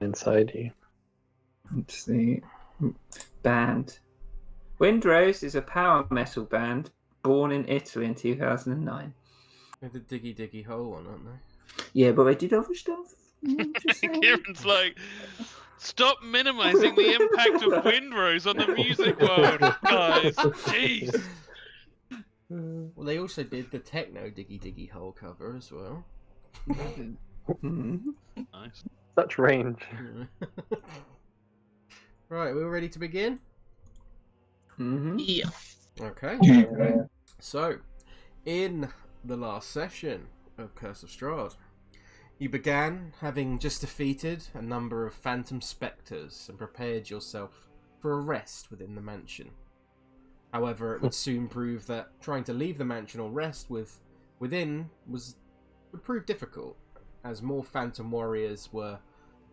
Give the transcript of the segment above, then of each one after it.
inside you. Let's see. Band. Windrose is a power metal band born in Italy in 2009. They're the Diggy Diggy Hole one, aren't they? Yeah, but they did other stuff. Kieran's like, stop minimising the impact of Windrose on the music world, guys. Jeez. Well, they also did the techno Diggy Diggy Hole cover as well. Nice. Such range. Right, we're ready to begin? Yeah. Okay. So, in the last session of Curse of Strahd, you began having just defeated a number of phantom spectres and prepared yourself for a rest within the mansion. However, it would soon prove that trying to leave the mansion or rest within would prove difficult, as more phantom warriors were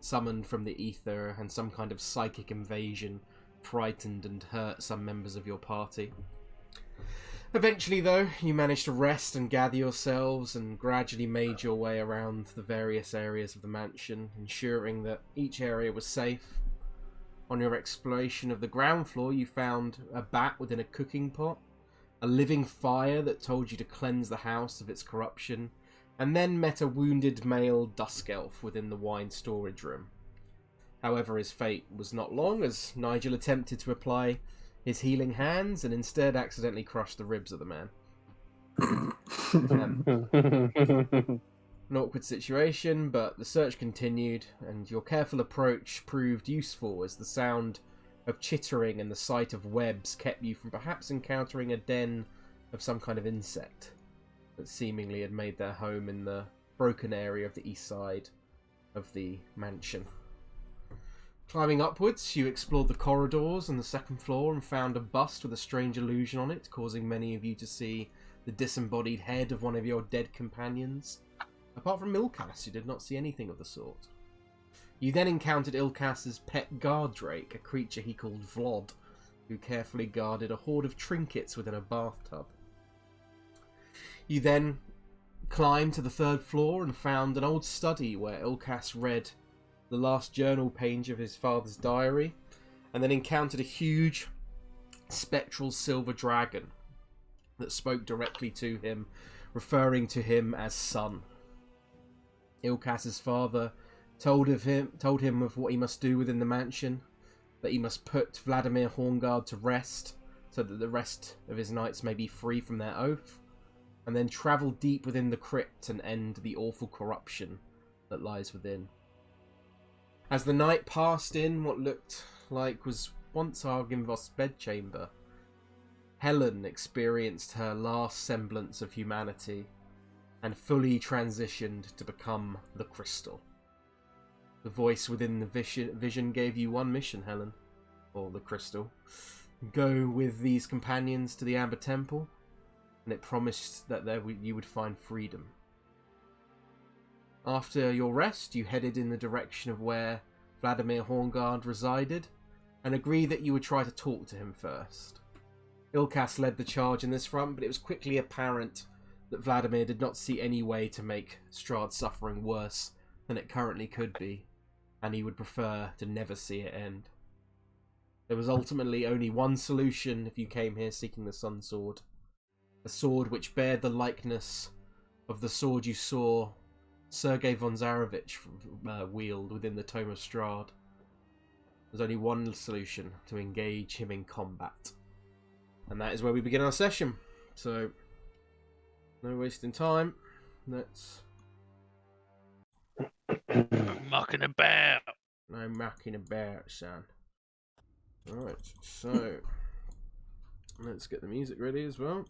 summoned from the ether and some kind of psychic invasion frightened and hurt some members of your party. Eventually, though, you managed to rest and gather yourselves and gradually made your way around the various areas of the mansion, ensuring that each area was safe. On your exploration of the ground floor, you found a bat within a cooking pot, a living fire that told you to cleanse the house of its corruption, and then met a wounded male dusk elf within the wine storage room. However, his fate was not long, as Nigel attempted to apply his healing hands and instead accidentally crushed the ribs of the man. An awkward situation, but the search continued, and your careful approach proved useful as the sound of chittering and the sight of webs kept you from perhaps encountering a den of some kind of insect that seemingly had made their home in the broken area of the east side of the mansion. Climbing upwards, you explored the corridors on the second floor and found a bust with a strange illusion on it, causing many of you to see the disembodied head of one of your dead companions. Apart from Ilkaas, you did not see anything of the sort. You then encountered Ilkaas's pet guard drake, a creature he called Vlad, who carefully guarded a hoard of trinkets within a bathtub. You then climbed to the third floor and found an old study where Ilkaas read the last journal page of his father's diary, and then encountered a huge spectral silver dragon that spoke directly to him, referring to him as son. Ilkaas's father told him of what he must do within the mansion, that he must put Vladimir Horngaard to rest, so that the rest of his knights may be free from their oath, and then travel deep within the crypt and end the awful corruption that lies within. As the night passed in what looked like was once Argynvost'Ra's bedchamber, Helen experienced her last semblance of humanity and fully transitioned to become the crystal. The voice within the vision gave you one mission, Helen, or the crystal. Go with these companions to the Amber Temple, and it promised that there you would find freedom. After your rest, you headed in the direction of where Vladimir Horngaard resided, and agreed that you would try to talk to him first. Ilkaas led the charge in this front, but it was quickly apparent that Vladimir did not see any way to make Strahd's suffering worse than it currently could be, and he would prefer to never see it end. There was ultimately only one solution if you came here seeking the Sun Sword, a sword which bared the likeness of the sword you saw Sergei von Zarevich wield within the Tome of Strahd. There's only one solution: to engage him in combat. And that is where we begin our session. So, no wasting time. Let's... Mucking about. No mucking about, son. Alright, so... let's get the music ready as well.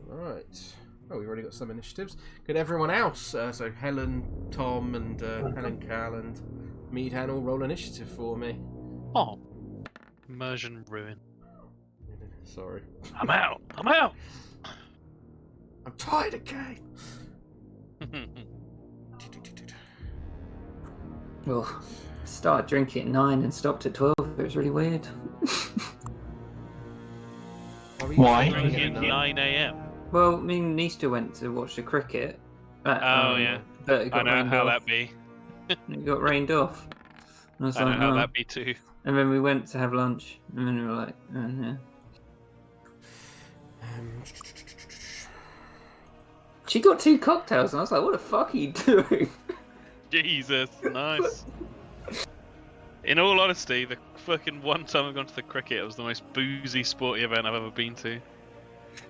Alright. Oh, we've already got some initiatives. Could everyone else, so Helen, Tom, and Helen, Cal, and Meadhan all roll initiative for me? Oh. Immersion ruin. Sorry. I'm out! I'm out! I'm tired of Kate! Well, started drinking at 9 and stopped at 12. It was really weird. Why? Drinking at 9 a.m. Well, me and Nista went to watch the cricket. Yeah. But it I got know rained how off. that be. It got rained off. And I was I know like, how oh. that be too. And then we went to have lunch, and then we were like, oh, yeah. She got 2 cocktails, and I was like, what the fuck are you doing? Jesus, nice. In all honesty, the fucking one time I've gone to the cricket, it was the most boozy sporty event I've ever been to.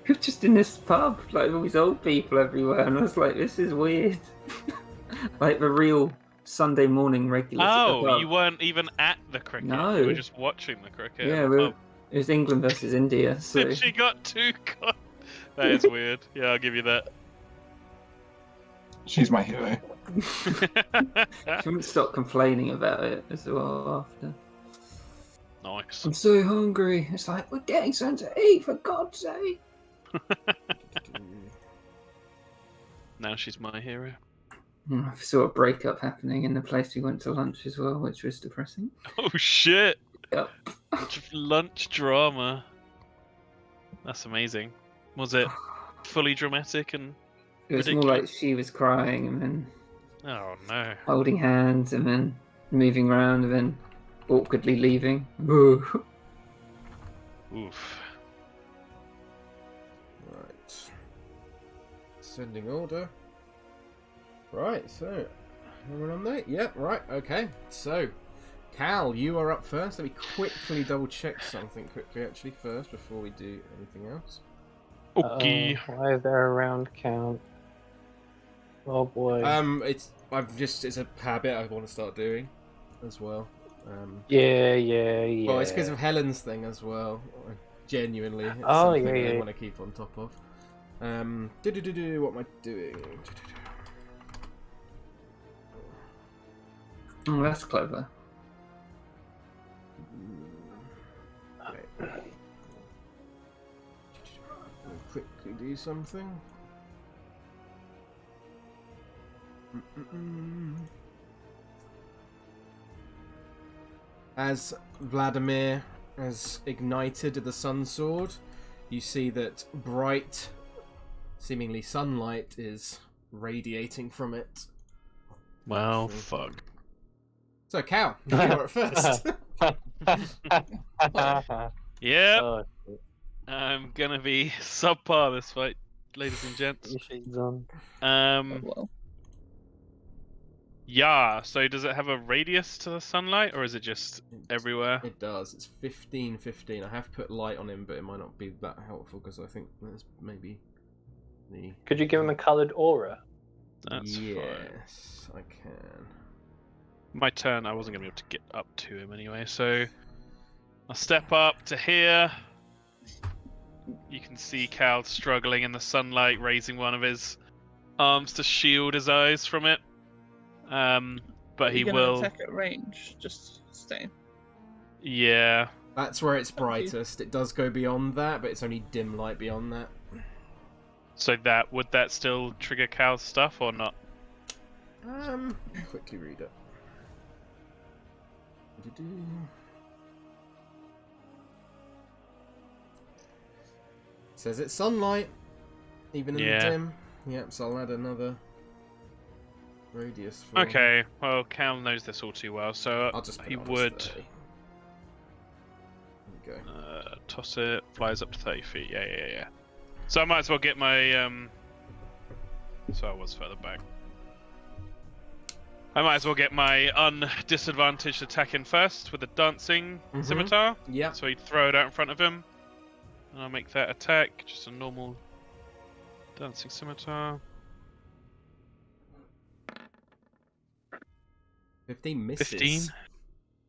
We were just in this pub, like all these old people everywhere, and I was like, this is weird. Like the real Sunday morning regulars. At the Oh, pub. you weren't even at the cricket. No. You were just watching the cricket. Yeah, at the pub. it was England versus India, so... She got 2 That is weird. Yeah, I'll give you that. She's my hero. She wouldn't stop complaining about it as well after. Nice. I'm so hungry. It's like, we're getting something to eat, for God's sake. Now she's my hero. I saw a breakup happening in the place we went to lunch as well, which was depressing. Oh shit! Yep. Lunch drama. That's amazing. Was it fully dramatic and It was ridiculous? more like she was crying and then Oh no. holding hands and then moving around and then awkwardly leaving. Ooh. Oof. Right. Sending order. Right, so anyone on there? Yep, right, okay. So, Cal, you are up first. Let me quickly double check something quickly actually first before we do anything else. Okay. Why is there a round count? Oh boy. It's a habit I want to start doing as well. Yeah. Well, it's because of Helen's thing as well. Genuinely, it's Oh, something yeah. I want to keep on top of. What am I doing? Oh, that's clever. Let me quickly do something. As Vladimir has ignited the sun sword, you see that bright, seemingly sunlight is radiating from it. Well, fuck. So, Cal, you're at first. Yep. Oh, I'm gonna be subpar this fight, ladies and gents. your shades on. Well, Yeah, so does it have a radius to the sunlight, or is it just everywhere? It does. It's 15-15. I have put light on him, but it might not be that helpful because I think there's maybe the... Could you give him a coloured aura? That's fine. Yes, I can. My turn, I wasn't going to be able to get up to him anyway, so I'll step up to here. You can see Cal struggling in the sunlight, raising one of his arms to shield his eyes from it. But he you're gonna will... attack at range. Just stay. Yeah. That's where it's Thank you. brightest. It does go beyond that, but it's only dim light beyond that. So would that still trigger Cal's stuff or not? Quickly read it. Says it's sunlight, even in the dim. Yep, so I'll add another radius for... Okay, well, Cal knows this all too well, so I'll just put he it on as would 30. There we go. toss it, flies up to 30 feet. Yeah. So I might as well get my so I was further back. I might as well get my undisadvantaged attack in first with the dancing scimitar. Yeah. So he'd throw it out in front of him. And I'll make that attack, just a normal dancing scimitar. 15 misses. 15.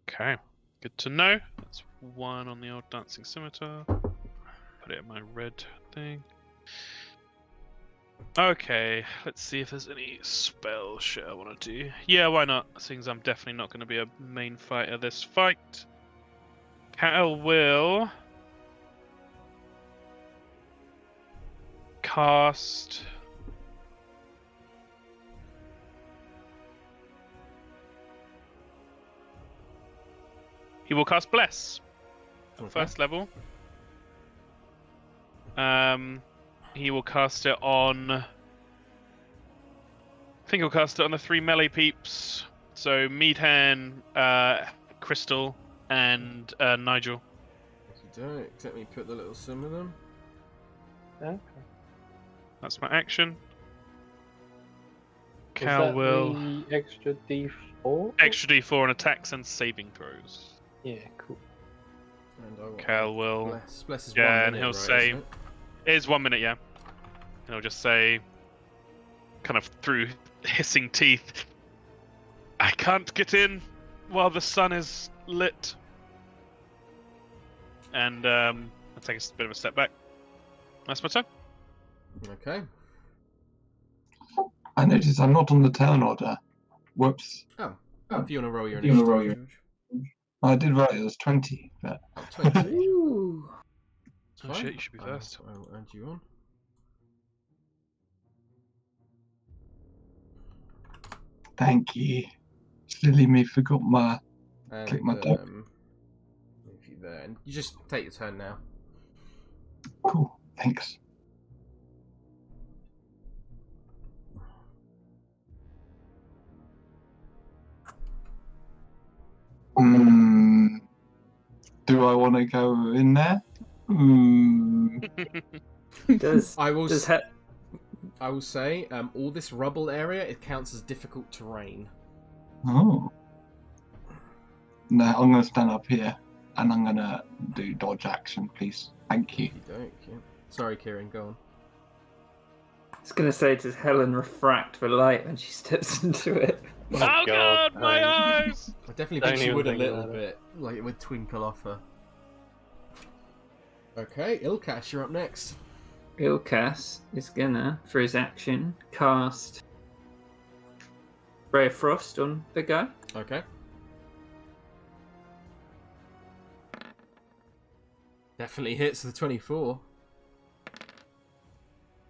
Okay, good to know. That's 1 on the old dancing scimitar. Put it in my red thing. Okay, let's see if there's any spell shit I want to do. Yeah, why not? Seeing as I'm definitely not going to be a main fighter this fight. Cal will cast... He will cast Bless. Okay. First level. He will cast it on. I think he'll cast it on the 3 melee peeps. So Meadhan, Crystal, and Nigel. Don't let me put the little sim in them. Okay. That's my action. Is Cal that will the extra D4? extra D4 on attacks and saving throws. Yeah, cool. And I will Cal will. bless is Yeah, 1 minute, and he'll right, say- isn't it? It is 1 minute, yeah. And he'll just say, kind of through hissing teeth, I can't get in while the sun is lit. And I'll take a bit of a step back. That's my turn. Okay. I noticed I'm not on the turn order. Whoops. Oh, if you want to roll your If you wanna initiative, roll your- George. I did write it was 20, but 20. Ooh. It's Oh fine. shit, you should be first. I will add you on. thank you. Silly me, forgot my. And Click my tab. move you there. And you just take your turn now. Cool, thanks. Do I want to go in there? Does I will. does I will say, all this rubble area, it counts as difficult terrain. Oh. No, I'm going to stand up here and I'm going to do dodge action, please. Thank you. Okey-doke, yeah. Sorry, Kieran, go on. I was gonna say, does Helen refract the light when she steps into it? Oh god, my eyes! I definitely Don't think she even would a think little about it. bit. Like, it would twinkle off her. Okay, Ilkaas, you're up next. Ilkaas is gonna, for his action, cast Ray of Frost on the guy. Okay. Definitely hits the 24.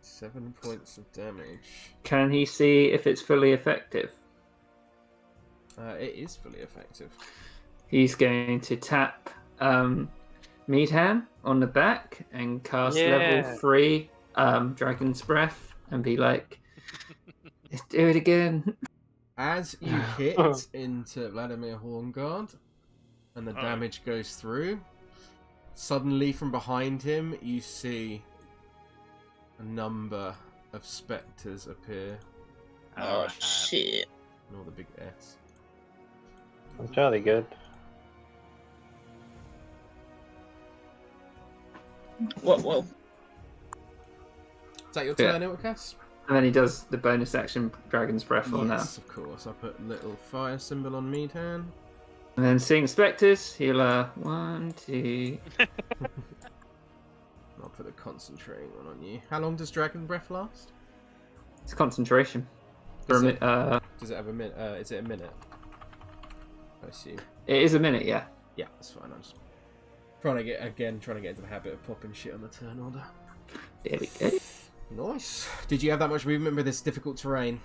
7 points of damage. Can he see if it's fully effective? It is fully effective. He's going to tap Meadhan on the back and cast level 3 Dragon's Breath and be like, let's do it again. As you hit into Vladimir Horngaard and the damage goes through, suddenly from behind him you see a number of spectres appear. Oh shit. Ignore the big S. I'm jolly good. Whoa. Is that your Yeah. turn, Ilkaas? And then he does the bonus action Dragon's Breath on that. Yes, of course. I put a little fire symbol on Meadhan. And then seeing spectres, he'll 1, 2. I'll put a concentrating one on you. How long does Dragon Breath last? It's concentration. Does For it, a does it have a minute? Is it a minute? I assume. it is a minute, yeah. Yeah, that's fine. I'm just trying to get into the habit of popping shit on the turn order. There we go. Nice. Did you have that much movement with this difficult terrain?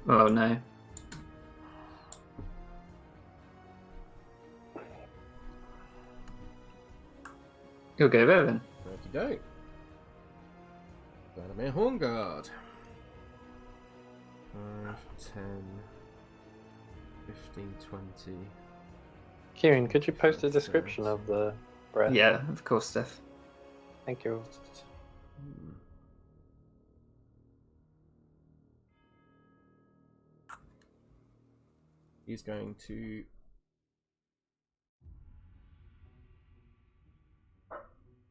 Oh no. You'll go there then. Okey-doke. Vladimir Horngaard. 5, 10, 15, 20. Kieran, could you post a description of the breath? Yeah, of course, Steph. Thank you. He's going to...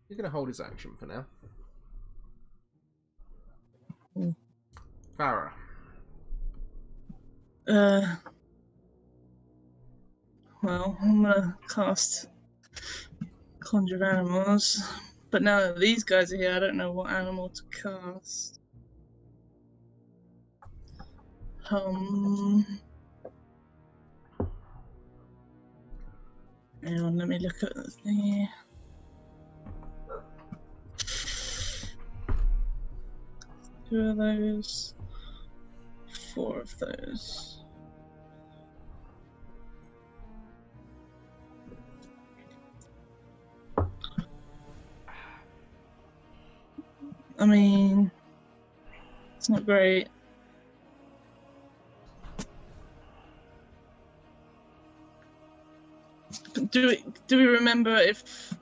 He's going to hold his action for now. Farrah. Well, I'm gonna cast Conjure Animals, but now that these guys are here, I don't know what animal to cast. Hang on, let me look at the thingy. Two of those, 4 of those. I mean, it's not great. Do we remember if?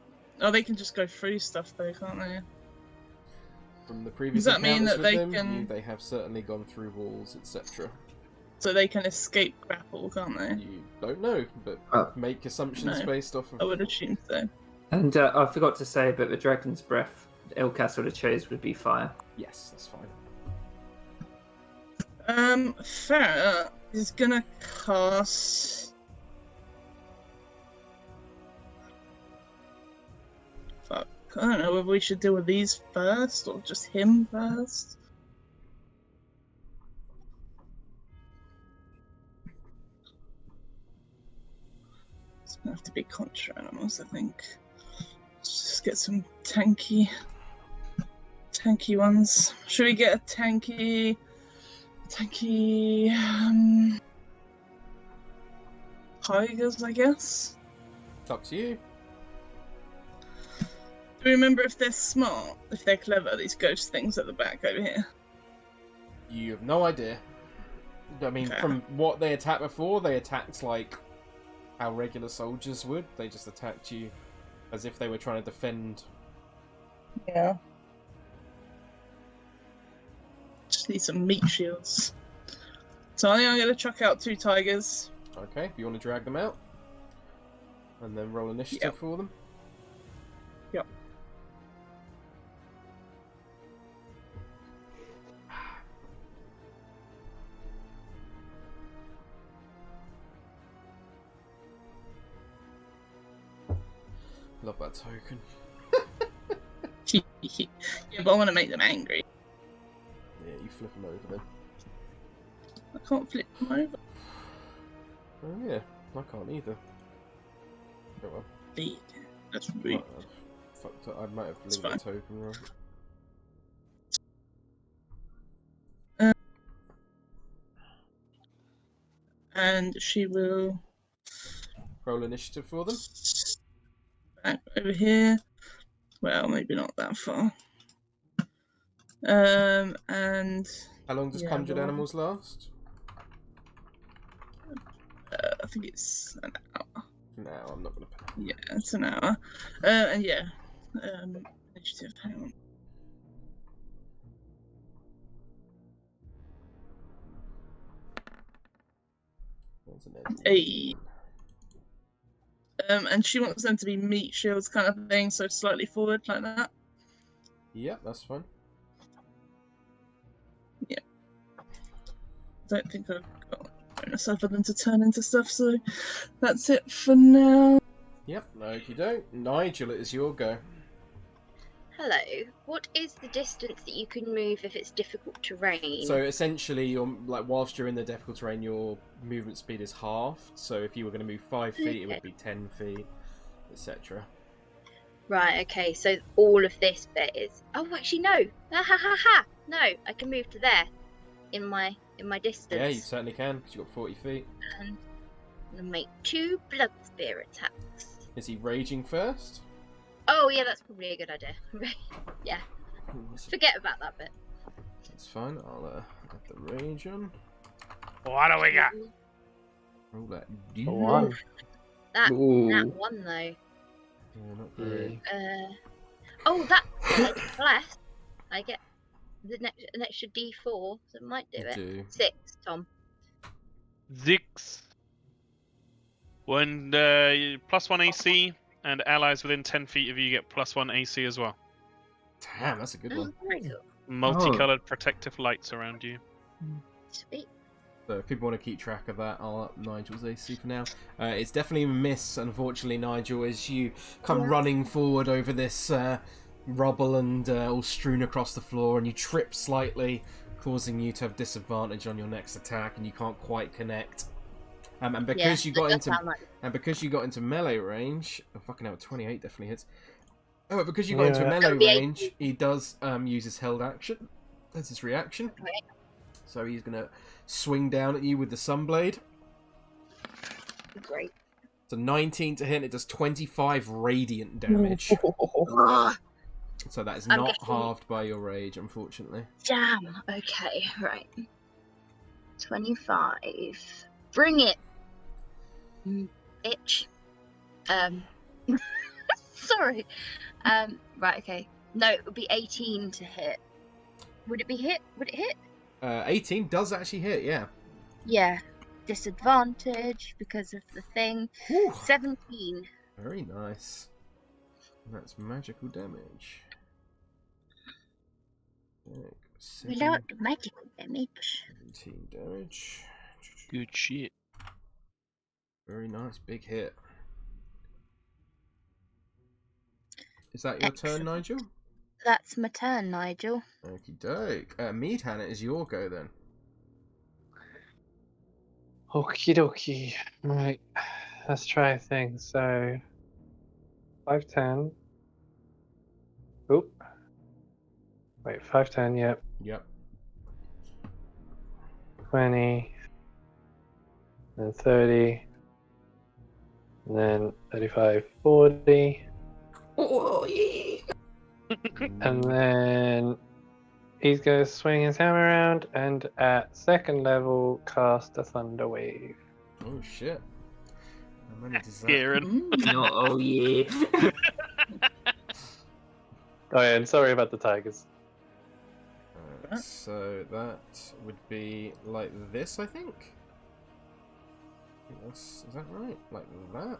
Oh, they can just go through stuff though, can't they? From the previous Does that mean encounters that with they them, can- they have certainly gone through walls, etc. So they can escape grapple, can't they? You don't know, but make assumptions No. based off of... I would assume so. And I forgot to say, but the dragon's breath Ilkaas would have chose would be fire. Yes, that's fine. Farrah is gonna cast. Fuck, I don't know whether we should deal with these first or just him first. It's gonna have to be contra animals, I think. Let's just get some tanky ones. Should we get a tanky tigers, I guess? It's up to you. Do we remember if they're smart, if they're clever, these ghost things at the back over here? You have no idea. I mean, Okay. from what they attacked before, they attacked like how regular soldiers would. They just attacked you as if they were trying to defend. Yeah. Just need some meat shields. So I think I'm going to chuck out 2 tigers. Okay, if you want to drag them out. And then roll initiative for them. Yep. Love that token. Yeah, but I want to make them angry. Yeah, you flip them over then. I can't flip them over. Oh yeah, I can't either. Oh well. Lead. That's I rude. might have fucked up. I might have It's linked the fine. token wrong. And she will Roll initiative for them. back over here. Well, maybe not that far. And How long does Yeah, conjured roll. animals last? I think it's an hour. No, I'm not gonna pay. Yeah, it's an hour. And yeah, initiative. Hang on. That's an Hey. And she wants them to be meat shields kind of thing, so slightly forward like that. Yep, that's fine. Don't think I've got bonus other than to turn into stuff, so that's it for now. Yep, okie doke. Nigel, it is your go. Hello. What is the distance that you can move if it's difficult terrain? So essentially, you're like whilst you're in the difficult terrain, your movement speed is halved. So if you were going to move 5 feet, it would be 10 feet, etc. Right. Okay. So all of this bit is. Oh, actually, no. Ha ha ha ha. No, I can move to there, in my distance. Yeah, you certainly can because you've got 40 feet. And I'm gonna make 2 blood spear attacks. Is he raging first? Oh yeah, that's probably a good idea. Yeah. Forget about that bit. That's fine. I'll have the rage on. What do we got? Roll that. A 1. That Ooh. one though. Yeah, not great. Oh, that bless. I get an extra D4, so it might do it. Do. 6, Tom. 6. When +1 AC and allies within 10 feet of you get +1 AC as well. Damn, that's a good one. Very cool. Multicolored protective lights around you. Sweet. So if people want to keep track of that, I'll up Nigel's AC for now. It's definitely a miss, unfortunately, Nigel, as you come running forward over this rubble and all strewn across the floor, and you trip slightly, causing you to have disadvantage on your next attack, and you can't quite connect. And because you got into melee range, oh, fucking hell, 28 definitely hits. Oh, because you got into melee range, he does use his held action. That's his reaction. Okay. So he's gonna swing down at you with the Sunblade. Great. It's a 19 to hit. It does 25 radiant damage. So that is I'm not guessing- halved by your rage, unfortunately. Damn. Okay, right. 25. Bring it, bitch. Sorry. Right. Okay. No, it would be 18 to hit. Would it be hit? Would it hit? 18 does actually hit, yeah. Yeah. Disadvantage because of the thing. Whew. 17. Very nice. That's magical damage. Without magical damage. 17 damage. Good shit. Very nice, big hit. Is that your turn, Excellent. Nigel? That's my turn, Nigel. Okie doke. Meadhan, it is your go then. Okie dokie. Right. Let's try a thing. So 510. Oop. Wait, 510, yep. Yep. 20. Then 30. And then 35, 40. Oh, yeah. And then he's going to swing his hammer around and at second level cast a Thunder Wave. Oh shit. How many does that? Kieran. No, oh yeah. Oh yeah, and sorry about the tigers. So that would be like this, I think. Is that right? Like that?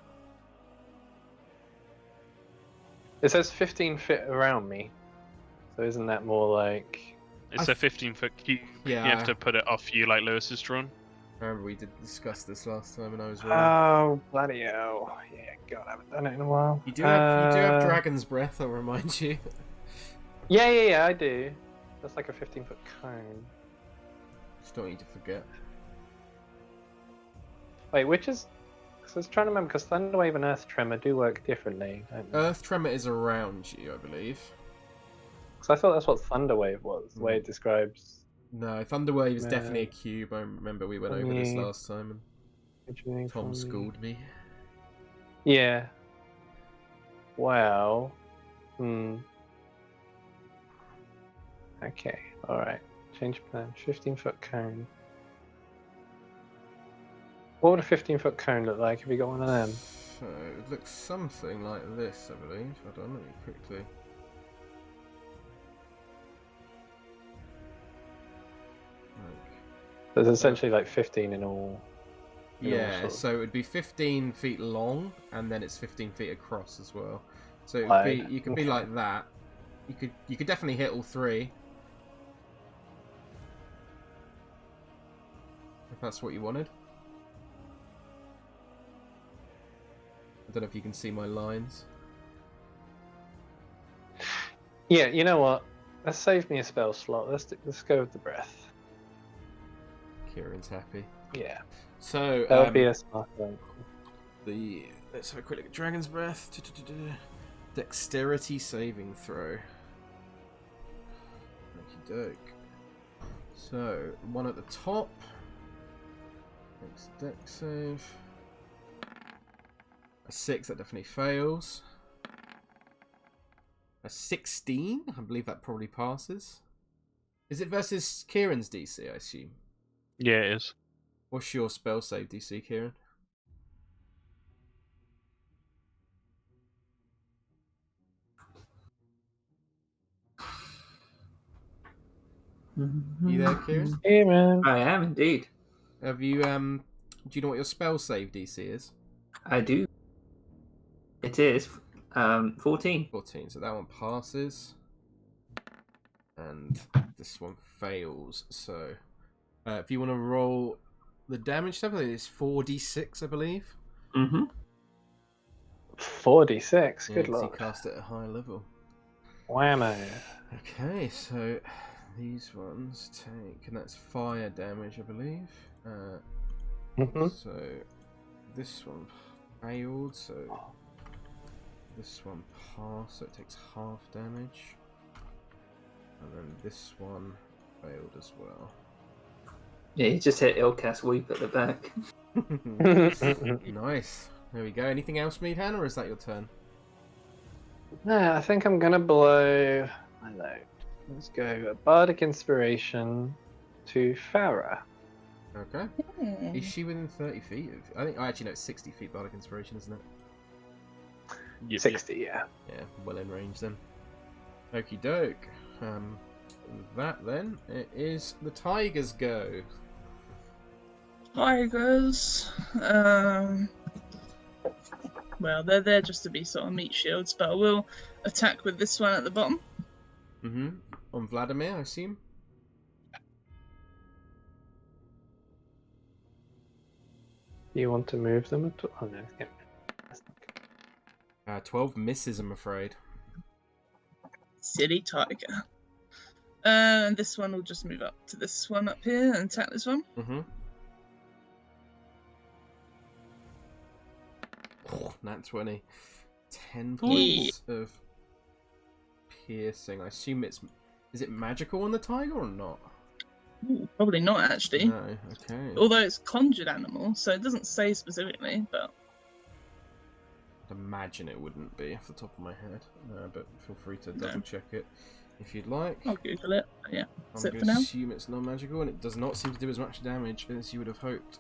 It says 15 feet around me. So isn't that more like... It's a 15-foot cube. Yeah. You have to put it off you like Lewis has drawn. I remember we did discuss this last time and I was wrong. Oh, bloody hell. Yeah, God, I haven't done it in a while. You do have Dragon's Breath, I'll remind you. Yeah, I do. That's like a 15-foot cone. Just don't need to forget. Wait, which is... Because I was trying to remember, because Thunderwave and Earth Tremor do work differently, don't they? Earth Tremor is around you, I believe. Because I thought that's what Thunderwave was, the way it describes... No, Thunderwave is No. definitely a cube. I remember we went over this Yeah. last time and Tom schooled me. Yeah. Wow. Okay, alright. Change plan. 15-foot cone. What would a 15-foot cone look like if you got one of them? So it looks something like this, I believe. Hold on, let me quickly. There's essentially like 15 in all. Yeah, sort of- so it would be 15 feet long, and then it's 15 feet across as well. So it would Wide. be, you could be Okay. like that. You could definitely hit all three. If that's what you wanted. I don't know if you can see my lines. Yeah, you know what? Let's save me a spell slot. Let's go with the breath. Kieran's happy. Yeah, So that would be a smart one. let's have a quick look at Dragon's Breath. Dexterity saving throw. Okie doke. So one at the top. Next dex save. A 6, that definitely fails. A 16, I believe that probably passes. Is it versus Kieran's DC, I assume? Yeah, it is. What's your spell save DC, Kieran? You there, Kieran? Hey man. I am indeed. Have you do you know what your spell save DC is? I do. It is 14. 14, so that one passes. And this one fails. So if you want to roll the damage stuff, it's 4d6, I believe. Mm-hmm. 4d6. Yeah, Good 'cause you lord. cast it at a high level. Whammo. Okay, so these ones take, and that's fire damage, I believe. So this one failed, so this one passed, so it takes half damage. And then this one failed as well. Yeah, you just hit Ilkaas weep at the back. Nice. There we go. Anything else, Meadhan, or is that your turn? No, I think I'm gonna blow my load. Let's go Bardic Inspiration to Farrah. Okay. Hmm. Is she within 30 feet of... I think... Oh, actually, no, it's 60 feet Bardic Inspiration, isn't it? Yep, 60, yeah. Yeah, well in range then. Okie doke. With that then, it is the Tiger's go. Tigers. Well, they're there just to be sort of meat shields, but I will attack with this one at the bottom. Mm-hmm. On Vladimir, I assume? You want to move them at all? Oh no, yeah. 12 misses, I'm afraid. Silly tiger. And this one will just move up to this one up here and attack this one. Mm-hmm. Oh, nat 20. 10 points of piercing. I assume it's... Is it magical on the tiger or not? Ooh, probably not actually. No, okay. Although it's conjured animal, so it doesn't say specifically, but... I'd imagine it wouldn't be off the top of my head. But feel free to double check it if you'd like. I'll Google it. But yeah, that's I'm it going for to now. assume it's non-magical, and it does not seem to do as much damage as you would have hoped.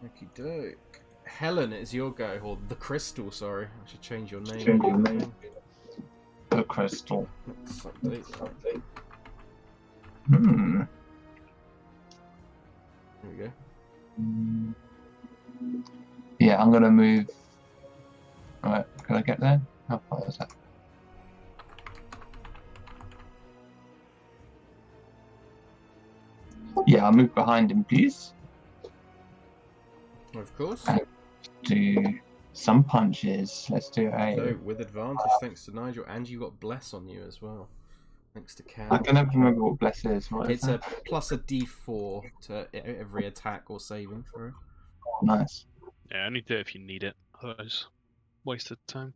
Okie doke. Helen, it's your go, or the Crystal, sorry. I should change your name. Change your name. The Crystal. Let's update. Hmm. There we go. Yeah, I'm gonna move. Alright, can I get there? How far is that? Yeah, I'll move behind him, please. Of course. Do some punches. Let's do a. So, with advantage, thanks to Nigel, and you got Bless on you as well. Thanks to Cal. I can never remember what bless is. What is It's that? a plus a d4 to every attack or saving throw. Nice. Yeah, only do it if you need it. Otherwise, wasted time.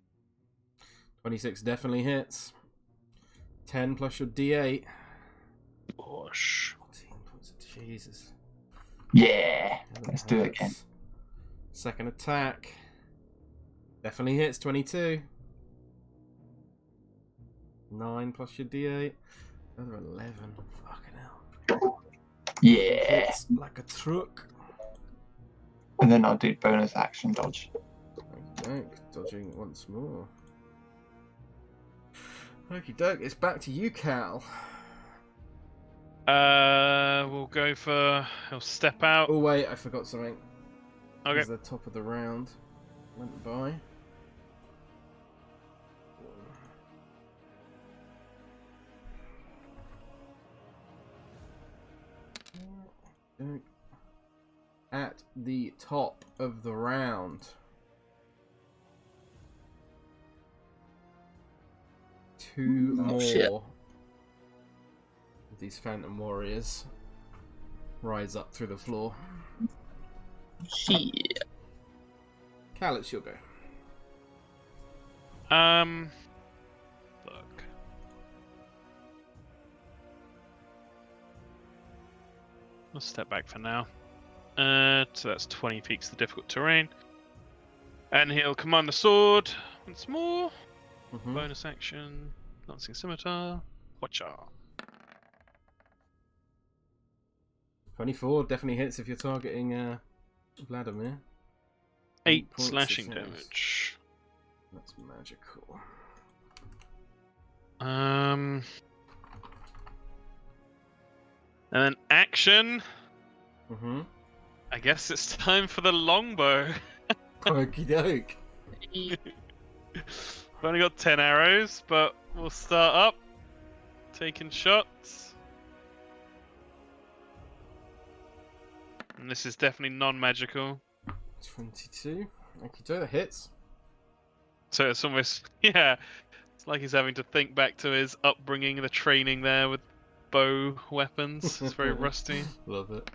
26 definitely hits. 10 plus your d8. Gosh. 14 points of Jesus. Yeah. Let's do it again. Second attack. Definitely hits. 22. 9 plus your d8. Another 11. Fucking hell. Yeah. Hits like a truck. And then I'll do bonus action dodge. Okie doke. Dodging once more. Okie doke. It's back to you, Cal. We'll go for. He'll step out. Oh, wait. I forgot something. Okay. It's the top of the round. Went by. At the top of the round. 2 more shit. of these Phantom Warriors rise up through the floor. Shit. Cal, it's your go. Look. I'll step back for now. So that's 20 feet to the difficult terrain. And he'll command the sword once more. Bonus action. Dancing Scimitar. Watcha. 24 definitely hits if you're targeting Vladimir. 8 points slashing of damage. That's magical. And then action. I guess it's time for the longbow. Okie doke. I've only got 10 arrows, but we'll start up. Taking shots. And this is definitely non-magical. 22. Okie doke, that hits. So it's almost, yeah, it's like he's having to think back to his upbringing, the training there with bow weapons. It's very rusty. Love it.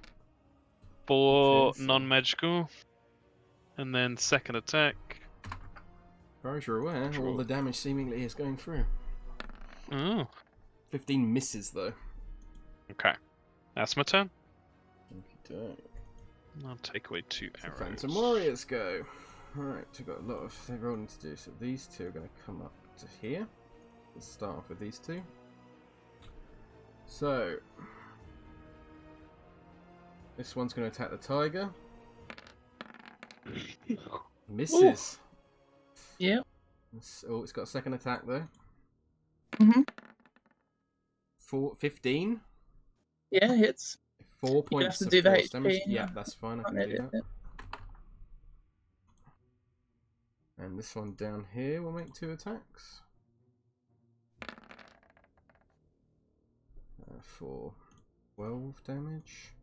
4 Okay, so- non-magical. And then second attack. As far as you're aware, all the damage seemingly is going through. Oh, 15 misses, though. okay. That's my turn. Okie doke. I'll take away 2 arrows. Phantom Warriors go. Right, we've got a lot of rolling to do. So these two are going to come up to here. Let's start off with these two. So this one's going to attack the tiger. Misses. Yep. Oh, it's got a second attack though. Mhm. 15. Yeah, hits. 4 points have to of do the force HP, damage. yeah. Yeah, that's fine. I Can't can do edit that. it. And this one down here will make 2 attacks. For 12 damage.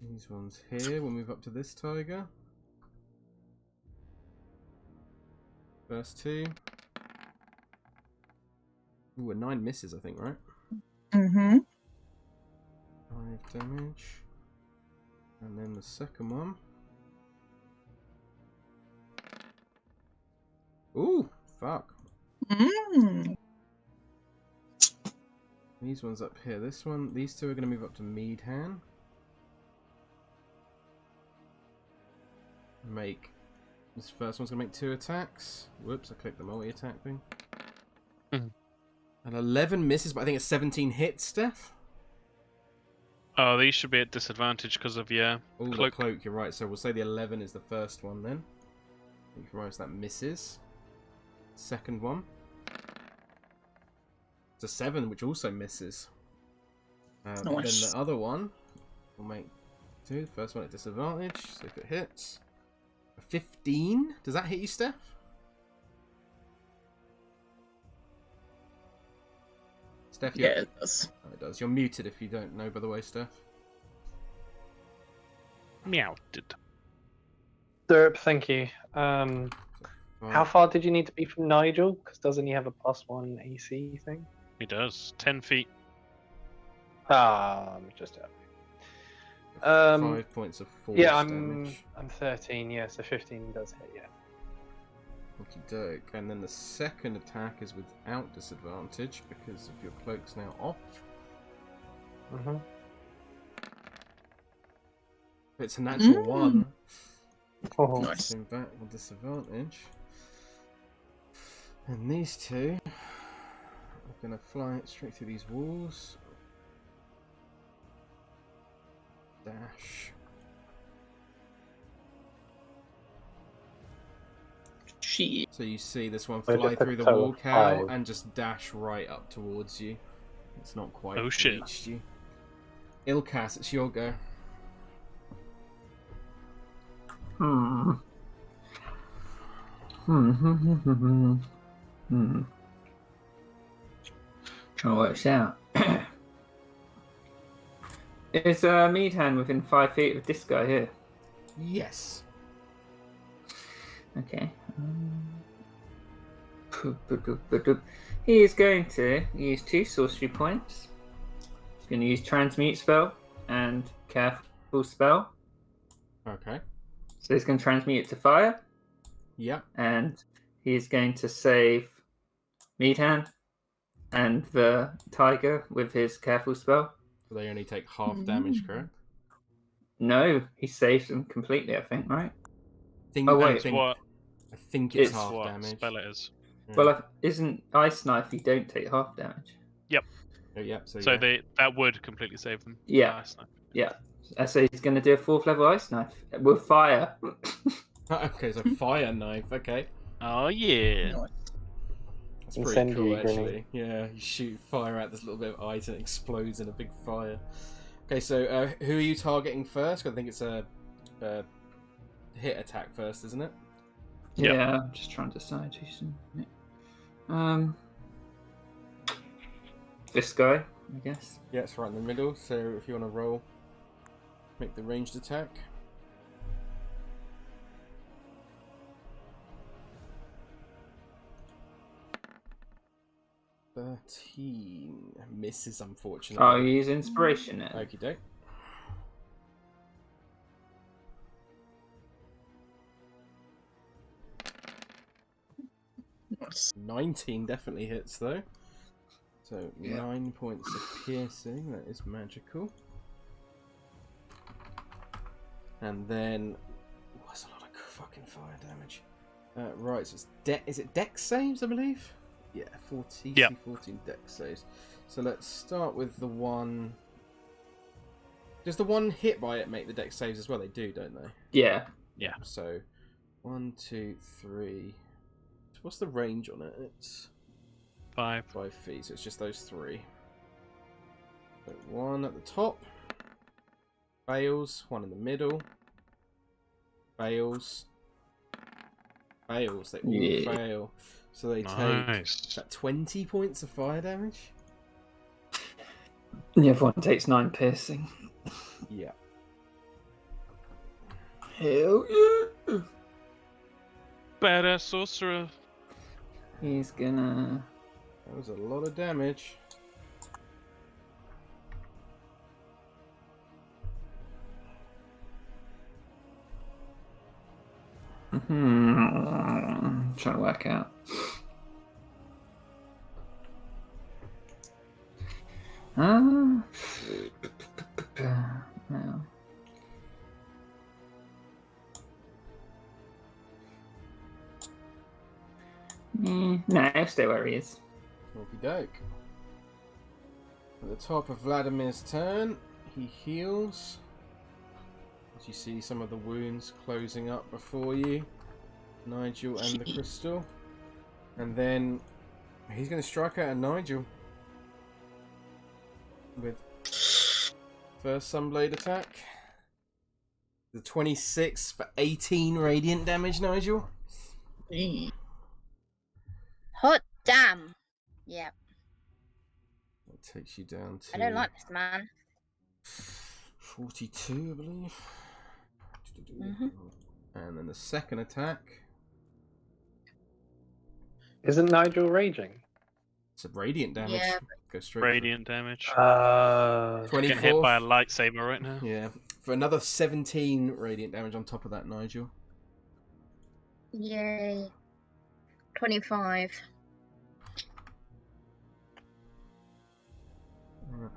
These ones here, we'll move up to this tiger. First 2. Ooh, 9 misses, I think, right? Mhm. 5 damage. And then the second one. Ooh, fuck. Mm. These ones up here. This one, these two are going to move up to Meadhan. This first one's going to make 2 attacks. Whoops, I clicked the multi-attack thing. Mhm. And 11 misses, but I think it's 17 hits, Steph. Oh, these should be at disadvantage because of your Oh, the cloak. cloak, you're right. So we'll say the 11 is the first one then. Thank you, right, so that misses. Second one. It's a 7, which also misses. Then Nice. the other one will make 2. The first one at disadvantage, so if it hits. A 15? Does that hit you, Steph? Steph, Yeah, it does. Oh, it does. You're muted if you don't know, by the way, Steph. Meowed. Derp, thank you. How far did you need to be from Nigel? Because doesn't he have a +1 AC thing? He does. 10 feet. I'm just happy. 5 points of force Yeah, damage. I'm 13. Yeah, so 15 does hit. Yeah. Okie doke. And then the second attack is without disadvantage because of your cloak's now off. Mhm. It's a natural 1. Oh. Nice. Him back with disadvantage. And these two are going to fly straight through these walls. Dash. Shit. So you see this one So fly just a through the total wall, of Cal, 5. and just dash right up towards you. It's not quite Oh, shit. reached you. Ilkaas, it's your go. Trying to work this out. Is Meadhan within 5 feet of this guy here? Yes. Okay. He is going to use 2 sorcery points. He's going to use Transmute spell and Careful spell. Okay. So he's going to transmute it to fire. Yep. And he's going to save Meadhan and the tiger with his Careful spell. So they only take half damage, correct? No, he saves them completely, I think, right? Think, Oh, I wait. think, What? I think it's It's half What damage. spell it is? Yeah. Well, isn't Ice Knife, you don't take half damage. Oh, yep. So, So yeah. that would completely save them. Yeah. Nice. Yeah. So he's going to do a 4th level Ice Knife with fire. Okay, so fire knife. Okay. Oh yeah. Nice. That's pretty Incendiary cool, grenade. actually. Yeah, you shoot fire out this little bit of ice and it explodes in a big fire. Okay, so who are you targeting first? I think it's a hit attack first, isn't it? Yep. Yeah, I'm just trying to decide who's in it. This guy, I guess. Yeah, it's right in the middle. So if you want to roll, make the ranged attack. Misses, unfortunately. Oh, you use inspiration now. Okie doke. Nice. 19 definitely hits though. So Yeah. 9 points of piercing. That is magical. And then... Oh, that's a lot of fucking fire damage. Right, so it's is it dex saves, I believe? Yeah, 14 dex saves. So let's start with the one... Does the one hit by it make the dex saves as well? They do, don't they? Yeah. Yeah. So, 1, 2, 3... What's the range on it? It's 5 feet, so it's just those 3. So 1 at the top. Fails. 1 in the middle. Fails. Fails. They all fail. So they take that 20 points of fire damage. And everyone takes 9 piercing. Yeah. Hell yeah! Badass sorcerer. He's gonna... That was a lot of damage. Trying to work out. No. No, stay where he is. Okie doke. At the top of Vladimir's turn, he heals. As you see some of the wounds closing up before you, Nigel and the crystal. And then he's going to strike out at Nigel with first Sunblade attack. The 26 for 18 radiant damage, Nigel. Hot damn. Yep. That takes you down to... I don't like this man. 42, I believe. Mm-hmm. And then the second attack. Isn't Nigel raging? It's a radiant damage. Yeah. Go straight. Radiant damage. 24. Getting hit by a lightsaber right now. Yeah. For another 17 radiant damage on top of that, Nigel. Yay. 25.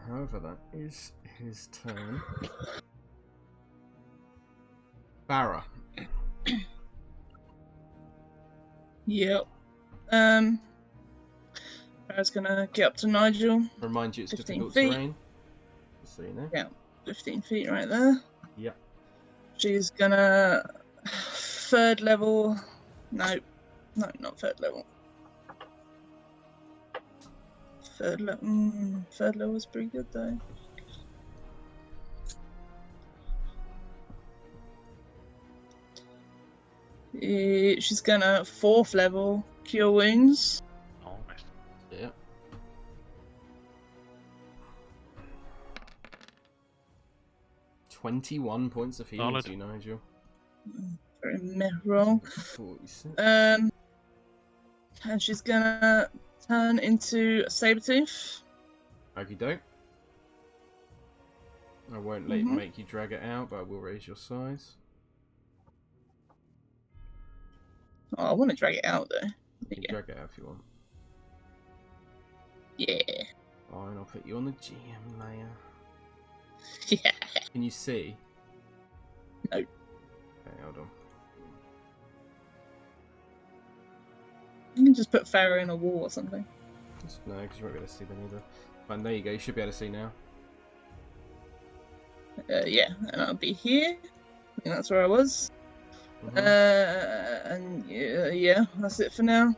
However, that is his turn. Farrah. Yep. Farrah's gonna get up to Nigel. Remind you, it's 15 difficult feet. terrain. Just so you know. Yeah, 15 feet right there. Yep. She's gonna third level. No, not third level. Third level is pretty good though. She's gonna fourth level cure wounds. Oh, Yep. .21 points of healing to you, Nigel. Very meh roll. 46. And she's gonna turn into a Sabertooth. Okie doke. I won't make you drag it out, but I will raise your size. Oh, I want to drag it out though. You can drag it out if you want. Yeah. Fine, I'll put you on the GM layer. Yeah. Can you see? No. Okay, hold on. You can just put Farrah in a wall or something. No, because you won't be able to see them either. Fine, there you go. You should be able to see now. Yeah, and I'll be here. I think that's where I was. And yeah, that's it for now.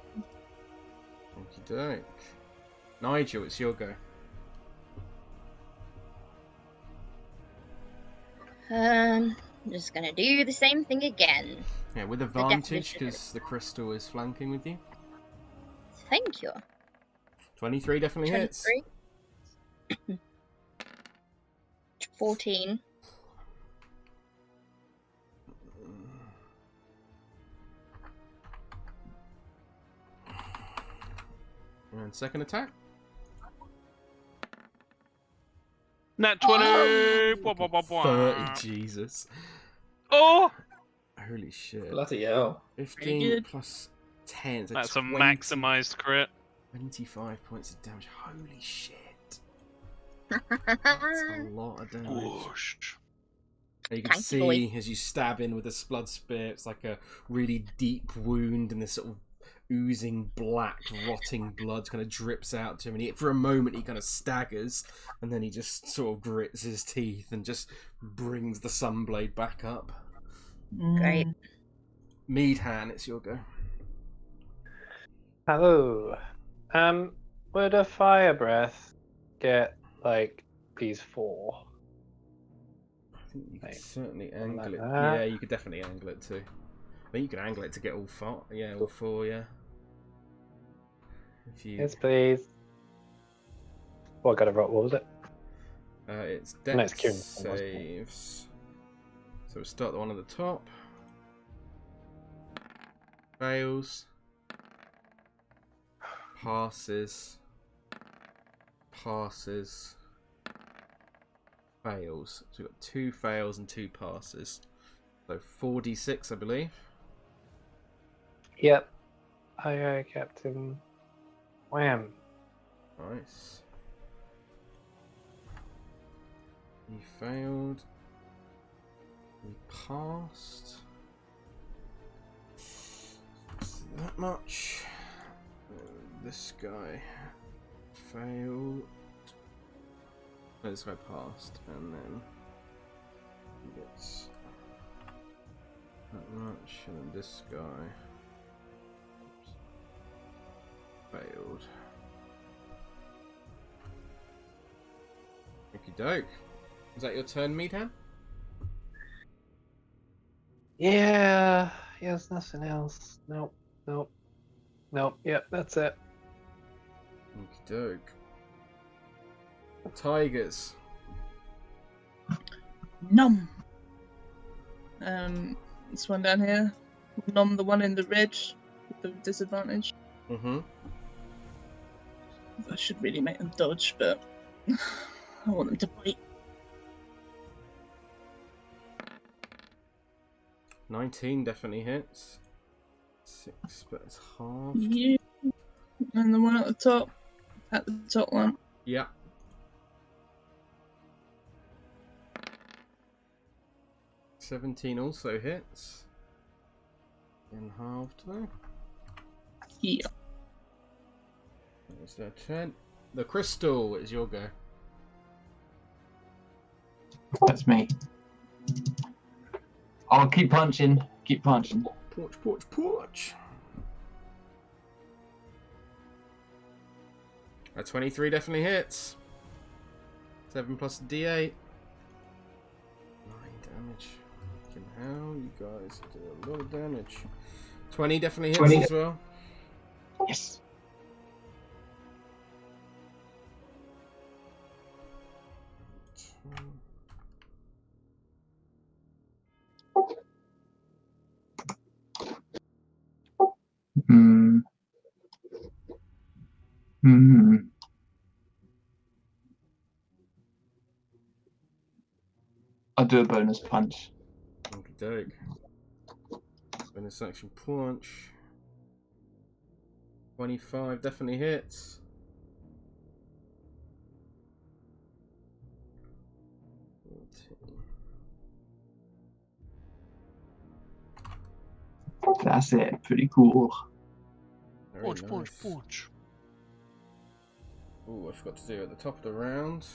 Okie doke. Nigel, it's your go. I'm just gonna do the same thing again. Yeah, with advantage because the crystal is flanking with you. Thank you. 23 definitely hits. 23. 14. And second attack. Nat 20! Blah, blah, blah, blah. 30, Jesus. Oh! Holy shit. Bloody hell. 15 plus 10. So That's 20, a maximized crit. 25 points of damage. Holy shit. That's a lot of damage. Whoosh. And you can Thank you, boy. see as you stab in with the blood spear, it's like a really deep wound, and this sort of oozing black, rotting blood kind of drips out to him. And for a moment, he kind of staggers, and then he just sort of grits his teeth and just brings the sunblade back up. Great. Meadhan, it's your go. Hello. Would a fire breath get like these 4? I think you could Like, certainly something angle like it. that. Yeah, you could definitely angle it too. I think you can angle it to get all 4. Yeah, all 4. Yeah. If you, Yes, please. Oh, I got a rock. What was it? it's No, it's dex Kieran, wasn't it? saves. So we'll start the one at the top. Fails. Passes. Passes. Fails. So we've got 2 fails and 2 passes. So 4d6, I believe. Yep. Aye, Captain. Wham. Nice. You failed. You passed. That much. This guy failed. No, this guy passed, and then he gets that much, and then this guy failed. Okie doke. Is that your turn, Meadhan? Yeah. There's nothing else. Nope. Yep, that's it. Okie doke. Tigers. Nom. This one down here. Nom the one in the red with the disadvantage. Mm-hmm. I should really make them dodge, but I want them to bite. 19 definitely hits. 6, but it's half. Yeah. And the one at the top one. Yeah. 17 also hits. In halved though. Yeah. There's their turn. The crystal is your go. That's me. I'll keep punching. Keep punching. Porch. A 23 definitely hits. 7 plus D8. 9 damage. Fucking hell, you guys do a lot of damage. 20 definitely hits 20. as well. Yes. I'll do a bonus punch. Okie doke. Bonus action punch. 25 definitely hits. 14. That's it. Pretty cool. Very nice. Punch. Ooh, I forgot to do at the top of the round.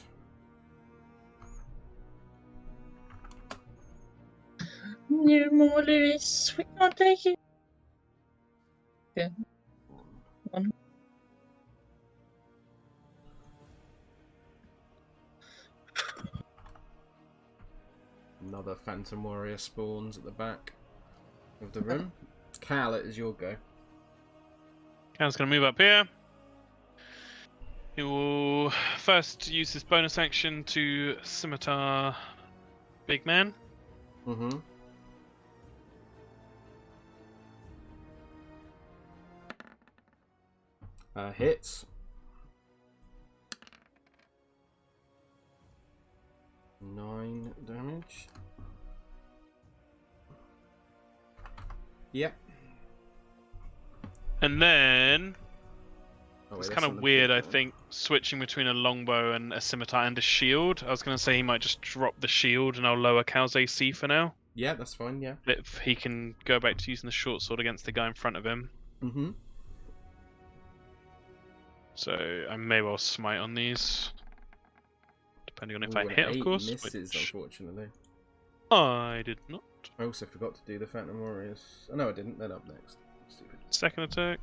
No more Lewis. We can't take it. Okay. 1. Another Phantom Warrior spawns at the back of the room. Cal, it is your go. Cal's going to move up here. He will first use his bonus action to scimitar Big Man. Mm-hmm. Hits. 9 damage. Yep. And then Oh, It's wait, kind that's of on the weird, big I one. think, switching between a longbow and a scimitar and a shield. I was going to say he might just drop the shield and I'll lower Cal's AC for now. Yeah, that's fine, yeah. If he can go back to using the short sword against the guy in front of him. Mm-hmm. So I may well smite on these. Depending on if Ooh, I an hit, of 8 course. misses, Which unfortunately. I did not. I also forgot to do the Phantom Warriors. Oh, no, I didn't. They're up next. Stupid. Second attack.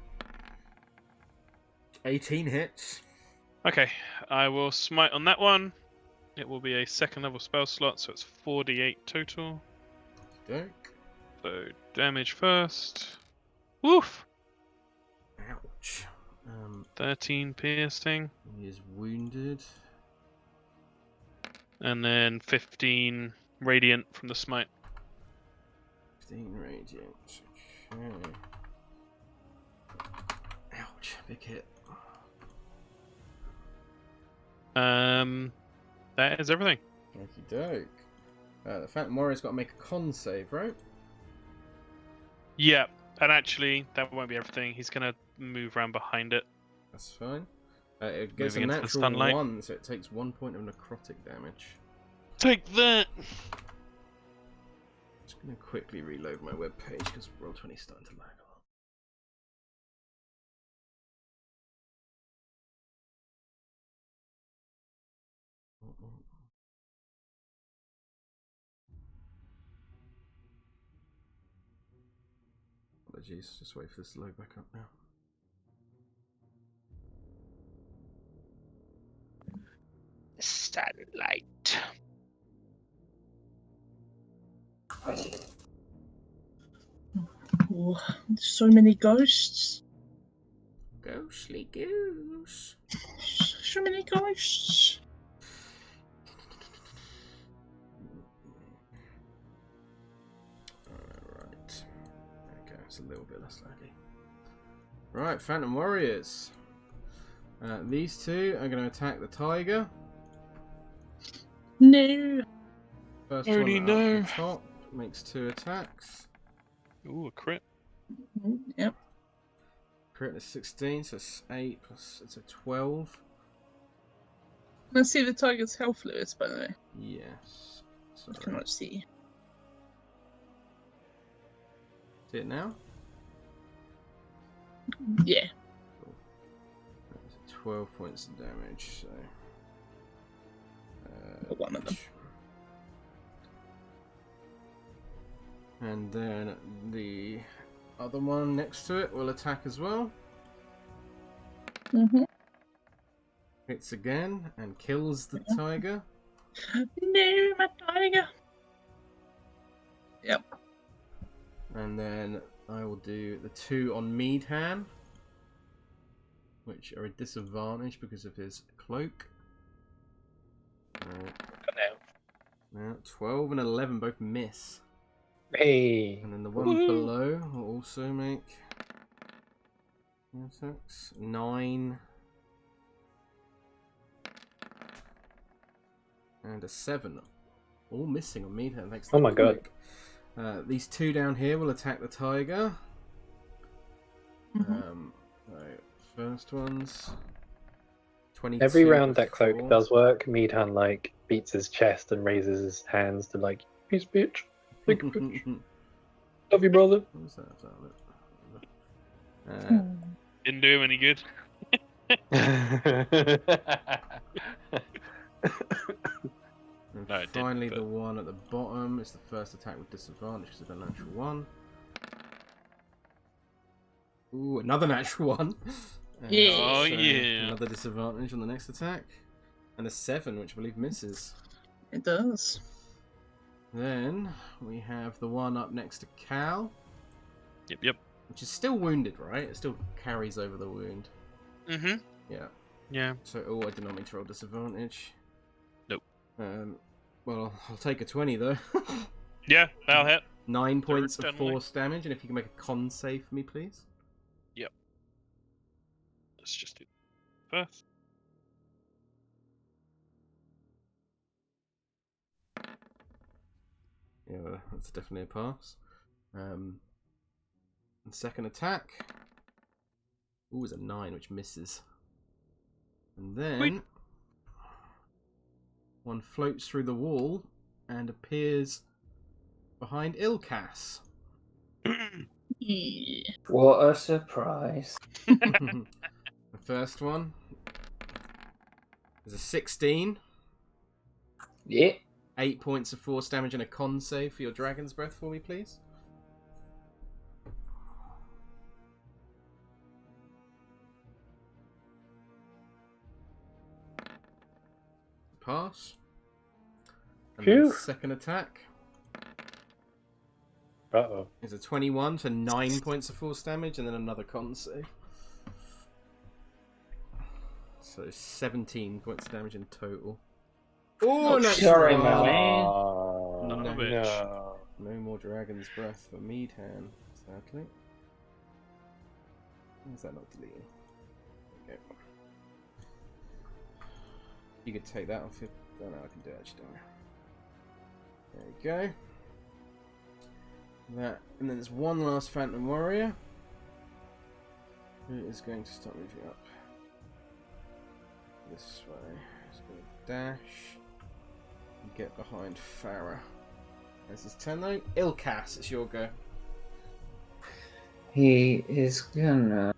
18 hits. Okay, I will smite on that one. It will be a second level spell slot, so it's 4d8 total. Doke. So damage first. Woof! Ouch. 13 piercing. He is wounded. And then 15 radiant from the smite. 15 radiant. Okay. Ouch. Big hit. That is everything. Okie doke. The Phantom Warrior's got to make a con save, right? Yeah, and actually, that won't be everything. He's gonna move around behind it. That's fine. It gets Moving a into the natural sunlight. 1, so it takes 1 point of necrotic damage. Take that! Just going to quickly reload my webpage because Roll20 is starting to lag a lot. Apologies, just wait for this to load back up now. Satellite. Oh, so many ghosts. Ghostly goose. So many ghosts. Alright. Okay, it's a little bit less laggy. Right, Phantom Warriors. These two are going to attack the tiger. No. First Only one no. up the top makes 2 attacks. Ooh, a crit. Yep. Crit is 16, so it's 8 plus it's a 12. Let's see the tiger's health, Lewis, by the way. Yes. I Sorry. cannot see. See it now? Yeah. That's 12 points of damage, so. One of them. And then the other one next to it will attack as well. Mm-hmm. Hits again and kills the tiger. No, my tiger. Yep. And then I will do the 2 on Meadhan, which are a disadvantage because of his cloak. Now 12 and 11 both miss. Hey. And then the one Woo-hoo. below will also make attacks. 9 and a 7. All missing on Meadhan. Thanks to Oh the my god. cloak. These 2 down here will attack the tiger. So first one's 22. Every round that before. cloak does work, Meadhan like beats his chest and raises his hands to like, peace, bitch. Big bitch. Love you, brother. What was that? Didn't do him any good. And No, it didn't, finally, but- the one at the bottom is the first attack with disadvantage because of a natural 1. Ooh, another natural 1. Yeah. Oh, yeah. Another disadvantage on the next attack. And a 7, which I believe misses. It does. Then we have the one up next to Cal, Yep. which is still wounded, right? It still carries over the wound. Mm-hmm. Yeah. Yeah. So, I did not mean to roll disadvantage. Nope. Well, I'll take a 20 though. Yeah, that'll hit. 9 points of Certainly. force damage, and if you can make a con save for me, please. Let's just do first. Yeah, well, that's definitely a pass. And second attack. Ooh, is a 9, which misses. And then Wait. one floats through the wall and appears behind Ilkaas. Yeah. What a surprise. The first one is a 16. Yeah. 8 points of force damage and a con save for your Dragon's Breath for me, please. Pass. And then Phew. the second attack Uh-oh. is a 21 for 9 points of force damage and then another con save. So 17 points of damage in total. Oh, no! sorry, Oh, my man. Son of a bitch. No. no more Dragon's Breath for Meadhan, sadly. Is that not deleting? Okay. You could take that off. Oh no, I can do it. Actually, there you go. That, and then there's one last Phantom Warrior who is going to start moving up this way. He's going to dash and get behind Farrah. There's his turn though. Ilkaas, it's your go. He is gonna.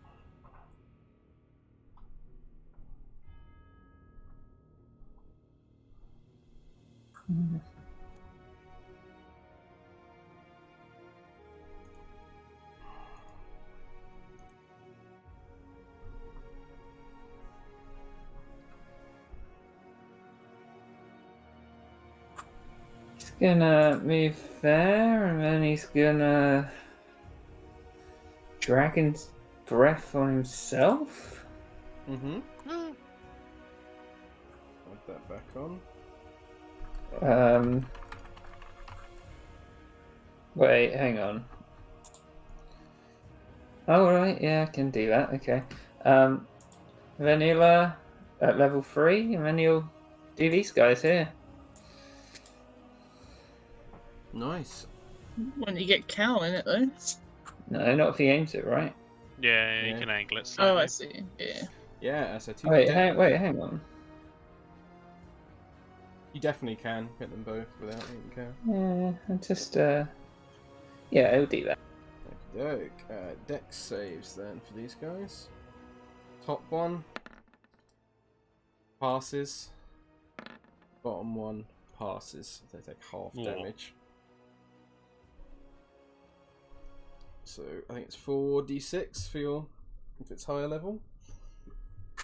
He's gonna move there, and then he's gonna Dragon's Breath on himself. Mm-hmm. Add that back on. Wait, hang on. Oh, right, yeah, I can do that, okay. Then he'll, at level 3, and then he'll do these guys here. Nice. When you get Cal in it, though. No, not if he aims it, right? Yeah, you Yeah. can angle it Oh, slightly. I see. Yeah. Yeah, so two. Wait, hang on. You definitely can get them both without making care. Yeah, I just, yeah, he'll do that. Okey-doke. Dex saves then for these guys. Top one passes. Bottom one passes. They take half Oh. damage. So I think it's 4d6 for your, if it's higher level.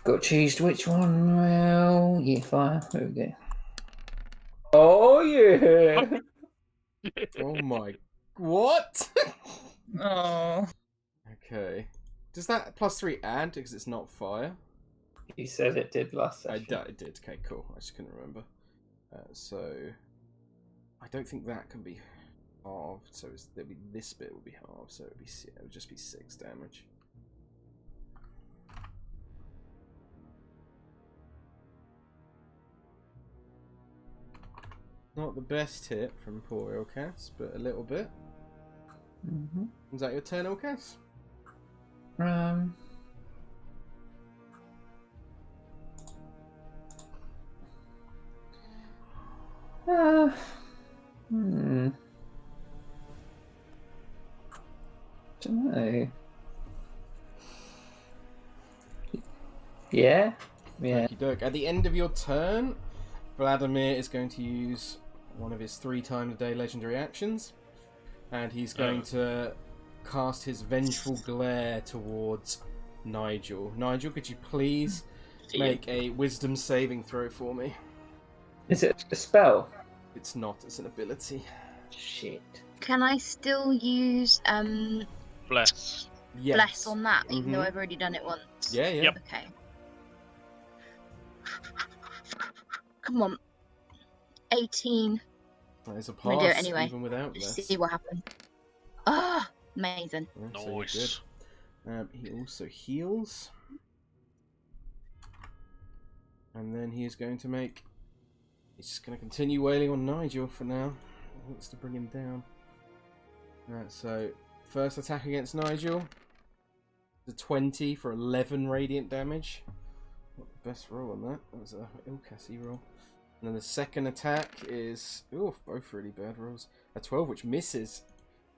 Got to choose which one. Well, yeah, fire. There we go. Oh, yeah! Oh my... What? Oh. Okay. Does that +3 add because it's not fire? You said it did last I session. did. Okay, cool. I just couldn't remember. So I don't think that can be halved. So there'll be this bit will be halved. So it would just be 6 damage. Not the best hit from poor Ilkaas, but a little bit. Mm-hmm. Is that your turn, Ilkaas? Don't know. Yeah? Yeah. Okey-doke. At the end of your turn, Vladimir is going to use one of his 3-time-a-day legendary actions, and he's going to cast his Vengeful Glare towards Nigel. Nigel, could you please make a Wisdom saving throw for me? Is it a spell? It's not, it's an ability. Shit. Can I still use Bless. Yes. bless on that, even though Mhm. I've already done it once? Yeah, yeah. Yep. Okay. Come on. 18. That is a I'm gonna do it pass, anyway. even without Just this. see what happens. Ah, amazing. Yeah, so you're Nice. good. He also heals. And then he is going to make... He's just going to continue wailing on Nigel for now. He wants to bring him down. So, first attack against Nigel. The 20 for 11 radiant damage. Not the best roll on that. That was a Ilkaas roll. And then the second attack is... Ooh, both really bad rolls. A 12, which misses.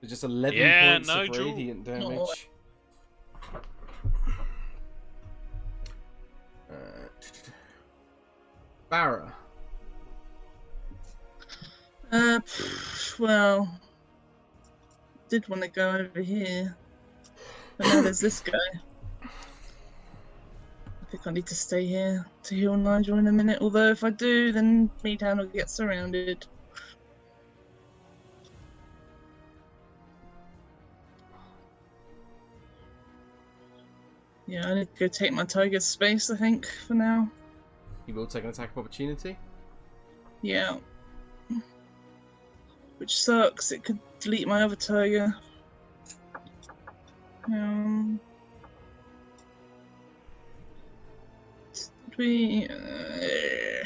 So just 11 points of Nigel. radiant damage. Farrah. Well, did want to go over here, but now there's this guy. I think I need to stay here to heal Nigel in a minute. Although if I do, then Meadhan will get surrounded. Yeah, I need to go take my tiger's space, I think, for now. You will take an attack of opportunity? Yeah. Which sucks, it could delete my other tiger. Did we... I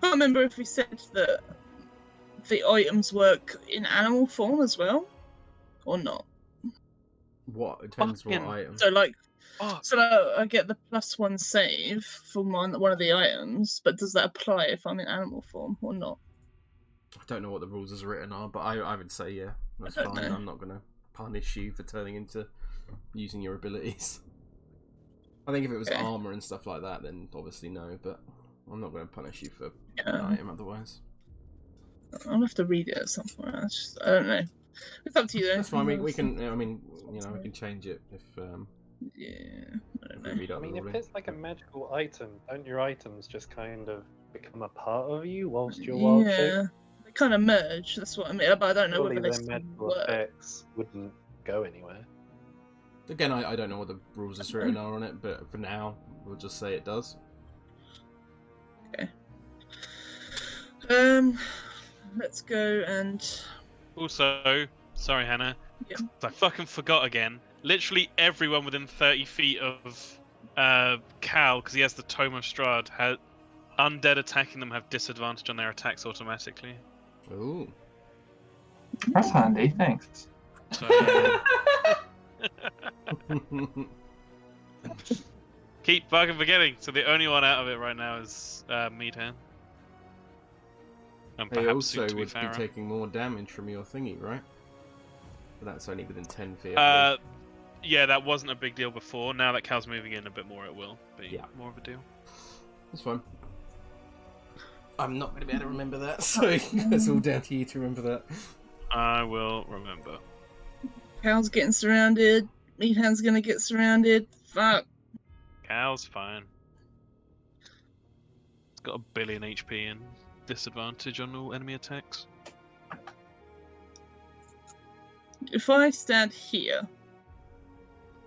can't remember if we said that the items work in animal form as well, or not. What? It depends what Fucking- item. So like, Oh, so I get the +1 save for one of the items, but does that apply if I'm in animal form or not? I don't know what the rules as written are, but I would say yeah. That's I don't fine. know. I'm not going to punish you for turning into using your abilities. I think if it was Okay. armor and stuff like that, then obviously no, but I'm not going to punish you for an Yeah. item otherwise. I'll have to read it at some point. I don't know. It's up to you though. That's fine. We can. I mean, you know, we can change it if Yeah, I don't we know. read I out the mean, if ruling. it's like a magical item, don't your items just kind of become a part of you whilst you're wild shape? Yeah, they kind of merge. That's what I mean. But I don't know Surely whether they their still magical work. effects wouldn't go anywhere. Again, I don't know what the rules as written are on it, but for now, we'll just say it does. Let's go and also, sorry, Hannah. Yeah. I fucking forgot again. Literally everyone within 30 feet of Cal, because he has the Tome of Strahd, undead attacking them have disadvantage on their attacks automatically. Ooh. That's handy, thanks. So, keep fucking forgetting. So the only one out of it right now is Meadhan. And They perhaps soon also to be would be Farrah. taking more damage from your thingy, right? But that's only within 10 feet. I believe. Yeah, that wasn't a big deal before. Now that Cal's moving in a bit more, it will be Yeah. more of a deal. That's fine. I'm not going to be able to remember that, so it's all down to you to remember that. I will remember. Cal's getting surrounded. Meadhan's gonna get surrounded. Fuck. Cal's fine. It's got 1 billion HP and disadvantage on all enemy attacks. If I stand here,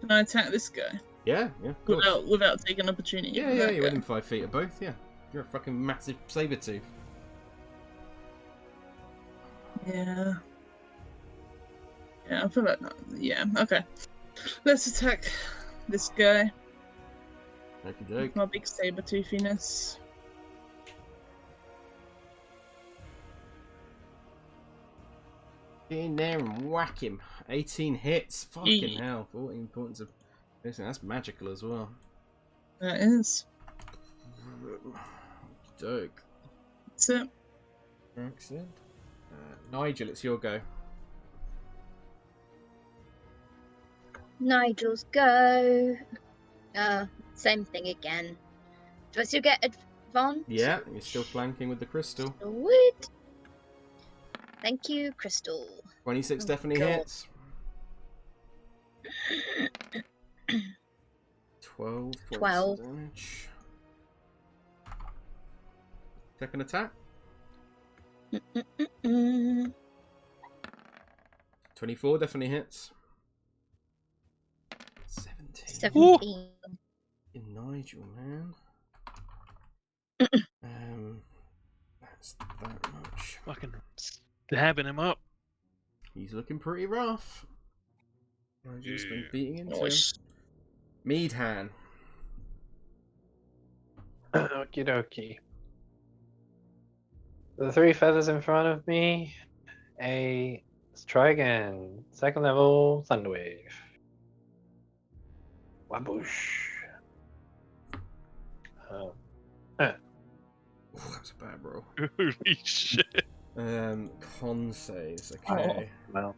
can I attack this guy Yeah, of course. without taking opportunity? Yeah, Okay. you're within 5 feet of both, yeah. You're a fucking massive saber-tooth. Yeah. Yeah, I feel like that. Yeah, okay. Let's attack this guy Okie with doke. my big saber toothiness. Get in there and whack him. 18 hits. Fucking Yeah. hell. 14 points of... Listen, that's magical as well. That is. Doke. That's it. Excellent. Nigel, it's your go. Nigel's go. Same thing again. Do I still get advantage? Yeah, you're still flanking with the crystal. Would. Thank you, Crystal. 26 Oh, definitely God. hits. 12 points 12. of damage. Second attack. Mm. 24 definitely hits. 17. 17. In Nigel, man. That's that much. Fucking stabbing him up. He's looking pretty rough. Nigel's been Yeah. beating into him. Nice. Meadhan. Okie dokie. The 3 feathers in front of me. Let's try again. Second level, Thunderwave. Waboosh. Oh, that's a bad roll. Holy shit. Con saves. Okay. Well,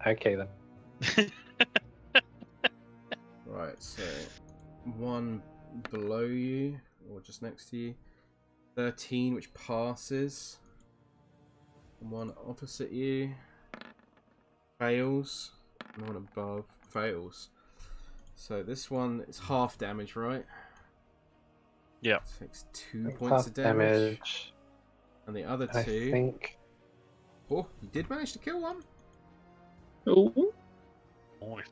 okay then. Right, so one below you, or just next to you. 13, which passes. And one opposite you fails. And one above fails. So this one is half damage, right? Yeah. Takes 2 points of damage. And the other two. I think. Oh, you did manage to kill one. Ooh. And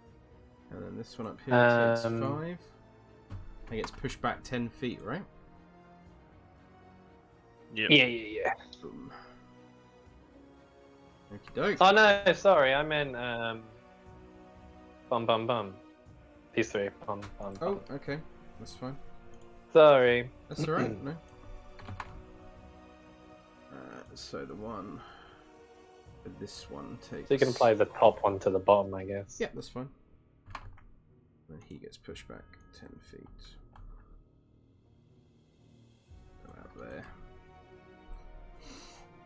then this one up here takes 5. It gets pushed back 10 feet, right? Yep. Yeah. Boom. Okie doke. Oh no, sorry, I meant bum. These three. Bum. Oh, okay. That's fine. Sorry. That's alright, no. So the one... This one takes... So you can apply the top one to the bottom, I guess. Yeah, that's fine. And he gets pushed back 10 feet. Go out there.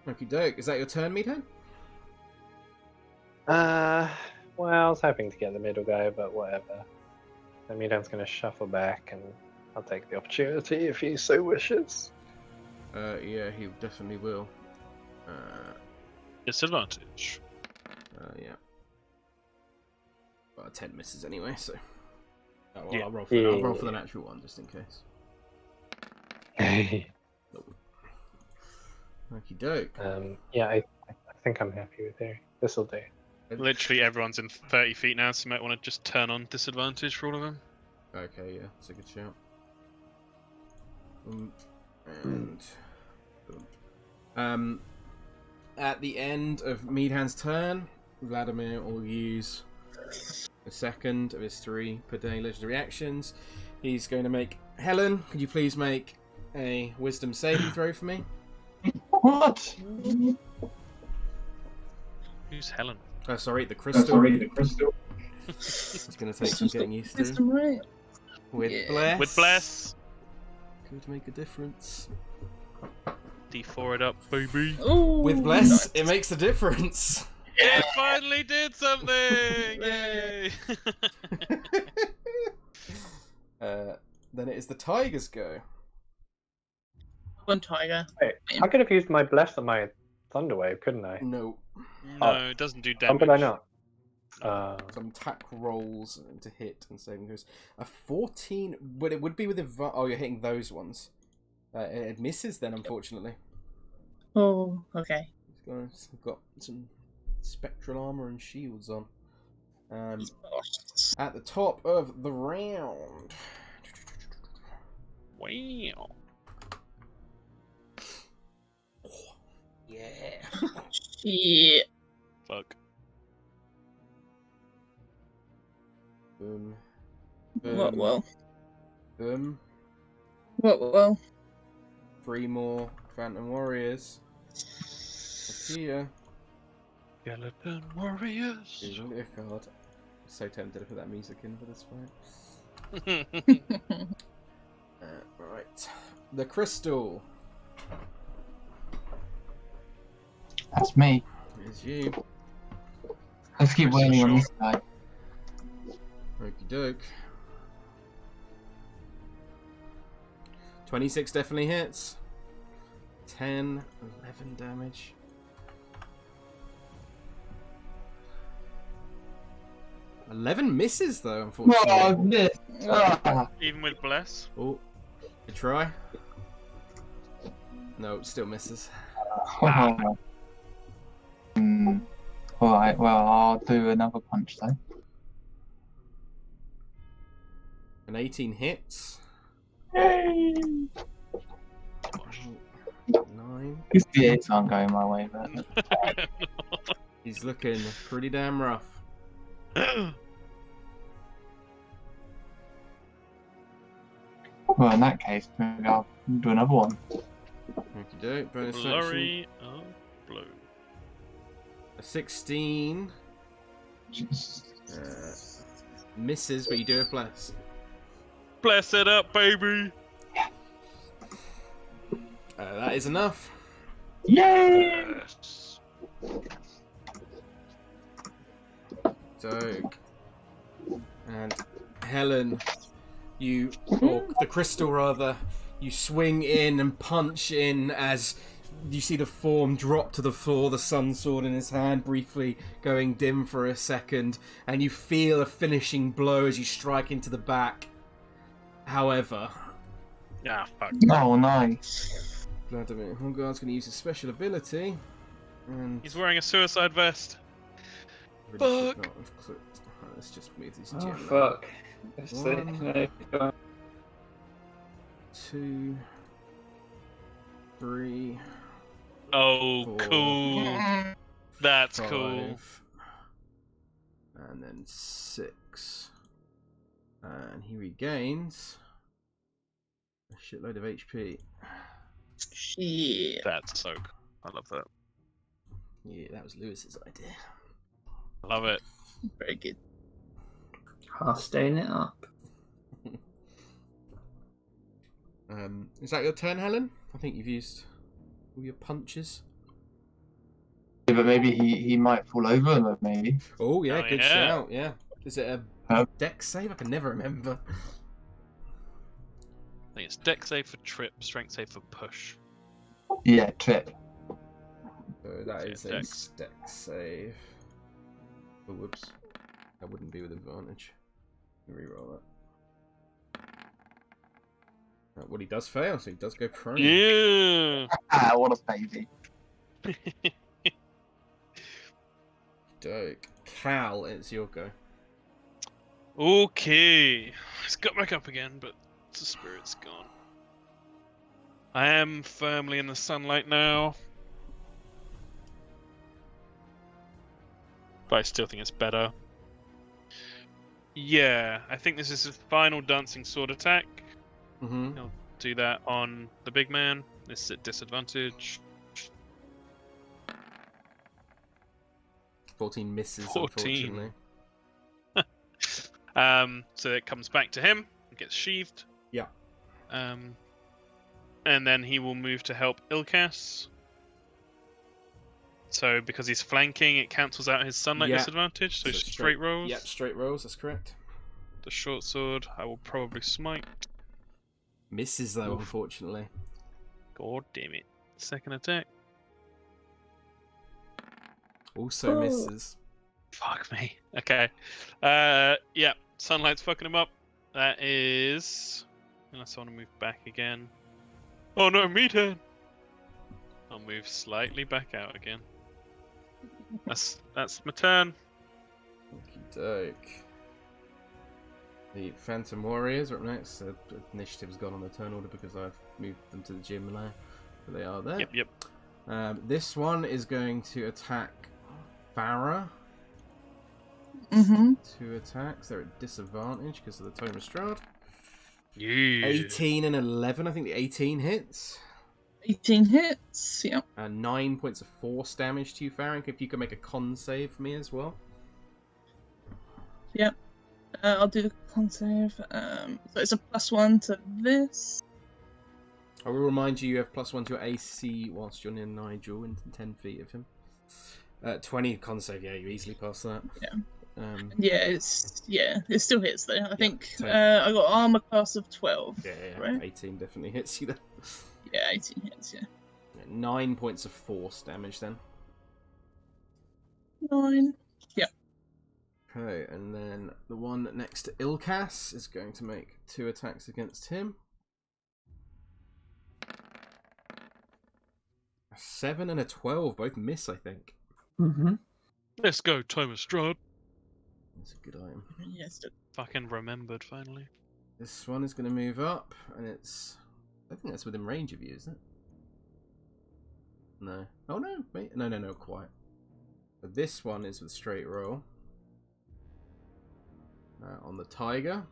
Okie doke. Is that your turn, Meadhan? Well, I was hoping to get the middle guy, but whatever. Then Meadhan's going to shuffle back, and I'll take the opportunity if he so wishes. Yeah, he definitely will. Disadvantage. Yeah. Well, 10 misses anyway, so... Oh, well, Yeah. I'll roll for the natural one, just in case. Okie doke. Yeah, I think I'm happy with it. This'll do. Literally everyone's in 30 feet now, so you might want to just turn on disadvantage for all of them. Okay, yeah, that's a good shout. At the end of Meadhan's turn, Vladimir will use a second of his 3 per day legendary actions. He's going to make Helen. Could you please make a wisdom saving throw for me? What? Who's Helen? Sorry, the crystal. It's going to take some getting used to. System, right? With bless. With bless. Could make a difference. D4 it up, baby. Ooh, With bless, nice. it makes a difference. It finally did something! Yay! Then it is the tiger's go. One tiger. Wait, I could have used my bless on my Thunderwave, couldn't I? No. No, it doesn't do How damage. could I not? Some attack rolls to hit and saving throws. A 14, but it would be with oh, you're hitting those ones. It misses then, unfortunately. Oh, okay. It's got some spectral armor and shields on. At the top of the round. Wow. Yeah. Shit. Fuck. Boom. What well? Boom. What well? 3 more Phantom Warriors. Here. Skeleton warriors. Here's Ilkaas. So tempted to put that music in, but it's fine. Right. The crystal. That's me. Is you. Let's keep waiting on this guy. Okie doke. 26 definitely hits. 10, 11 damage. $11 misses though, unfortunately. Oh, this. Even with bless. Oh, good try. No, it still misses. Alright, well, I'll do another punch though. An 18 hits. 9. 9. These D8s aren't going my way, but He's looking pretty damn rough. well, in that case, maybe I'll do another one. Okie doke, bonus action. Flurry of blow. A 16. Misses, but you do have bless. Bless it up, baby. Yeah. is enough. Yay! Doke. And Helen, or the crystal rather, you swing in and punch in as you see the form drop to the floor, the sun sword in his hand, briefly going dim for a second, and you feel a finishing blow as you strike into the back. However... fuck. Oh, nice. Vladimir Horngaard's going to use his special ability, and... He's wearing a suicide vest. Really should Fuck. not have clicked. Right, let's just move these Oh, gem. fuck. Let's see. One. No, go on. 2, 3, Oh, 4, cool. That's 5, cool. and then 6. And he regains a shitload of HP. Shit. That's so cool. I love that. Yeah, that was Lewis's idea. I love it. Very good. Half staying it up. Is that your turn, Helen? I think you've used all your punches. Yeah, but maybe he might fall over them, maybe. Oh, yeah, Oh, good yeah. shout, yeah. Is it a Huh? dex save? I can never remember. I think it's dex save for trip, strength save for push. Yeah, trip. So that is a Dex. dex save. Oh, whoops. That wouldn't be with advantage. Reroll that. Well, he does fail, so he does go prone. Yeah. Ah, what a baby. Doke. Cal, it's your go. Okay. It's got back up again, but the spirit's gone. I am firmly in the sunlight now. But I still think it's better. Yeah, I think this is his final dancing sword attack. Mm-hmm. He'll do that on the big man. This is at disadvantage. 14 misses, 14. unfortunately. So it comes back to him. It gets sheathed. Yeah. And then he will move to help Ilkaas. So because he's flanking, it cancels out his sunlight Yeah. disadvantage. So straight rolls. Yep, straight rolls, that's correct. The short sword, I will probably smite. Misses though, Oof. unfortunately. God damn it. Second attack. Also Oh. misses. Fuck me. Okay. Yeah. Sunlight's fucking him up. That is... Unless I want to move back again. Oh no, Meadhan! I'll move slightly back out again. That's my turn. Okie doke. The Phantom Warriors are up next. The initiative's gone on the turn order because I've moved them to the gym now. But they are there. Yep. This one is going to attack Farrah. Mm-hmm. 2 attacks. They're at disadvantage because of the Tome of Strahd. Yeah. 18 and 11. I think the 18 hits. 18 hits. Yep. And 9 points of force damage to you, Farrah. If you can make a con save for me as well. Yep. I'll do the con save. So it's a +1 to this. I will remind you, you have +1 to your AC whilst you're near Nigel in 10 feet of him. 20 con save, yeah, you easily pass that. Yeah. Yeah, It still hits though. I think so- I got armor class of 12. yeah, Right? 18 definitely hits you then. Yeah, 18 hits. Yeah. 9 points of force damage then. 9. Okay, and then the one next to Ilkaas is going to make 2 attacks against him. A 7 and a 12, both miss, I think. Mm-hmm. Let's go, Tome of Strahd. That's a good item. Yeah, still. Fucking remembered, finally. This one is going to move up, and it's... I think that's within range of you, isn't it? No. Oh, no. Wait. No, quite. But this one is with straight roll. On the tiger.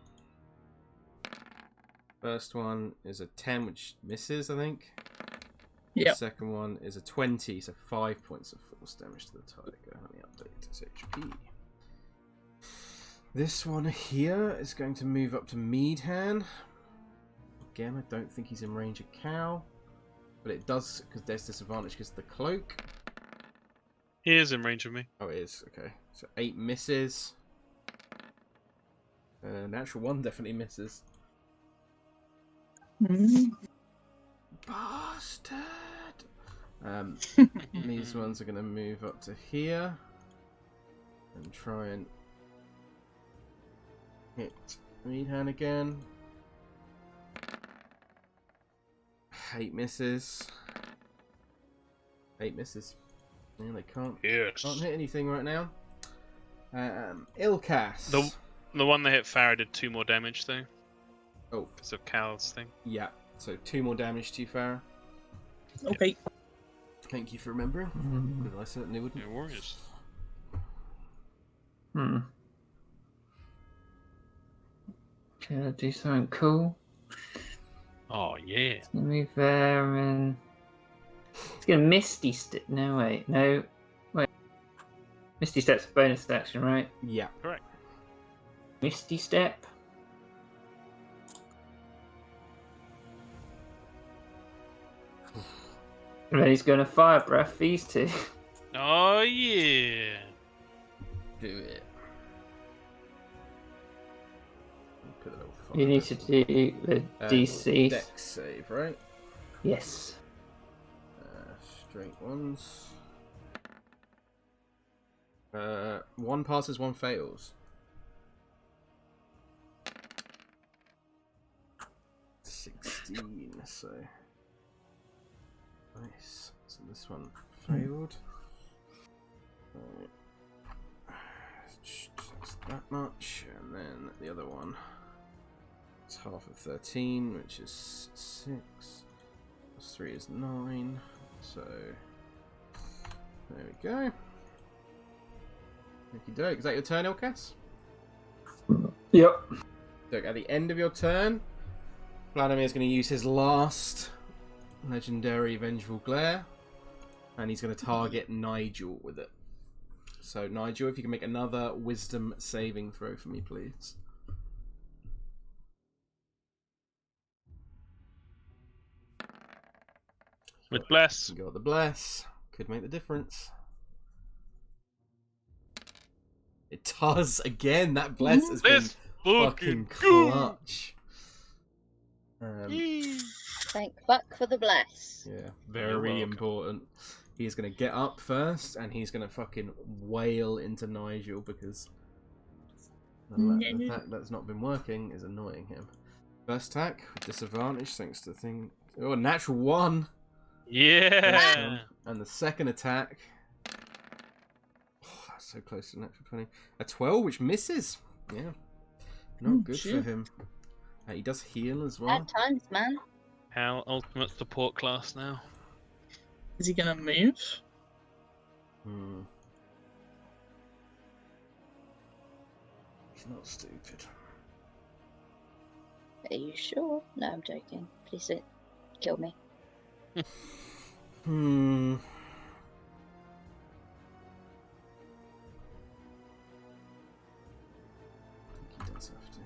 First one is a 10, which misses, I think. Yep. The second one is a 20, so 5 points of force damage to the tiger. Let me update his HP. This one here is going to move up to Meadhan. Again, I don't think he's in range of Cal. but it does, because there's disadvantage because of the cloak. He is in range of me. Oh, it is. Okay. So 8 misses. Natural 1 definitely misses. Bastard! These ones are going to move up to here. And try and hit Meadhan again. 8 misses. 8 misses. Yeah, they can't hit anything right now. Ilkaas. The one that hit Farrah did 2 more damage though. Oh. Because of Cal's thing. Yeah, so 2 more damage to you, Farrah. Okay. Thank you for remembering, because I certainly wouldn't. No worries. Can I do something cool? Oh yeah. Move there and it's gonna Misty Step. No wait, no wait. Misty Step's a bonus action, right? Yeah. Correct. Misty Step. And then he's gonna Fire Breath these two. Oh yeah. Do it. Put a little You need to do the DC. Dex save, right? Yes. Straight ones. 1 passes, 1 fails. 16, so nice. So this one failed. Just that much, and then the other one. It's half of 13, which is 6. Plus 3 is 9. So there we go. Okie doke. Is that your turn, Ilkaas? Yep. Look, at the end of your turn, Vladimir's going to use his last legendary Vengeful Glare, and he's going to target Nigel with it. So, Nigel, if you can make another Wisdom saving throw for me, please. With Bless. You got the Bless. Could make the difference. It does again. That Bless has been fucking clutch. Thank fuck for the bless. Yeah, very important. He's going to get up first, and he's going to fucking wail into Nigel, because the fact that's not been working is annoying him. First attack, with disadvantage, thanks to the thing. Oh, a natural 1! Yeah! And the second attack... Oh, that's so close to natural 20. A 12, which misses! Yeah. Not good for him. He does heal as well. Bad times, man. Hal, ultimate support class now. Is he gonna move? He's not stupid. Are you sure? No, I'm joking. Please don't kill me. He does have to.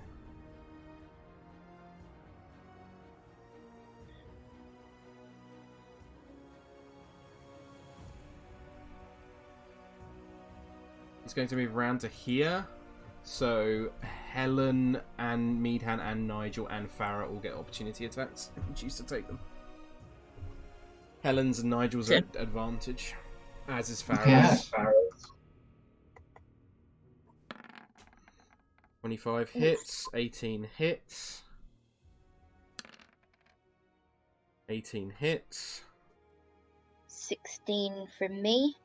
He's going to move around to here, so Helen and Meadhan and Nigel and Farrah all get opportunity attacks if you choose to take them. Helen's and Nigel's are at advantage, as is Farrah's. Yeah. 25 hits, 18 hits. 18 hits. 16 from me.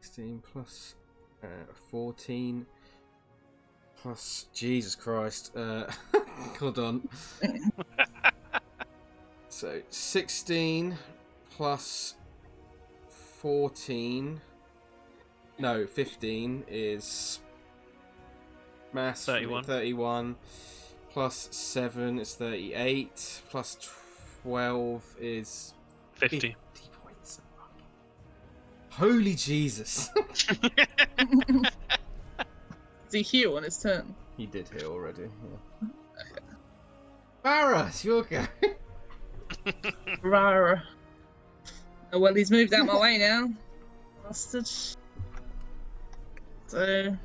16 plus 14 plus Jesus Christ. Hold on. So 16 plus 14. No, 15 is mass 31. 31 plus 7 is 38 plus 12 is 50 points. Holy Jesus. Does he heal on his turn? He did hit already. Yeah. Farrah, it's your go. Farrah. Oh, well, he's moved out my way now. Bastard. So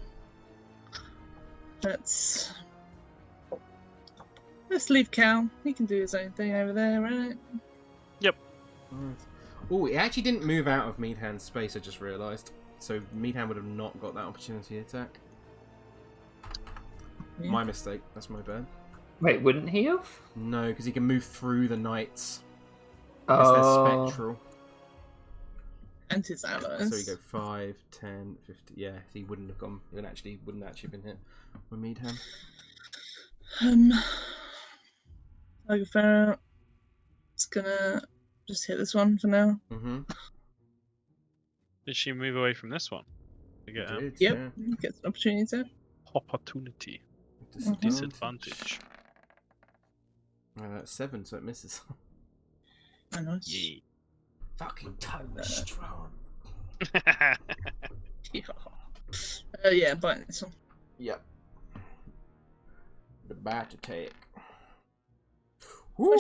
let's leave Cal. He can do his own thing over there, right? Oh, it actually didn't move out of Meadhan's space, I just realised. So Meadhan would have not got that opportunity attack. Yeah. My mistake. That's my bad. Wait, wouldn't he have? No, because he can move through the knights. Oh. They're spectral. And his allies. So we go 5, 10, 50. Yeah, he wouldn't have gone. He wouldn't actually been hit with Meadhan. Tiger Farrah. It's gonna just hit this one for now. Mm-hmm. Did she move away from this one? To get Did, Yep. yeah. Gets an opportunity to. opportunity. Disadvantage. 7, so it misses. Oh, nice. Yeah. Fucking totally strong. Yeah, bite this one. Yep. The bat attack. Woo!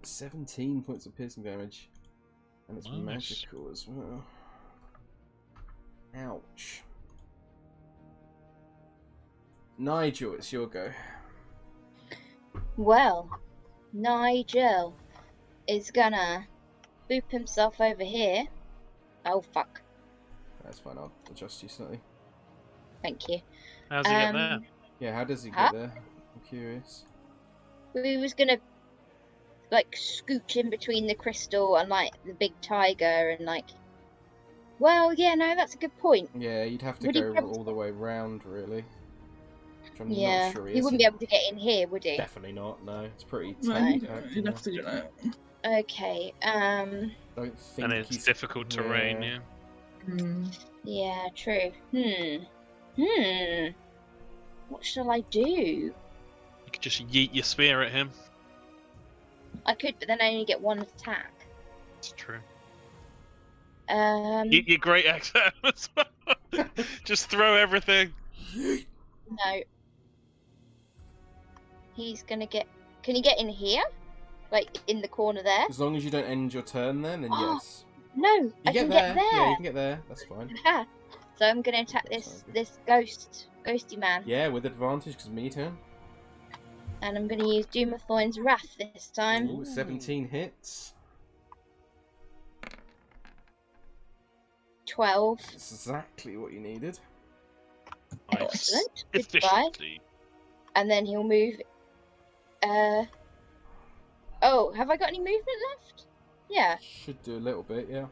17 points of piercing damage. And it's Nice. magical as well. Ouch. Nigel, it's your go. Well, Nigel is gonna boop himself over here. Oh fuck! That's fine, I'll adjust you slightly. Thank you. How's he get there? Yeah, how does he Huh? get there? I'm curious. We was gonna like scooch in between the crystal and like the big tiger and like. Well, yeah, no, that's a good point. Yeah, you'd have to Would he go be able all the way round, really. Which I'm Yeah, not sure he is. wouldn't be able to get in here, would he? Definitely not, no. It's pretty No, tight. you'd have to do that. Okay. Don't think And it's he's... difficult terrain, yeah. Yeah, true. What shall I do? You could just yeet your spear at him. I could, but then I only get one attack. It's true. Um, Yeet your great axe at him as well. Just throw everything. no. He's gonna get. Can he get in here? Like in the corner there? As long as you don't end your turn then yes. No, You I get can there. get there. Yeah, you can get there. That's fine. Aha. So I'm gonna attack That's this fine. ghosty man, Yeah, with advantage, because Meadhan. and I'm gonna use Doomathoin's Wrath this time. Ooh, 17 hits. 12. That's exactly what you needed. Nice. Excellent. Goodbye. Efficiency. And then he'll move. Oh, have I got any movement left? Yeah. Should do a little bit, yeah.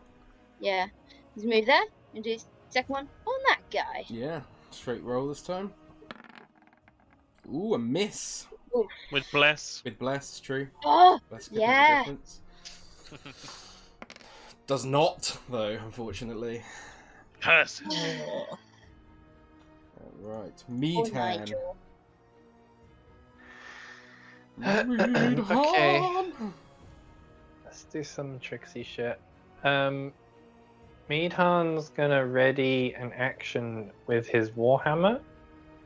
Yeah. He's move there and do his second one on that guy. Yeah, straight roll this time. Ooh, a miss. With bless. With bless, true. Oh, Bless could yeah. make a difference. Does not, though, unfortunately. Curse. Oh. Right, Oh, Meadhan. Nigel. Okay. Meadhan! Let's do some tricksy shit. Meadhan's gonna ready an action with his warhammer,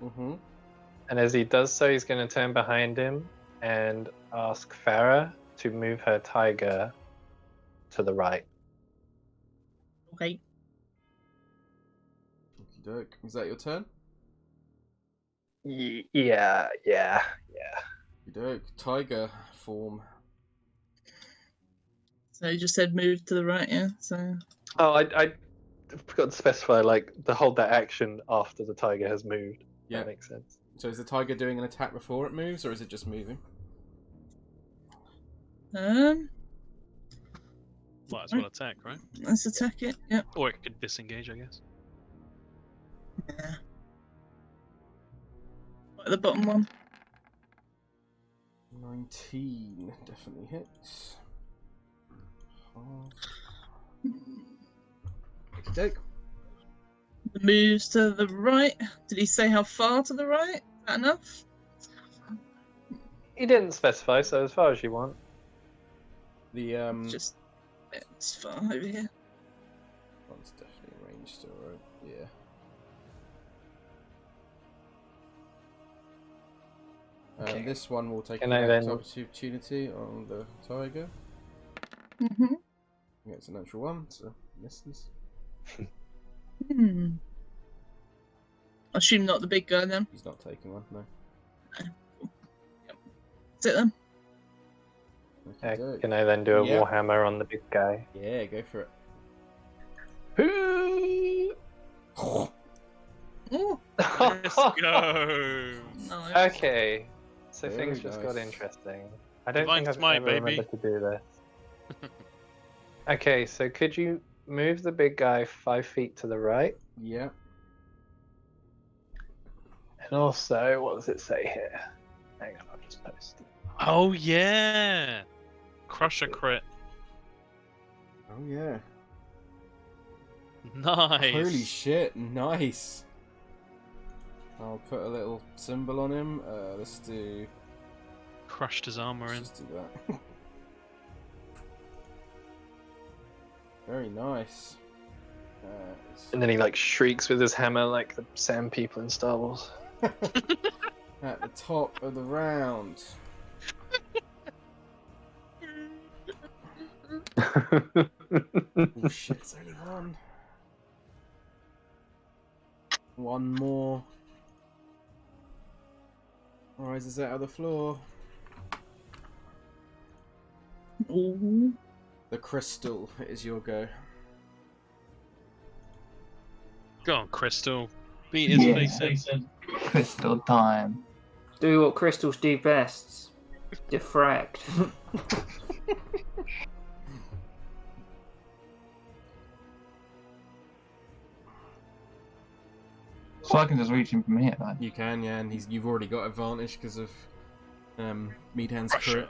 Mm-hmm. and as he does so, he's gonna turn behind him and ask Farrah to move her tiger to the right. Okay. Okey-doke. Is that your turn? Yeah. Okey-doke. Tiger form. So you just said move to the right, yeah? So Oh, I forgot to specify, like, to hold that action after the tiger has moved. Yeah. That makes sense. So is the tiger doing an attack before it moves, or is it just moving? Might as well attack, right? let's attack it. Yep. Or it could disengage, I guess. Yeah. What, the bottom one? 19 definitely hits. Okey-doke. The moves to the right. Did he say how far to the right? Is that enough? He didn't specify, so as far as you want. The Just it's far over here. one's definitely ranged still, right? Yeah. Okay. This one will take Can an I attack then- opportunity on the tiger. Mm-hmm. Yeah, it's a natural one, so misses. I assume not the big guy then. He's not taking one, no. Is it then? Okey-doke. Can I then do a Yep. warhammer on the big guy? Yeah, go for it. Oh, Let's go. nice. Okay, so Very things just got nice. interesting. I don't Divine think I've smite, ever baby. remembered to do this. Okay, so could you move the big guy 5 feet to the right? Yeah. And also, what does it say here? Hang on, I'll just post it. Oh yeah. Crusher crit. Oh yeah. Nice. Holy shit, nice. I'll put a little symbol on him. Let's do. Crushed his armor in. Let's just do that. Very nice. And then he like shrieks with his hammer like the sand people in Star Wars. At the top of the round. Oh shit, it's only one. One more. Rises out of the floor. Ooh. The crystal is your go. Go on, Crystal. Beat his Yeah. face in. Crystal time. Do what crystals do best. Diffract. So I can just reach him from here, right? You can, yeah, and you've already got advantage because of Meadhan's Crusher. crit.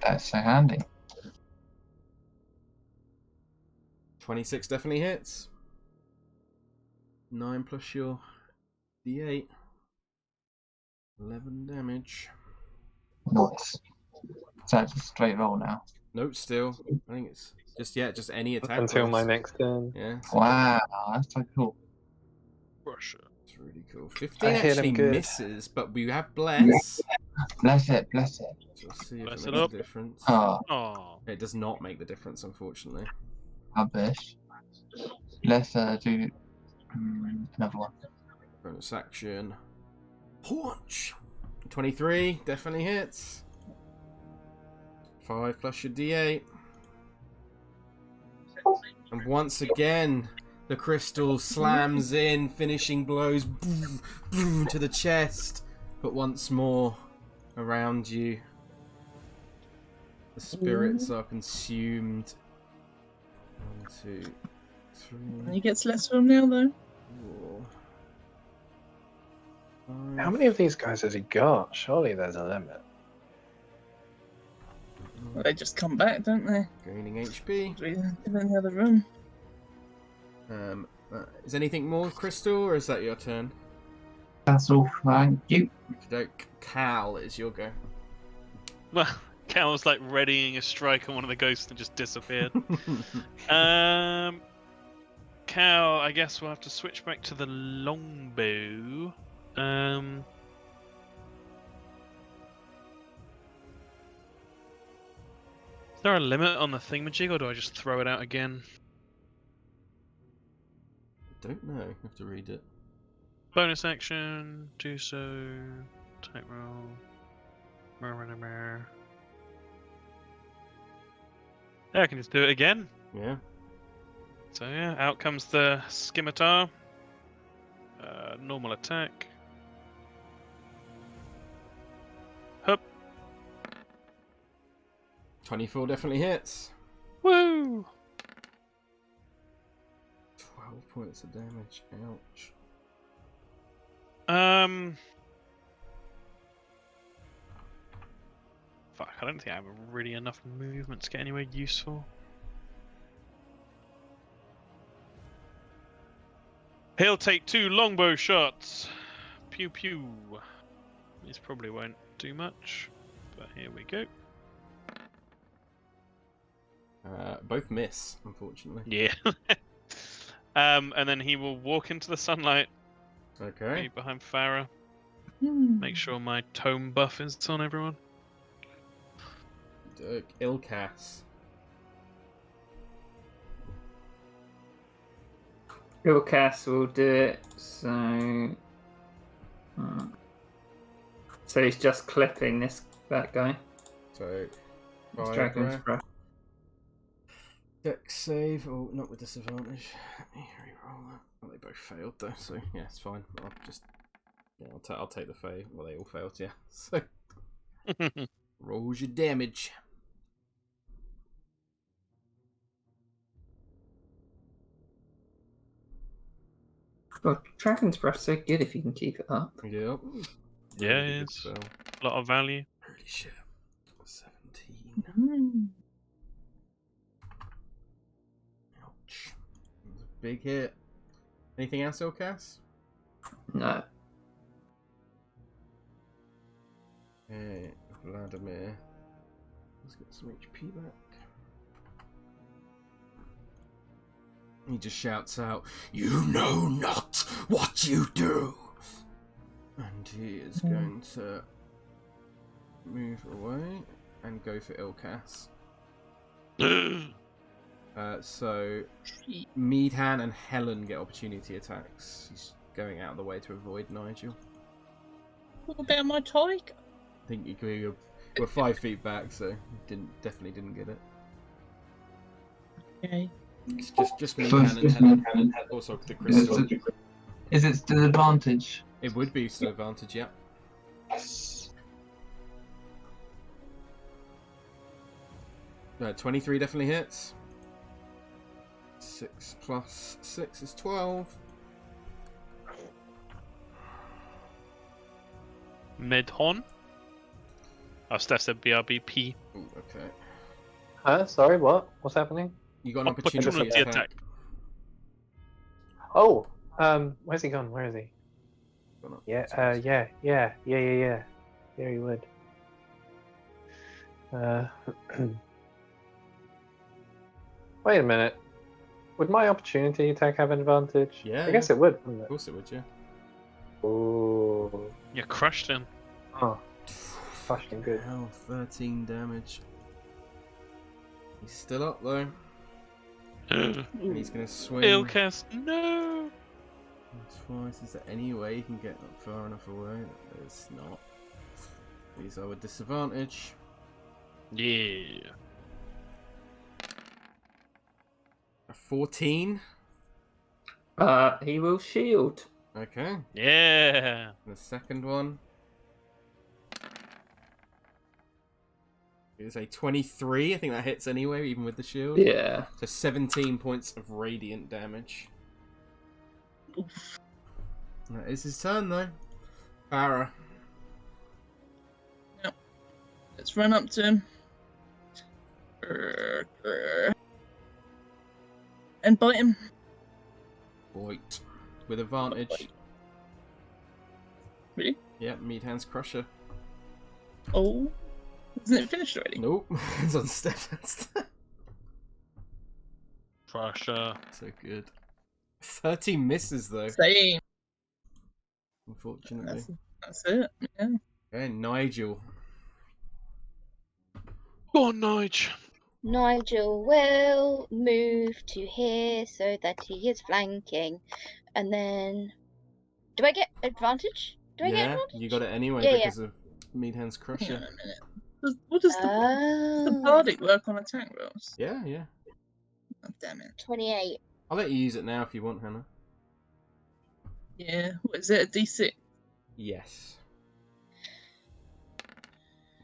That's so handy. 26 definitely hits. 9 plus your D8. 11 damage. Nice. So it's a straight roll now. Nope, still. I think it's just any attack. Until my rolls. next turn. Yeah, Wow, that's so cool. Crusher. it's really cool. 15 I hit him actually good. misses, but we have bless. Bless it, bless it. So we'll see if Bless it it makes up. a difference. Oh, Oh. It does not make the difference, unfortunately. rubbish. Let's do another one. Bonus action. Punch! 23, definitely hits. 5 plus your D8. And once again, the crystal slams in, finishing blows boom, boom, to the chest. But once more, around you, the spirits are consumed. 1, 2, 3, He gets less from now though. 4, 5. How many of these guys has he got? Surely there's a limit. Well, they just come back, don't they? Gaining HP. In the other room. Is anything more, Crystal, or is that your turn? That's all, thank you. Cal, is your go. Well, Cal was like readying a strike on one of the ghosts and just disappeared. Cal, I guess we'll have to switch back to the longbow. Is there a limit on the thingamajig, or do I just throw it out again? Don't know. You have to read it. Bonus action, do so, type roll. Yeah, I can just do it again. Yeah. So yeah, out comes the scimitar. Normal attack. Hup. 24 definitely hits. Woo! 12 points of damage. Ouch. Fuck, I don't think I have really enough movement to get anywhere useful. He'll take 2 longbow shots. Pew pew. These probably won't do much, but here we go. Both miss, unfortunately. Yeah. And then he will walk into the sunlight, Okay. be behind Farrah. Hmm. Make sure my tome buff is on everyone. Ilkaas. Ilkaas will do it. So he's just clipping that guy. So, It's fire Dragon's breath. Breath. Dex save. Oh, not with disadvantage. Let me re-roll that. Well, they both failed though, so yeah, it's fine. I'll take the fail. Well, they all failed, yeah. So rolls your damage. Well, Dragon's Breath's so good if you can keep it up. Yep. Yeah, Really good it's spell. a lot of value. Holy shit. 17. Mm. Ouch. That was a big hit. Anything else, Ilkaas? No. Hey, Vladimir. Let's get some HP back. He just shouts out, "You know not what you do!" And he is going to move away and go for Ilkaas. So Meadhan and Helen get opportunity attacks. He's going out of the way to avoid Nigel. What about my tiger? I think you were 5 feet back, so definitely didn't get it. Okay. It's just Meadhan and Helen. Also the crystal. Is it still advantage? It would be still advantage, yeah. 23 definitely hits. 6 plus 6 is 12. Meadhan. Oh, Steph said BRBP. Ooh, okay. Sorry, what? What's happening? You got an opportunity Opportunity attack. attack. Oh, where's he gone? Where is he? Gone up. Yeah, yeah, he would. Wait a minute. Would my opportunity attack have an advantage? Yeah. I guess it would, wouldn't Of it? course it would, yeah. Oh. You crushed him. Oh. Fucking good. Hell, 13 damage. He's still up though. And he's gonna swing. Ilkaas, no! Twice. Is there any way you can get up far enough away? There's not. These are with disadvantage. Yeah. A 14. He will shield. Okay. Yeah. And the second one is a 23. I think that hits anyway, even with the shield. Yeah. So 17 points of radiant damage. Oof. That is his turn though. Farrah. Let's run up to him. And bite him. Boit. With advantage. Really? Yep, Meadhan's Crusher. Oh. Isn't it finished already? Nope. It's on Stefan's turn. Crusher. So good. 13 misses though, Same. unfortunately. That's it. Yeah. Okay, Nigel. Go on, Nige. Nigel will move to here so that he is flanking. And then... Do I get advantage? Do I get Yeah, advantage? you got it anyway Yeah, because of Meadhan's Hang on Crusher. a minute. What does the bardic work on attack rolls? Yeah, yeah. Oh, damn it. 28. I'll let you use it now if you want, Hannah. Yeah. What is it? A D6? Yes.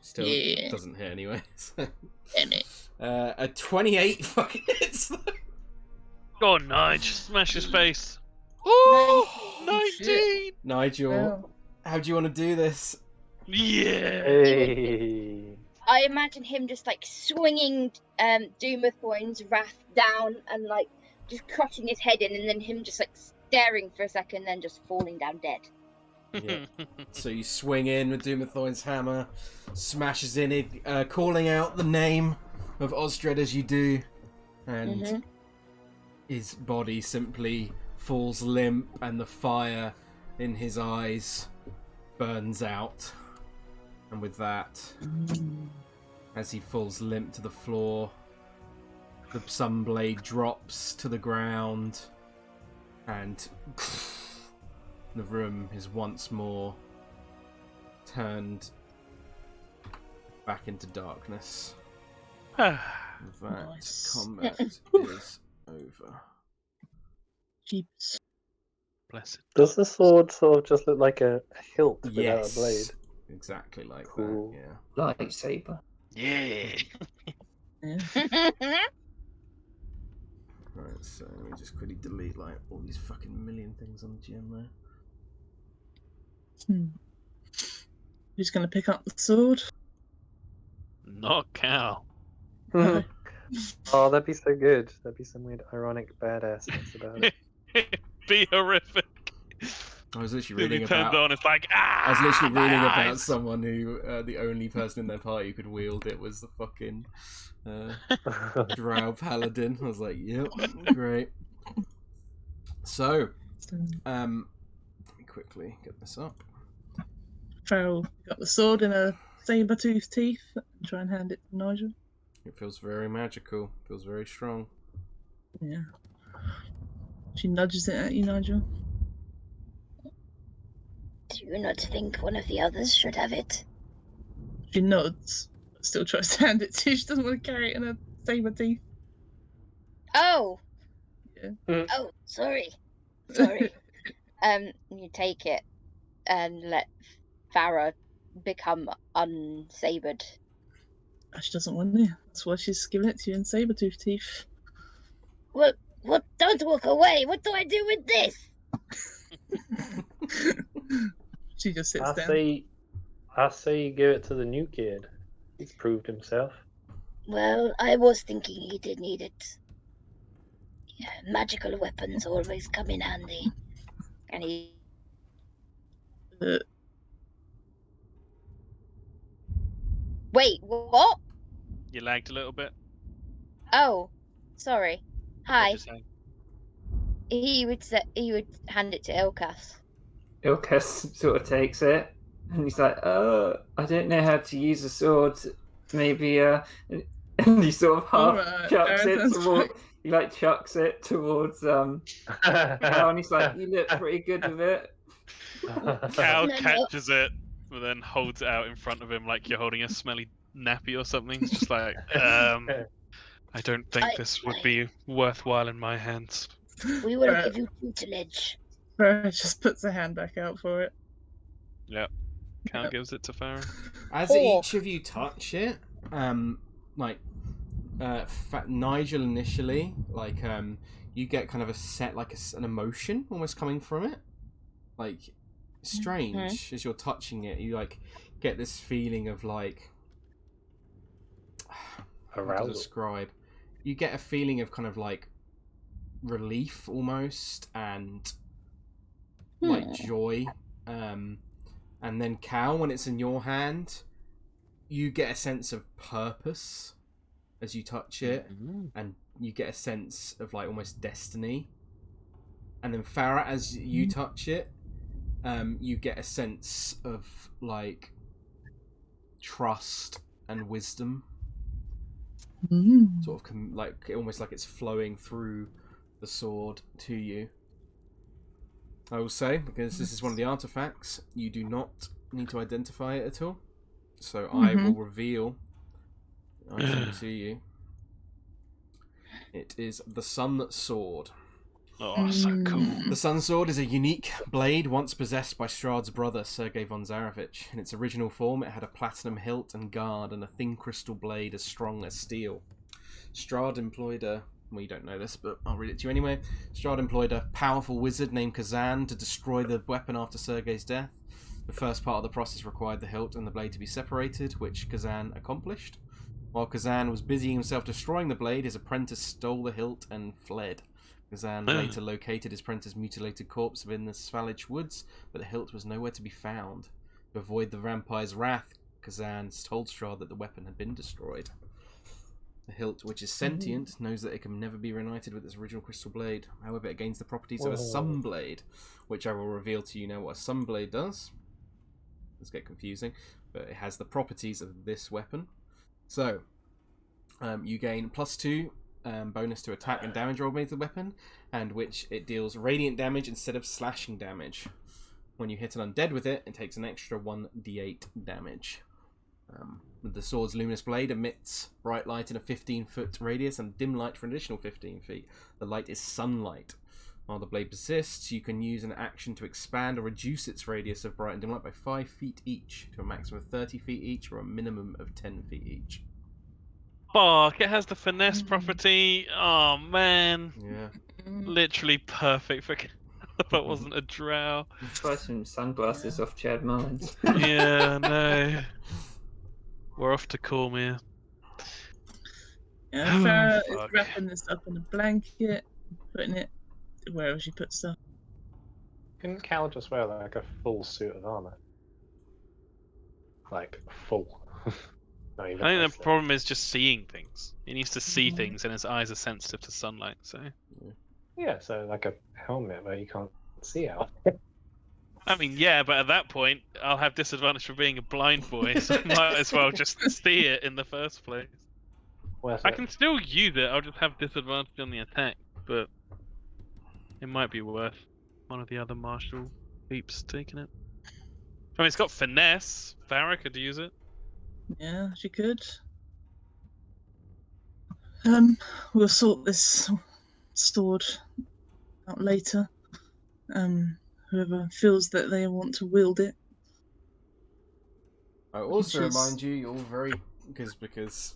Still Yeah. doesn't hit anyway. So. Damn it. A 28 fucking hits though. Go on, Nige. Smash his face. Oh, 19! Nigel, Well, how do you want to do this? Yeah! Hey. I imagine him just like swinging Doomerthorn's wrath down and like just crushing his head in, and then him just like staring for a second, then just falling down dead. Yeah. So you swing in with Doomerthorn's hammer, smashes in it, calling out the name of Strahd as you do, and his body simply falls limp, and the fire in his eyes burns out. And with that, as he falls limp to the floor, the sunblade drops to the ground, and the room is once more turned back into darkness. That Nice. combat is over. Jeeps. Blessed. Does the sword sort of just look like a hilt without a blade? Yes, exactly like Cool. that. Yeah. Lightsaber. Yeah. Yeah. Right, so let me just quickly delete like all these fucking million things on the GM there. Who's going to pick up the sword? Not Cal. No. Oh, that'd be so good. That'd be some weird ironic badassness about it. Be horrific. I was literally Then he reading turns about. on, it's like, I was literally my reading about eyes. someone who the only person in their party who could wield it was the fucking Drow Paladin. I was like, yep, great. So, let me quickly get this up. Farrell got the sword in a saber-toothed teeth and try and hand it to Nigel. It feels very magical. Feels very strong. Yeah. She nudges it at you, Nigel. Do you not think one of the others should have it? She nods, but still tries to hand it to you. She doesn't want to carry it in a saber teeth. Oh. Yeah. Oh, sorry. Sorry. You take it and let Farrah become unsabred. She doesn't want to. That's why she's giving it to you in saber-tooth teeth. What? Don't walk away. What do I do with this? She just sits I down. say you give it to the new kid. He's proved himself. Well, I was thinking he did need it. Yeah, magical weapons always come in handy. And he... Wait, what? You lagged a little bit. Oh, sorry. Hi. What'd you say? He would hand it to Ilkaas. Ilkaas sort of takes it, and he's like, "Oh, I don't know how to use a sword. Maybe and he sort of half chucks it towards. He like chucks it towards and he's like, "You look pretty good with it." Cal No. catches it, but then holds it out in front of him like you're holding a smelly nappy or something. It's just like, I don't think this would be worthwhile in my hands. We will give you tutelage. Farrah just puts her hand back out for it. Yep. Cal gives it to Farrah. As each of you touch it, Nigel initially, you get kind of a set, an emotion almost coming from it. Like, strange, as you're touching it, you, get this feeling of, how to describe. You get a feeling of kind of, relief almost, and, joy. And then, Cal, when it's in your hand, you get a sense of purpose as you touch it, and you get a sense of almost destiny. And then Farrah, as you touch it, you get a sense of trust and wisdom. Sort of almost like it's flowing through the sword to you. I will say, because this is one of the artifacts, you do not need to identify it at all. So I will reveal the item to you. It is the Sun Sword. Oh, so cool. The Sun Sword is a unique blade once possessed by Strahd's brother, Sergei von Zarevich. In its original form, it had a platinum hilt and guard and a thin crystal blade as strong as steel. Strahd employed a... Well, you don't know this, but I'll read it to you anyway. Strahd employed a powerful wizard named Kazan to destroy the weapon after Sergei's death. The first part of the process required the hilt and the blade to be separated, which Kazan accomplished. While Kazan was busying himself destroying the blade, his apprentice stole the hilt and fled. Kazan later located his apprentice's mutilated corpse within the Svalich woods, but the hilt was nowhere to be found. To avoid the vampire's wrath, Kazan told Strahd that the weapon had been destroyed. The hilt, which is sentient, knows that it can never be reunited with its original crystal blade. However, it gains the properties of a sunblade, which I will reveal to you now what a sunblade does. Let's get confusing, but it has the properties of this weapon. So, you gain +2 bonus to attack and damage roll made to the weapon, and which it deals radiant damage instead of slashing damage. When you hit an undead with it, it takes an extra 1d8 damage. The sword's luminous blade emits bright light in a 15-foot radius and dim light for an additional 15 feet. The light is sunlight. While the blade persists, you can use an action to expand or reduce its radius of bright and dim light by 5 feet each, to a maximum of 30 feet each, or a minimum of 10 feet each. Fuck, it has the finesse property. Oh, man. Yeah. Literally perfect for... That wasn't a drow. Try some sunglasses off Chad Mullins. Yeah, no. We're off to Cormier. Yeah, Farrah is Fuck. wrapping this up in a blanket, putting it wherever she puts stuff. Couldn't Cal just wear like a full suit of armor? Like full. No, I think the problem is just seeing things. He needs to see things, and his eyes are sensitive to sunlight. So, Yeah, so like a helmet where you can't see out. I mean, yeah, but at that point, I'll have disadvantage for being a blind boy, so I might as well just see it in the first place. Where's I it? can still use it. I'll just have disadvantage on the attack, but it might be worth one of the other martial peeps taking it. I mean, it's got finesse. Farrah could use it. Yeah, she could. We'll sort this sword out later. Whoever feels that they want to wield it. I also Which is- remind you, you're very... Because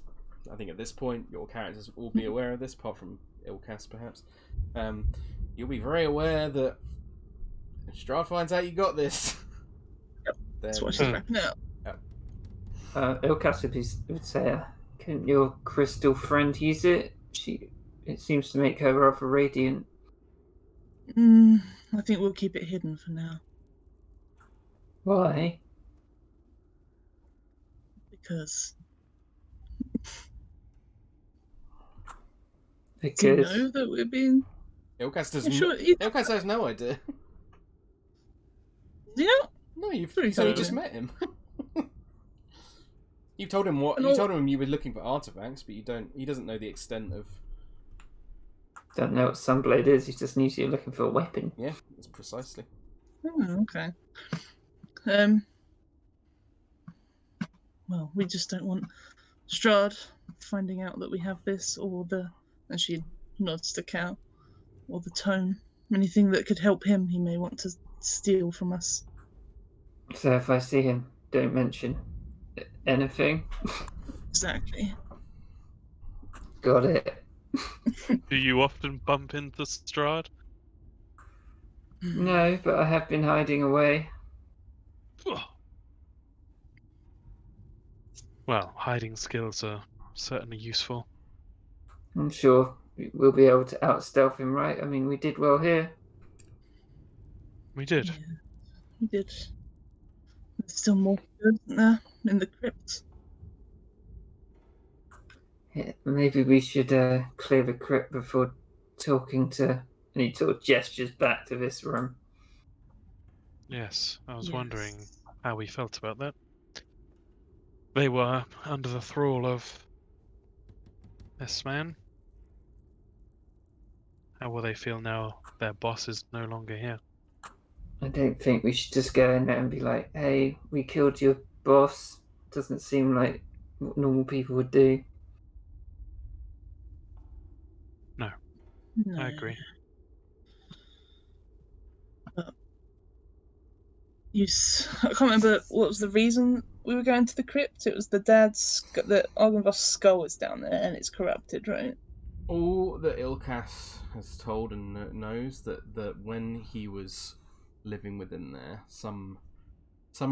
I think at this point, your characters will be aware of this, apart from Ilkaas, perhaps. You'll be very aware that if Strahd finds out you got this... Yep, then... That's what she's wrapping up. Ilkaas would say, couldn't your crystal friend use it? It seems to make her rather radiant. I think we'll keep it hidden for now. Why? Because do you Because know that we're being... Ilkaas does Ilkaas has no idea. Yeah? No, you've Pretty only sure. just met him. You've told him what And you all- told him you were looking for artifacts, but he doesn't know the extent of... don't know what Sunblade is. He just knows you're looking for a weapon. Yeah, that's precisely. Oh, okay. Well, we just don't want Strahd finding out that we have this, or the... And she nods to Cal. Or the tome. Anything that could help him, he may want to steal from us. So if I see him, don't mention anything. Exactly. Got it. Do you often bump into Strahd? No, but I have been hiding away. Well, hiding skills are certainly useful. I'm sure we'll be able to out-stealth him, right? I mean, we did well here. We did. Yeah, we did. There's still more, isn't there, in the crypt? Yeah, maybe we should clear the crypt before talking to... And he sort of gestures back to this room. Yes, I was Yes. wondering how we felt about that. They were under the thrall of this man. How will they feel now their boss is no longer here? I don't think we should just go in there and be like, hey, we killed your boss. Doesn't seem like what normal people would do. No, No. I agree. I can't remember what was the reason we were going to the crypt. It was the dad's... The Argynvost'Ra skull is down there and it's corrupted, right? All that Ilkaas has told and knows that when he was living within there, some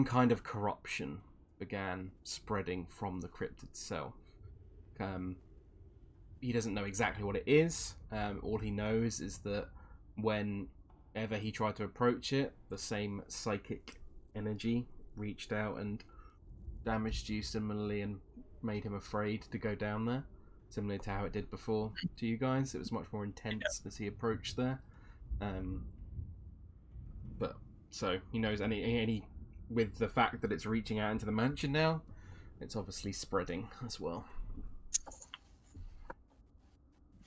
kind of corruption began spreading from the crypt itself. He doesn't know exactly what it is. All he knows is that whenever he tried to approach it, the same psychic energy reached out and damaged you similarly and made him afraid to go down there. Similar to how it did before to you guys. It was much more intense as he approached there. But so he knows any with the fact that it's reaching out into the mansion now, it's obviously spreading as well.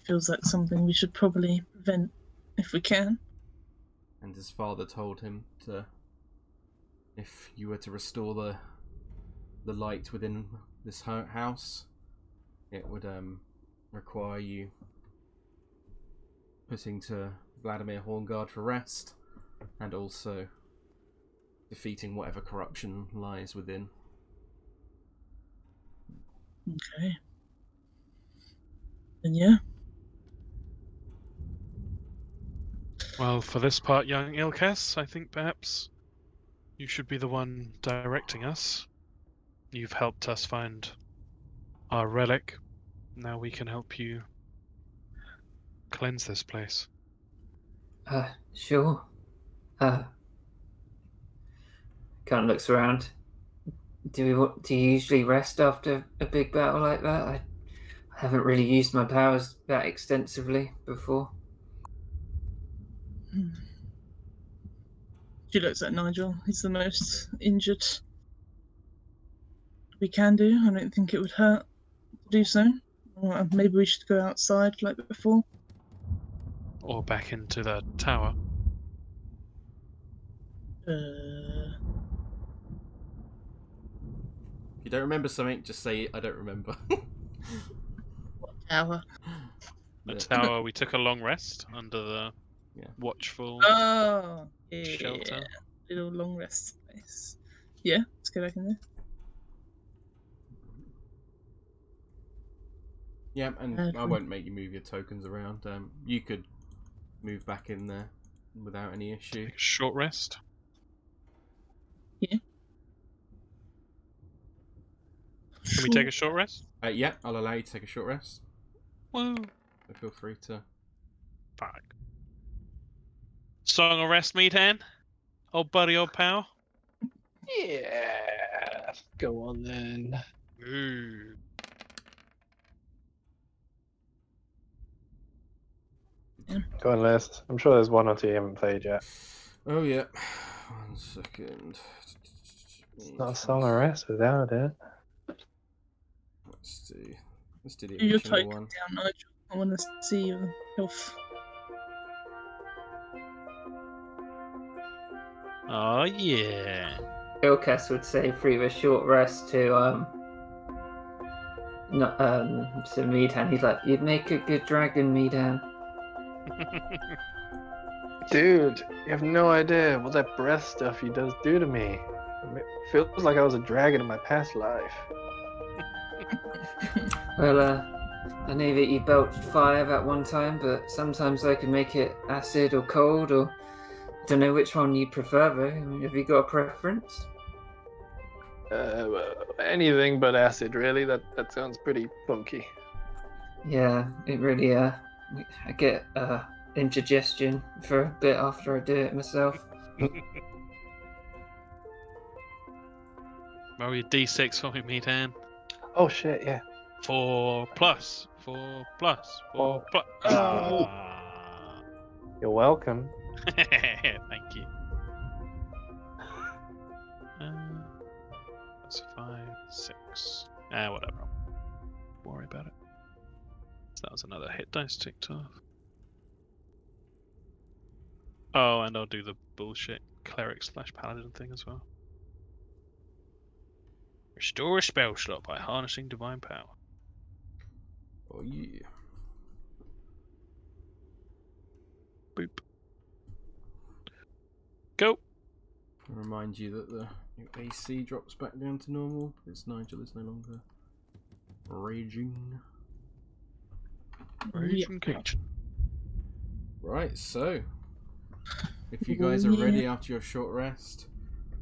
feels like something we should probably prevent if we can. And his father told him to, if you were to restore the light within this house, it would require you putting to Vladimir Horngaard for rest, and also defeating whatever corruption lies within. Okay. Then yeah. Well, for this part, young Ilkaas, I think perhaps you should be the one directing us. You've helped us find our relic. Now we can help you cleanse this place. Sure. Kind of looks around. Do you usually rest after a big battle like that? I haven't really used my powers that extensively before. She looks at Nigel. He's the most injured we can do. I don't think it would hurt to do so. Or maybe we should go outside like before. Or back into the tower. If you don't remember something, just say, I don't remember. What tower? The tower, we took a long rest under the watchful Oh, yeah. shelter. Little long rest space. Yeah, let's go back in there. Yeah, and I won't make you move your tokens around. You could move back in there without any issue. Take a short rest. Yeah. Can we take a short rest? Yeah, I'll allow you to take a short rest. Woo! So feel free to. Fuck. Song of rest, Meadhan? Old buddy, old pal? Yeah. Go on then. Ooh. Go on, list. I'm sure there's one or two you haven't played yet. Oh yeah. 1 second. It's not a song of rest without it. Let's do the Do your original token one. down, Nigel. I want to see your health. Oh yeah. Ilkaas would say through a short rest to Meadhan. He's like, "You'd make a good dragon, Meadhan." Dude, you have no idea what that breath stuff he does do to me. It feels like I was a dragon in my past life. Well, I know that you belched fire at one time, but sometimes I can make it acid or cold, or I don't know which one you prefer. Though. I mean, have you got a preference? Anything but acid, really. That sounds pretty funky. Yeah, it really. I get indigestion for a bit after I do it myself. Roll your d6 for me, Meadhan. Oh shit, yeah. 4 plus. 4 plus. 4 plus. Ah. You're welcome. Thank you. That's 5, 6. Whatever. Don't worry about it. So that was another hit dice ticked off. Oh, and I'll do the bullshit cleric / paladin thing as well. Restore a spell slot by harnessing divine power. Oh yeah. Boop. Go. I'll remind you that your AC drops back down to normal because Nigel is no longer raging. Raging Cajun. Right, so if you guys are ready after your short rest,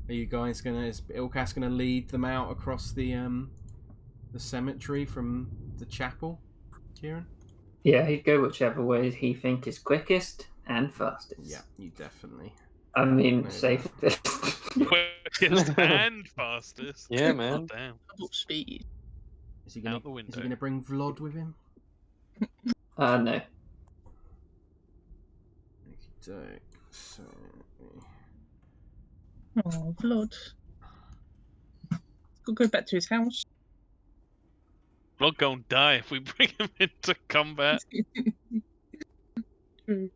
are you guys is Ilkaas gonna lead them out across the cemetery from the chapel, Kieran? Yeah, he'd go whichever way he think is quickest and fastest. Yeah, you definitely. I mean, No, safest. Quickest and fastest. Yeah, man. God damn. Double speed. Is he gonna Out the window. Is he gonna bring Vlad with him? No. Okay, so Oh, blood. We'll go back to his house. Not gonna die if we bring him into combat. True.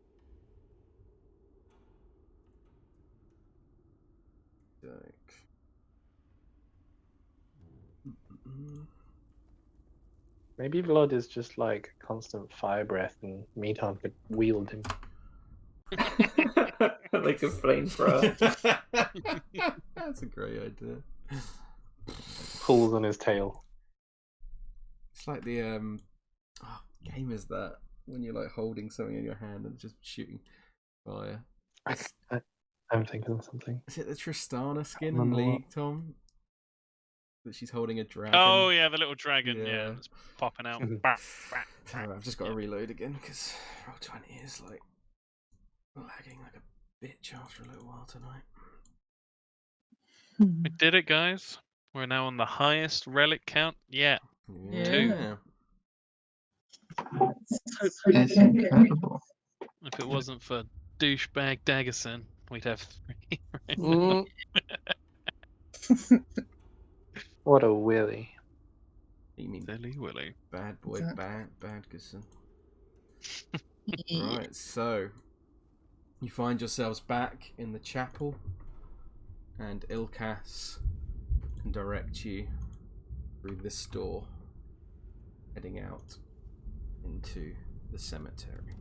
Maybe Vlad is just like constant fire breath, and Meadhan could wield him. Like a flamethrower. That's a great idea. Pulls on his tail. It's like the game is that when you're like holding something in your hand and just shooting fire. I'm thinking of something. Is it the Tristana skin in Remember League, Tom? That she's holding a dragon. Oh yeah, the little dragon. Yeah, Yeah. it's popping out. Sorry, I've just got to reload again because Roll20 is like lagging like a bitch after a little while tonight. We did it, guys. We're now on the highest relic count yet. Yeah. It's incredible. If it wasn't for douchebag Daggerson, we'd have 3. Right now. Mm. What a willy. You mean Silly Willy. bad boy, Badgerson. Yeah. Right, so you find yourselves back in the chapel, and Ilkaas can direct you through this door, heading out into the cemetery.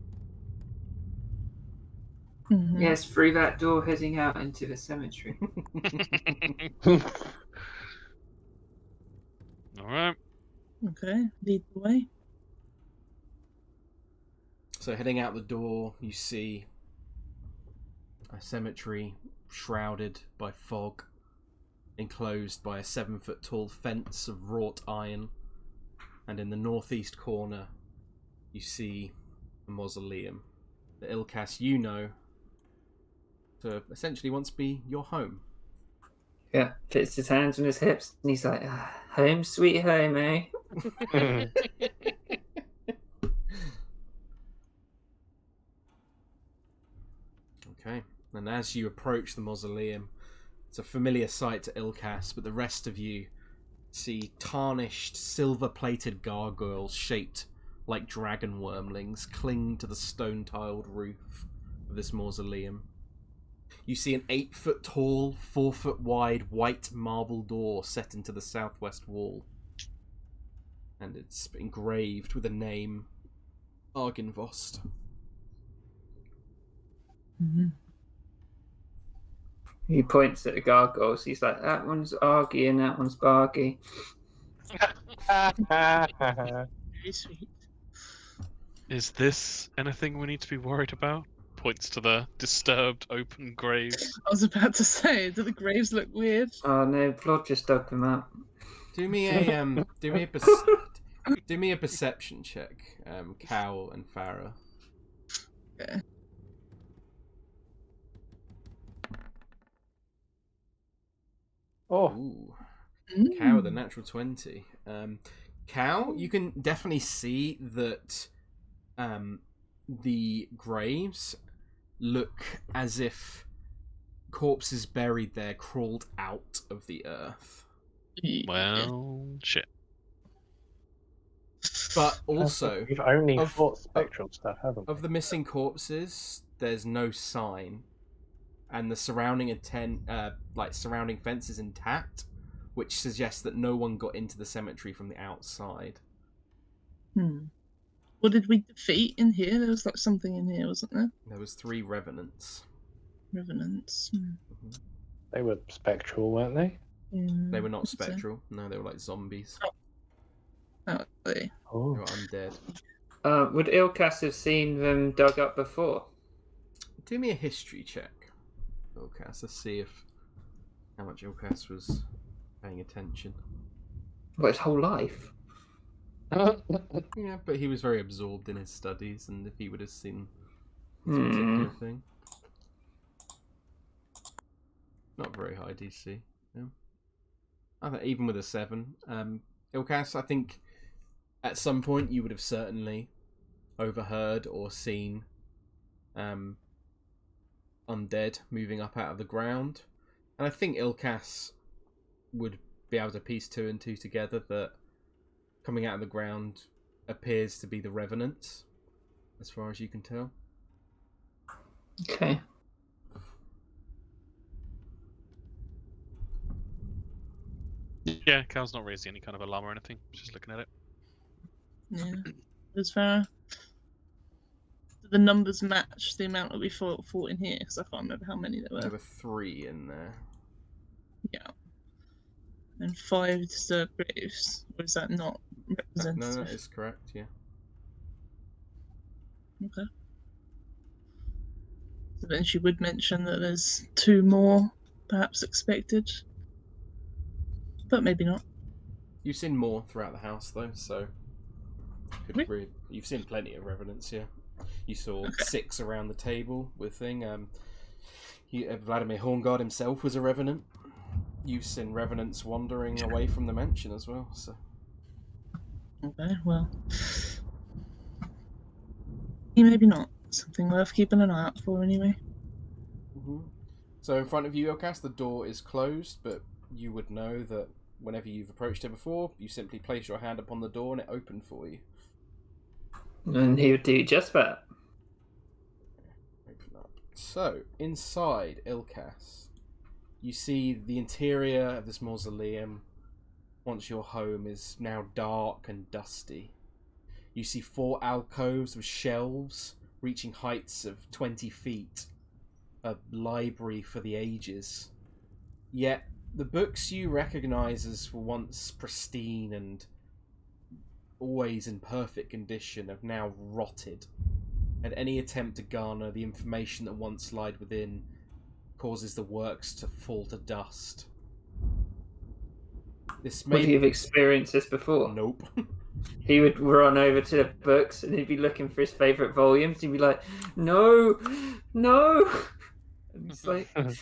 Mhm. Yes, through that door heading out into the cemetery. Alright. Okay, lead the way. So heading out the door, you see a cemetery shrouded by fog, enclosed by a 7-foot-tall fence of wrought iron, and in the northeast corner, you see a mausoleum that Ilkaas, you know, to essentially once be your home. Yeah, puts his hands on his hips, and he's like, home sweet home, eh? Okay, and as you approach the mausoleum, it's a familiar sight to Ilkaas, but the rest of you see tarnished, silver-plated gargoyles shaped like dragon wormlings cling to the stone-tiled roof of this mausoleum. You see an 8-foot-tall, 4-foot-wide white marble door set into the southwest wall, and it's engraved with the name Argynvost'Ra. Mhm. He points at the gargoyles. He's like, that one's Argy and that one's Bargy. Very sweet. Is this anything we need to be worried about? Points to the disturbed open graves. I was about to say, do the graves look weird? Oh no, Vlad just dug them up. Do me a perception check, Cal and Farrah. Okay. Oh, Ooh. Mm. Cow with a natural 20. Cow, you can definitely see that the graves look as if corpses buried there crawled out of the earth. Well, shit. But also, we've only of- fought spectral stuff, haven't we? of the missing corpses, there's no sign, and the surrounding surrounding fence is intact, which suggests that no one got into the cemetery from the outside. What did we defeat in here? There was like something in here, wasn't there? There was 3 revenants. Revenants. They were spectral, weren't they? Yeah, They were not I think so. spectral. No, they were like zombies. Oh, they. They Oh, were undead. Would Ilkaas have seen them dug up before? Do me a history check, Ilkaas. Let's see how much Ilkaas was paying attention. What, his whole life? Yeah, but he was very absorbed in his studies, and if he would have seen this particular thing. Not very high DC. Yeah. I think even with a 7. Ilkaas, I think at some point you would have certainly overheard or seen undead moving up out of the ground. And I think Ilkaas would be able to piece 2 and 2 together that coming out of the ground appears to be the Revenants, as far as you can tell. Okay. Yeah, Cal's not raising any kind of alarm or anything. Just looking at it. Yeah. As far do the numbers match the amount that we fought in here? Because I can't remember how many there There were. were 3 in there. Yeah. And 5 disturbed graves. Or is that not representative? No, that is correct, yeah. Okay. So then she would mention that there's 2 more perhaps expected. But maybe not. You've seen more throughout the house, though, so... You've seen plenty of Revenants, yeah. You saw 6 around the table with thing. Vladimir Horngaard himself was a Revenant. You've seen Revenants wandering away from the mansion as well, so... Okay, well... Maybe not. Something worth keeping an eye out for, anyway. Mm-hmm. So in front of you, Ilkaas, the door is closed, but you would know that whenever you've approached it before, you simply place your hand upon the door and it opened for you. And he would do just that. Open up. So, inside Ilkaas, you see the interior of this mausoleum, once your home, is now dark and dusty. You see 4 alcoves with shelves reaching heights of 20 feet. A library for the ages. Yet, the books you recognise as were once pristine and always in perfect condition have now rotted, and any attempt to garner the information that once lied within causes the works to fall to dust. Would he have experienced this before? Nope. He would run over to the books and he'd be looking for his favourite volumes. He'd be like, no! And he's like, and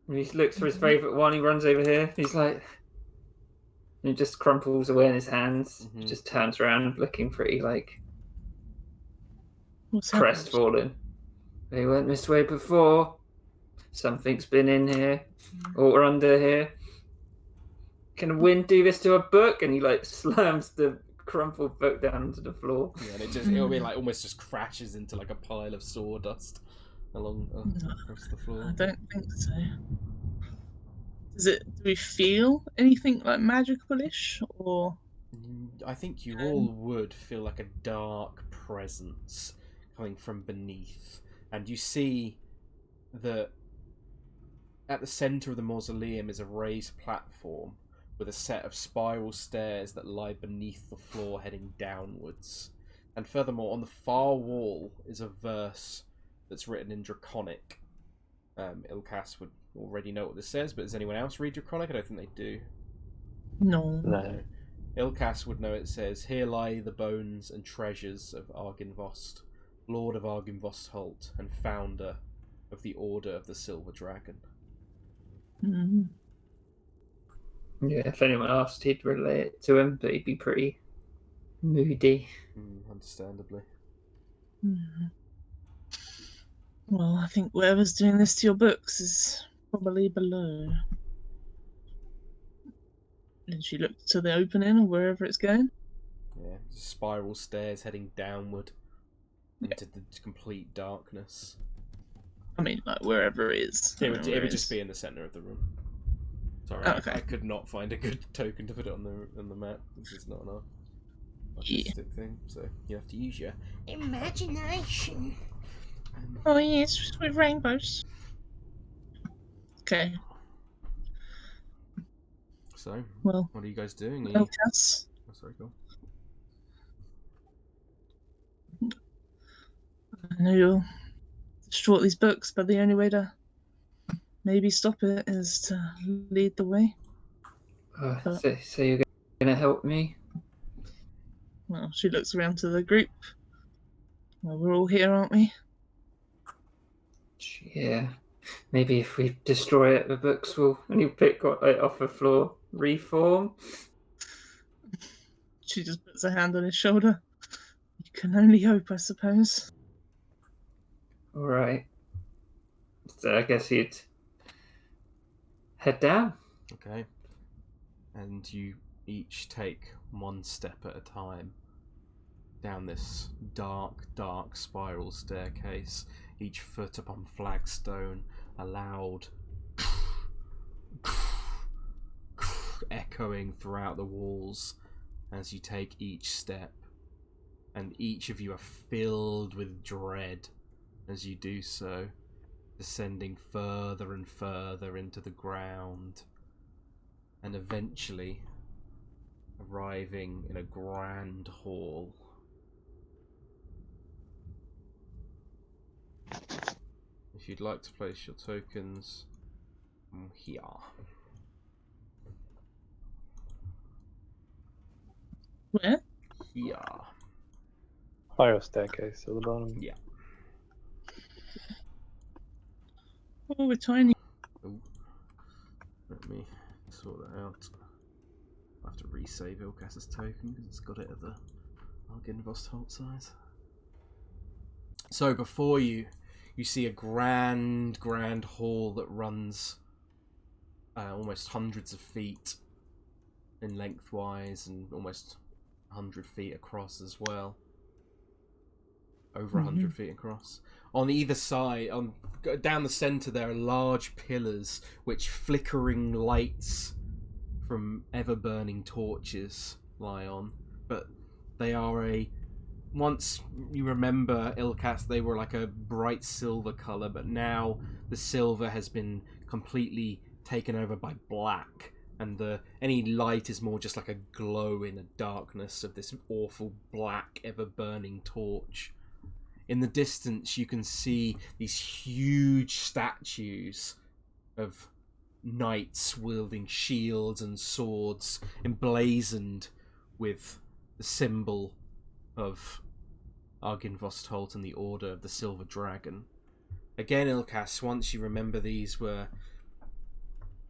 he looks for his favourite one. He runs over here. He's like, and he just crumples away in his hands. Mm-hmm. Just turns around, looking pretty like What's crestfallen. They weren't this way before. Something's been in here or under here. Can a wind do this to a book? And he like slams the crumpled book down onto the floor. Yeah, and it'll be like almost just crashes into like a pile of sawdust across the floor. I don't think so. Do we feel anything like magical-ish, or? I think you all would feel like a dark presence coming from beneath, and you see that at the centre of the mausoleum is a raised platform with a set of spiral stairs that lie beneath the floor heading downwards. And furthermore, on the far wall is a verse that's written in Draconic. Ilkaas would already know what this says, but does anyone else read Draconic? I don't think they do. No. Ilkaas would know it says, "Here lie the bones and treasures of Argynvost, Lord of Argynvost'Ra and founder of the Order of the Silver Dragon." Mm-hmm. Yeah, if anyone asked, he'd relay it to him, but he'd be pretty moody. Understandably. Mm-hmm. Well, I think whoever's doing this to your books is probably below. Did she look to the opening or wherever it's going? Yeah, spiral stairs heading downward into the complete darkness. I mean, like wherever it is. It would just be in the centre of the room. Sorry, okay. I could not find a good token to put it on the map. This is not an artistic thing, so you have to use your imagination. Oh yes, with rainbows. Okay. So, well, what are you guys doing? Ilkaas. Oh, sorry, go on. I know you'll destroy these books, but the only way to maybe stop it is to lead the way. So you're going to help me? Well, she looks around to the group. Well, we're all here, aren't we? Yeah. Maybe if we destroy it, the books will, and you pick it off the floor, reform. She just puts her hand on his shoulder. You can only hope, I suppose. All right. So I guess you'd head down. Okay. And you each take one step at a time, down this dark, dark spiral staircase, each foot upon flagstone, a loud echoing throughout the walls as you take each step, and each of you are filled with dread as you do so, descending further and further into the ground, and eventually arriving in a grand hall. If you'd like to place your tokens here. Where? Here. Spiral staircase at the bottom. Yeah. Oh, we're tiny. Ooh. Let me sort that out. I have to resave Ilkaas's token because it's got it at the Argynvost'Ra size. So before you see a grand hall that runs almost hundreds of feet in lengthwise and almost 100 feet across as well. Over 100 feet across. On either side, down the centre, there are large pillars which flickering lights from ever-burning torches lie on. But they are once you remember, Ilkaas, they were like a bright silver colour, but now the silver has been completely taken over by black, and any light is more just like a glow in the darkness of this awful black, ever-burning torch. In the distance, you can see these huge statues of knights wielding shields and swords, emblazoned with the symbol of Argynvost'Ra and the Order of the Silver Dragon. Again, Ilkaas, once you remember, these were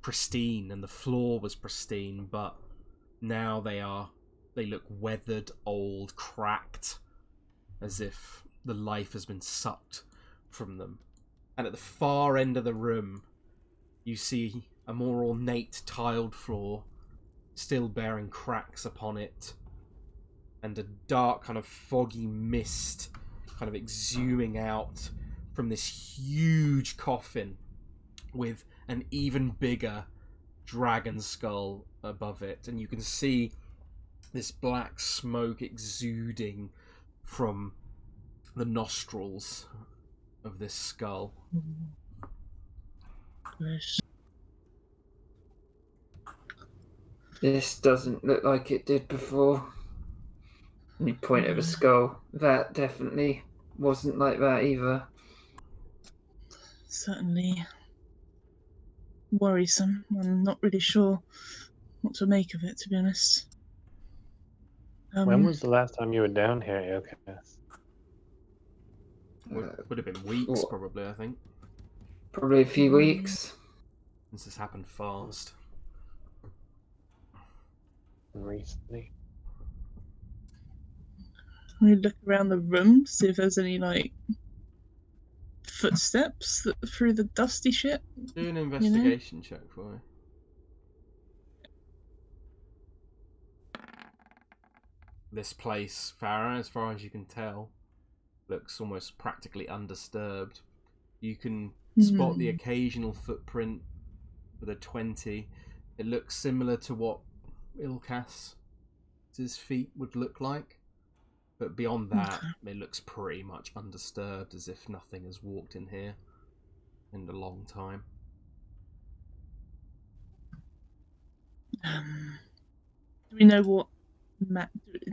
pristine and the floor was pristine, but now they look weathered, old, cracked, as if the life has been sucked from them. And at the far end of the room, you see a more ornate tiled floor, still bearing cracks upon it, and a dark kind of foggy mist kind of exhuming out from this huge coffin with an even bigger dragon skull above it. And you can see this black smoke exuding from the nostrils of this skull. This doesn't look like it did before. And you point at the skull. That definitely wasn't like that either. Certainly worrisome. I'm not really sure what to make of it, to be honest. When was the last time you were down here, Ilkaas? Would have been weeks, probably, I think. Probably a few weeks. This has happened fast. Recently. We look around the room, see if there's any, like, footsteps through the dusty shit. Do an investigation check for me. This place, Farrah, as far as you can tell, looks almost practically undisturbed. You can spot the occasional footprint with a 20. It looks similar to what Ilkaas's feet would look like, but beyond that, it looks pretty much undisturbed, as if nothing has walked in here in a long time. Do we know what?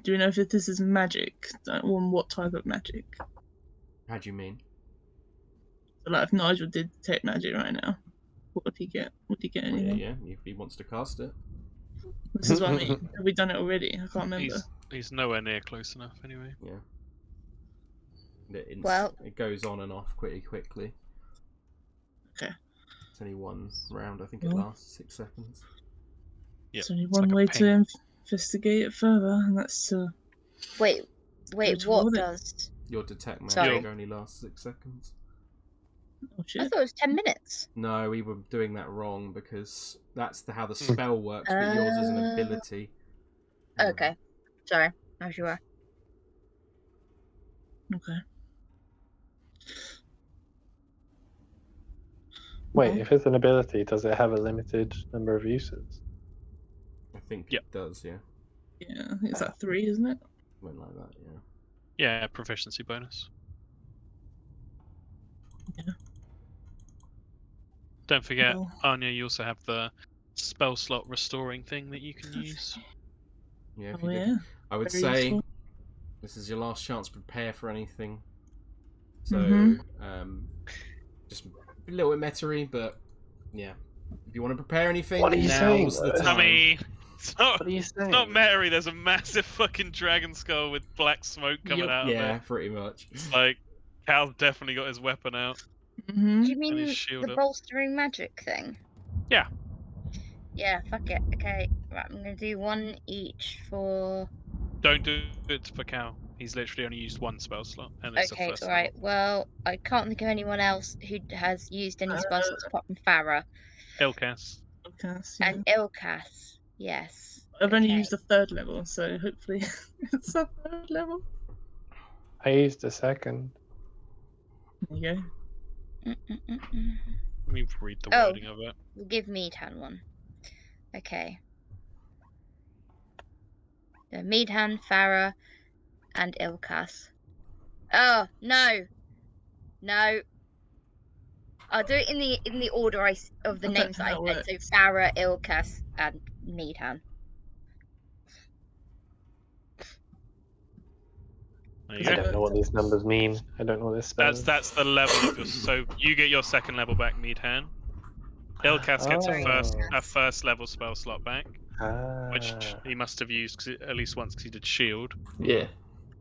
Do we know if this is magic, or what type of magic? How do you mean? So, like, if Nigel did detect magic right now, what would he get? Would he get anything? Yeah, if he wants to cast it. This is what I mean. Have we done it already? I can't remember. He's nowhere near close enough, anyway. Yeah. Well, it goes on and off pretty quickly. Okay. It's only one round. I think it lasts 6 seconds. Yep, There's only one way to investigate it further, and that's to... Wait, what does? Your detect magic Sorry. only lasts 6 seconds. Oh, shit. I thought it was 10 minutes. No, we were doing that wrong because that's how the spell works, but yours is an ability. Okay. Sorry. As you were. Okay. Wait, Well, if it's an ability, does it have a limited number of uses? I think Yep. it does, yeah. yeah, I think it's at 3, isn't it? Something like that, yeah. Yeah, proficiency bonus. Yeah. Don't forget, Well. Anja, you also have the spell slot restoring thing that you can use. Yeah, if Oh, you did. yeah. I would Very say useful. this is your last chance to prepare for anything. So, Mhm. just a little bit meta-y, but yeah. If you want to prepare anything, What are you saying, now's the though? time. I mean, it's not, What are you it's saying? not Mary, there's a massive fucking dragon skull with black smoke coming Yup. out of Yeah, it. pretty much. Like, Cal's definitely got his weapon out. Mhm. Do you And mean his shield the up. bolstering magic thing? Yeah. Yeah, fuck it. Okay, right, I'm gonna do 1 each for. Don't do it for Cal. He's literally only used 1 spell slot, and it's the Okay, first alright. Well, I can't think of anyone else who has used any spell slots apart from Farrah level. Ilkaas. Okay, yeah. and Ilkaas. Yes. I've only okay. used the 3rd level, so hopefully it's a 3rd level. I used a second. There you go. Let me read the Oh. wording of it. We'll give Meadhan one. Okay. Meadhan, Farrah, and Ilkaas. Oh no, no. I'll do it in the order of the I don't names know that how I it said. So Farrah, Ilkaas, and Meadhan. There you I go. don't know what these numbers mean. I don't know what this spell is. That's the level of your. So you get your 2nd level back, Meadhan. Ilkaas gets a first level spell slot back, which he must have used at least once because he did shield. Yeah.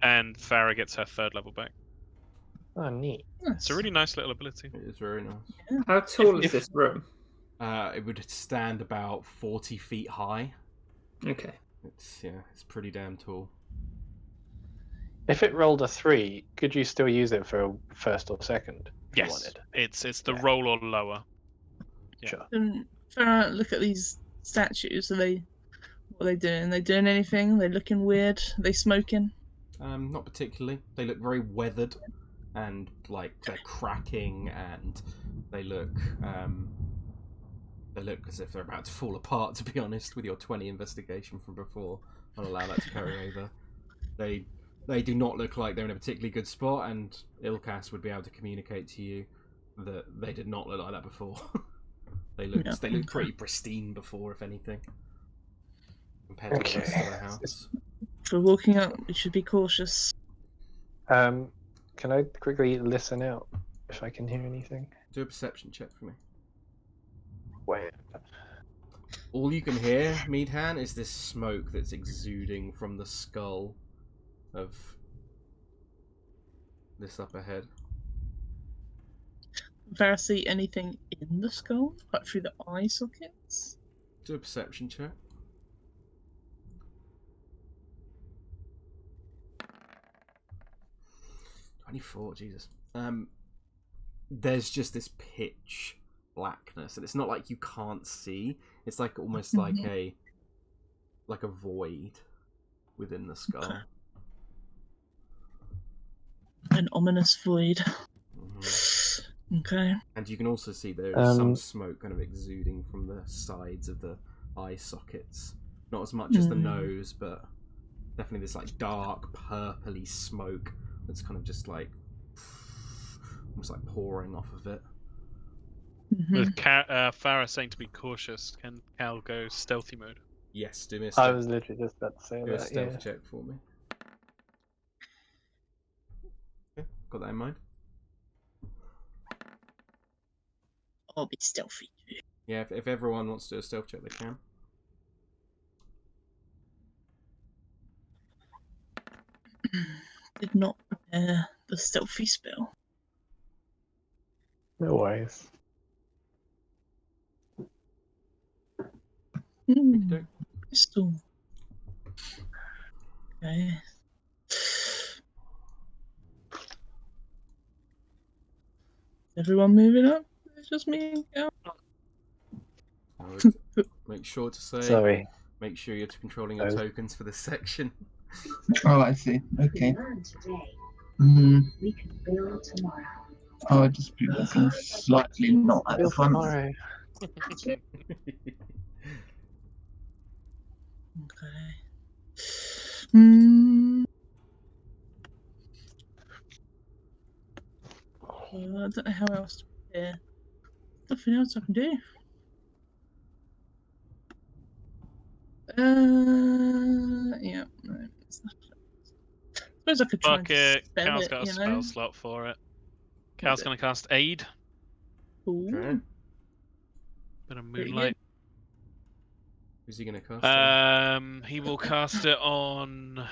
And Farrah gets her 3rd level back. Oh, neat. It's a really nice little ability. It is very nice. How tall is this room? It would stand about 40 feet high. Okay. It's pretty damn tall. If it rolled a 3, could you still use it for a 1st or 2nd? If you Yes, wanted? it's the Yeah. roll or lower. Yeah. Sure. And Farrah, look at these statues. What are they doing? Are they doing anything? Are they looking weird? Are they smoking? Not particularly. They look very weathered, and like they're cracking, and they look as if they're about to fall apart. To be honest, with your 20 investigation from before, I'll allow that to carry over. They do not look like they're in a particularly good spot, and Ilkaas would be able to communicate to you that they did not look like that before. They looked pretty pristine before, if anything, compared to the rest of the house. If we're walking up, we should be cautious. Can I quickly listen out if I can hear anything? Do a perception check for me. Wait. All you can hear, Meadhan, is this smoke that's exuding from the skull of this up ahead. Farrah see anything in the skull, like through the eye sockets? Do a perception check. Jesus. There's just this pitch blackness, and it's not like you can't see. It's like almost like a void within the skull. An ominous void. Mm-hmm. Okay. And you can also see there's some smoke kind of exuding from the sides of the eye sockets. Not as much as the nose, but definitely this like dark purpley smoke that's kind of just like almost like pouring off of it. With Farrah saying to be cautious, can Cal go stealthy mode? Yes, do me a I stealth, was literally just about to say do a that. stealth Yeah. check for me. Okay, got that in mind? I'll be stealthy. Yeah, if everyone wants to do a stealth check, they can. Did not prepare the stealthy spell. No worries. Crystal. Okay. Everyone moving up? It's just me and Cal. I would make sure to say Sorry. make sure you're controlling your tokens for this section. Oh, I see. Okay. Learn today. Mm, We can build tomorrow. I'll just be looking slightly not at the front. Tomorrow. Okay. I don't know how else to prepare. Nothing else I can do. Yeah. No, it's not. I suppose I could try and Bucket. spell Cal's it, got a you spell know. slot for it. Cal's going to cast Aid. Ooh. Okay. Bit of Pretty moonlight. Who's he going to cast on? He will cast it on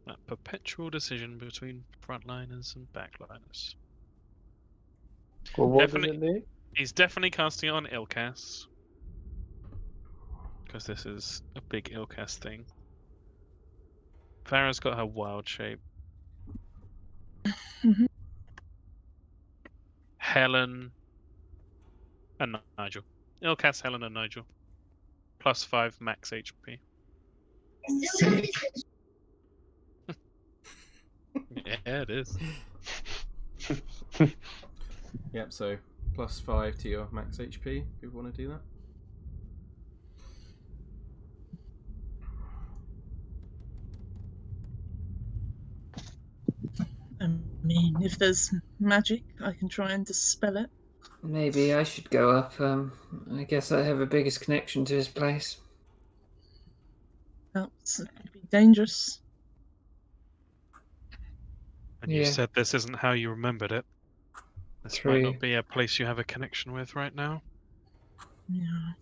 that perpetual decision between frontliners and backliners. Well, what Definitely- does it do? He's definitely casting it on Ilkaas. Because this is a big Ilkaas thing. Farrah's got her wild shape. Mhm. Helen and Nigel. Ilkaas, Helen and Nigel. +5 max HP. Yeah, it is. Yep, so +5 to your max HP, if you want to do that. I mean, if there's magic, I can try and dispel it. Maybe I should go up. I guess I have the biggest connection to this place. That's could be dangerous. And you Yeah. said this isn't how you remembered it. This True. might not be a place you have a connection with right now. Yeah.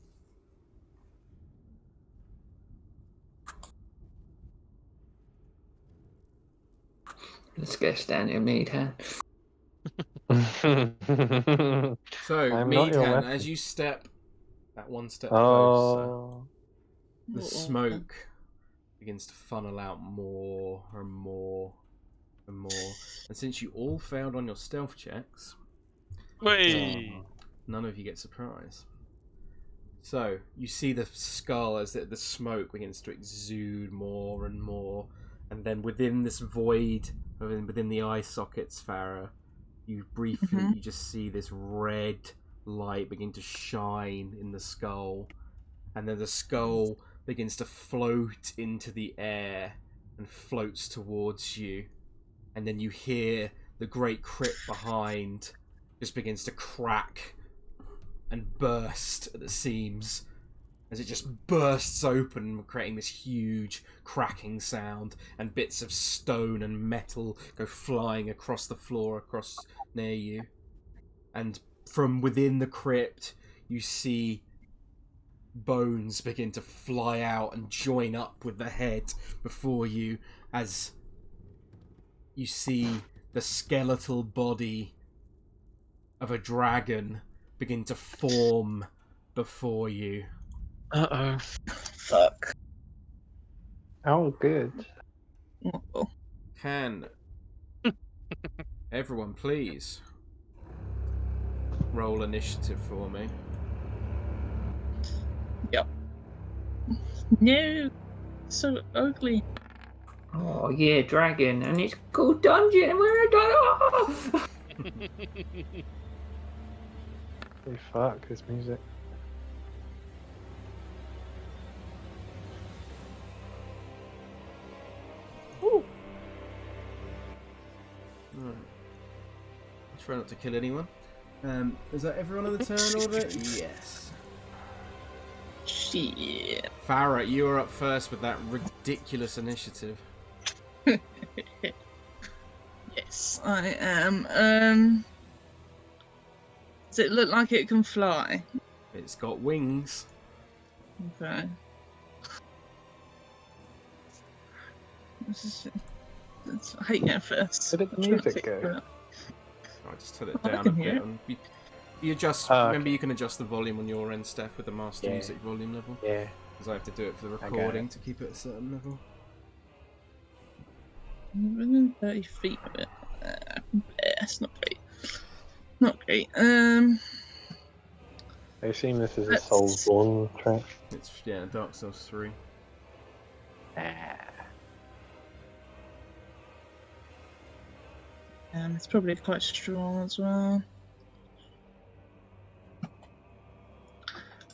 Let's go stand in Meadhan. So, I'm not your Meadhan, weapon. as you step that one step closer, Oh, the smoke begins to funnel out more and more and more. And since you all failed on your stealth checks, Whee! none of you get surprise. So, you see the skull as the smoke begins to exude more and more. And then within this void, within the eye sockets, Farrah, you briefly you just see this red light begin to shine in the skull. And then the skull begins to float into the air and floats towards you. And then you hear the great crypt behind just begins to crack and burst at the seams as it just bursts open, creating this huge cracking sound, and bits of stone and metal go flying across the floor across near you. And from within the crypt, you see bones begin to fly out and join up with the head before you, as you see the skeletal body of a dragon begin to form before you. Uh-oh. Fuck. oh, good. Oh. Can everyone please roll initiative for me? No. So ugly. Oh yeah, dragon, and it's called Dungeon, and we're a dungeon. Holy fuck, this music. Right. Try not to kill anyone. Is that everyone on the turn order? Yes. Shit. Farrah, you are up first with that ridiculous initiative. Yes, I am. Does it look like it can fly? It's got wings. Okay. I hate going first. Where did the I'm trying to music figure go? it out. I'll just turn it Oh, I down a can bit. hear it. And you adjust. Oh, remember, okay. you can adjust the volume on your end, Steph, with the master Yeah. music volume level. Yeah. Because I have to do it for the I got recording it. to keep it at a certain level. Within 30 feet of it. That's not great. Not great. I assume this is a Let's- Soulsborne track. It's Dark Souls 3. It's probably quite strong as well.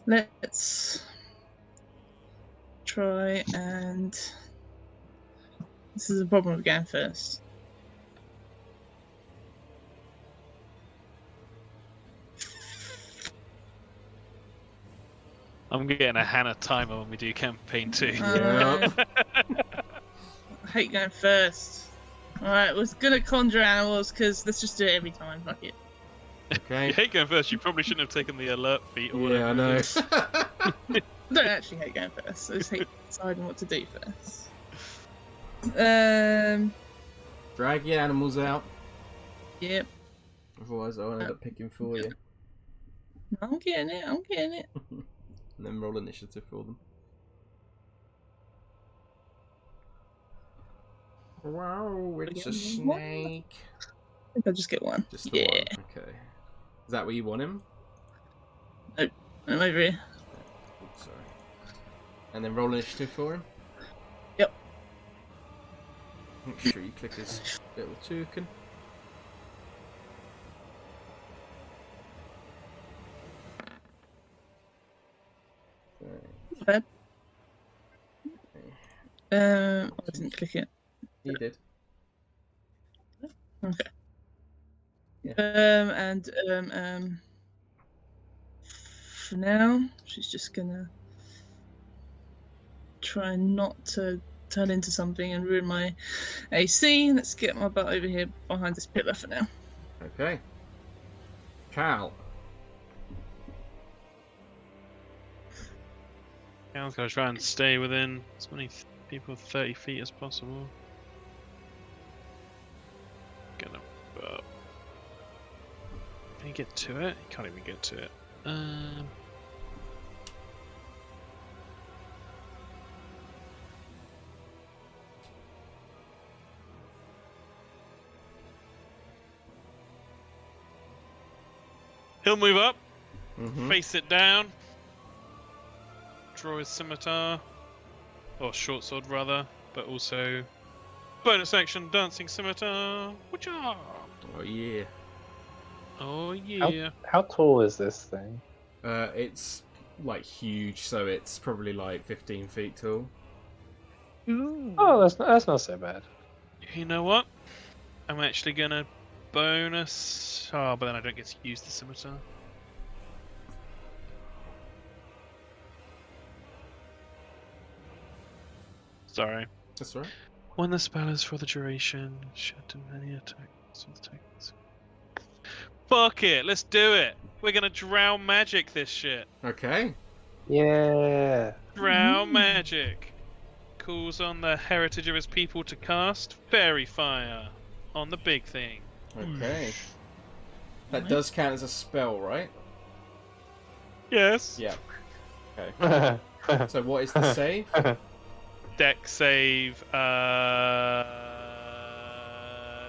Let's try and... This is a problem with going first. I'm getting a Hannah timer when we do campaign 2. Yeah. I hate going first. Alright, we're gonna conjure animals because let's just do it every time. Fuck it. Okay. You hate going first. You probably shouldn't have taken the alert feat or whatever. Yeah, I know. I don't actually hate going first. I just hate deciding what to do first. Drag your animals out. Yep. Otherwise, I'll end up picking for you. I'm getting it. I'm getting it. And then roll initiative for them. Wow, it's a snake. I think I'll just get one. Just the one. Okay. Is that where you want him? I'm over here. Oops, sorry. And then roll initiative for him? Yep. Make sure you click his little token. Bad. I didn't click it. You did. Okay. Yeah. For now, she's just gonna try not to turn into something and ruin my AC. Let's get my butt over here behind this pillar for now. Okay. Cal. Yeah, I'm gonna try and stay within as many people 30 feet as possible. Gonna. Can you get to it? You can't even get to it. He'll move up, face it down, draw his scimitar, or short sword rather, but also bonus action, dancing scimitar. Whatcha? Oh yeah. Oh yeah. How tall is this thing? It's like huge, so it's probably like 15 feet tall. Oh, that's not so bad. You know what? I'm actually gonna bonus. Oh, but then I don't get to use the scimitar. Sorry. That's right. When the spell is for the duration, should do any attacks. Fuck it, let's do it. We're gonna drown magic this shit. Okay. Yeah. Drown magic. Calls on the heritage of his people to cast Fairy Fire on the big thing. Okay. That does count as a spell, right? Yes. Yeah. Okay. So what is the save? Deck save.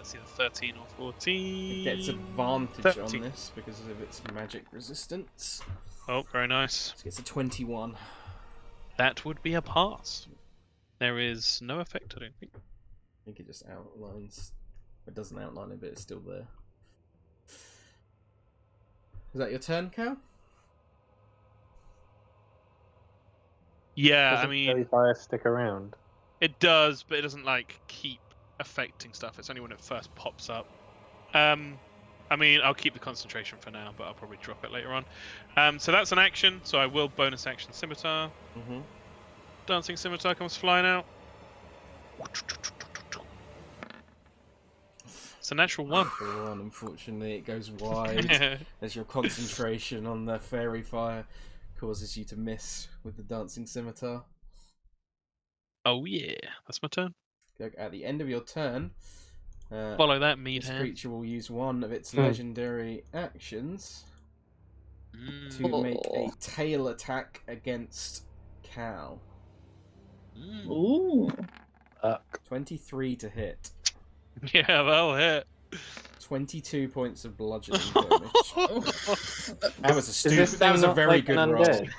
It's either 13 or 14. It gets advantage 13. on this because of its magic resistance. Oh, very nice. So it gets a 21. That would be a pass. There is no effect, I don't think. I think it just outlines. It doesn't outline it, but it's still there. Is that your turn, Cal? Yeah, Doesn't I mean, Fairy Fire stick around? it does, but it doesn't like keep affecting stuff. It's only when it first pops up. I mean, I'll keep the concentration for now, but I'll probably drop it later on. So that's an action, so I will bonus action scimitar. Dancing scimitar comes flying out. It's a natural one. Unfortunately, it goes wide as your concentration on the fairy fire causes you to miss with the dancing scimitar. Oh yeah, that's my turn. At the end of your turn, Follow that, this Meadhan. creature will use one of its legendary actions to make a tail attack against Cal. Ooh. 23 to hit. Yeah, that'll hit. 22 points of bludgeoning damage. That was a Is stupid. this That was a not very like good an roll. undead?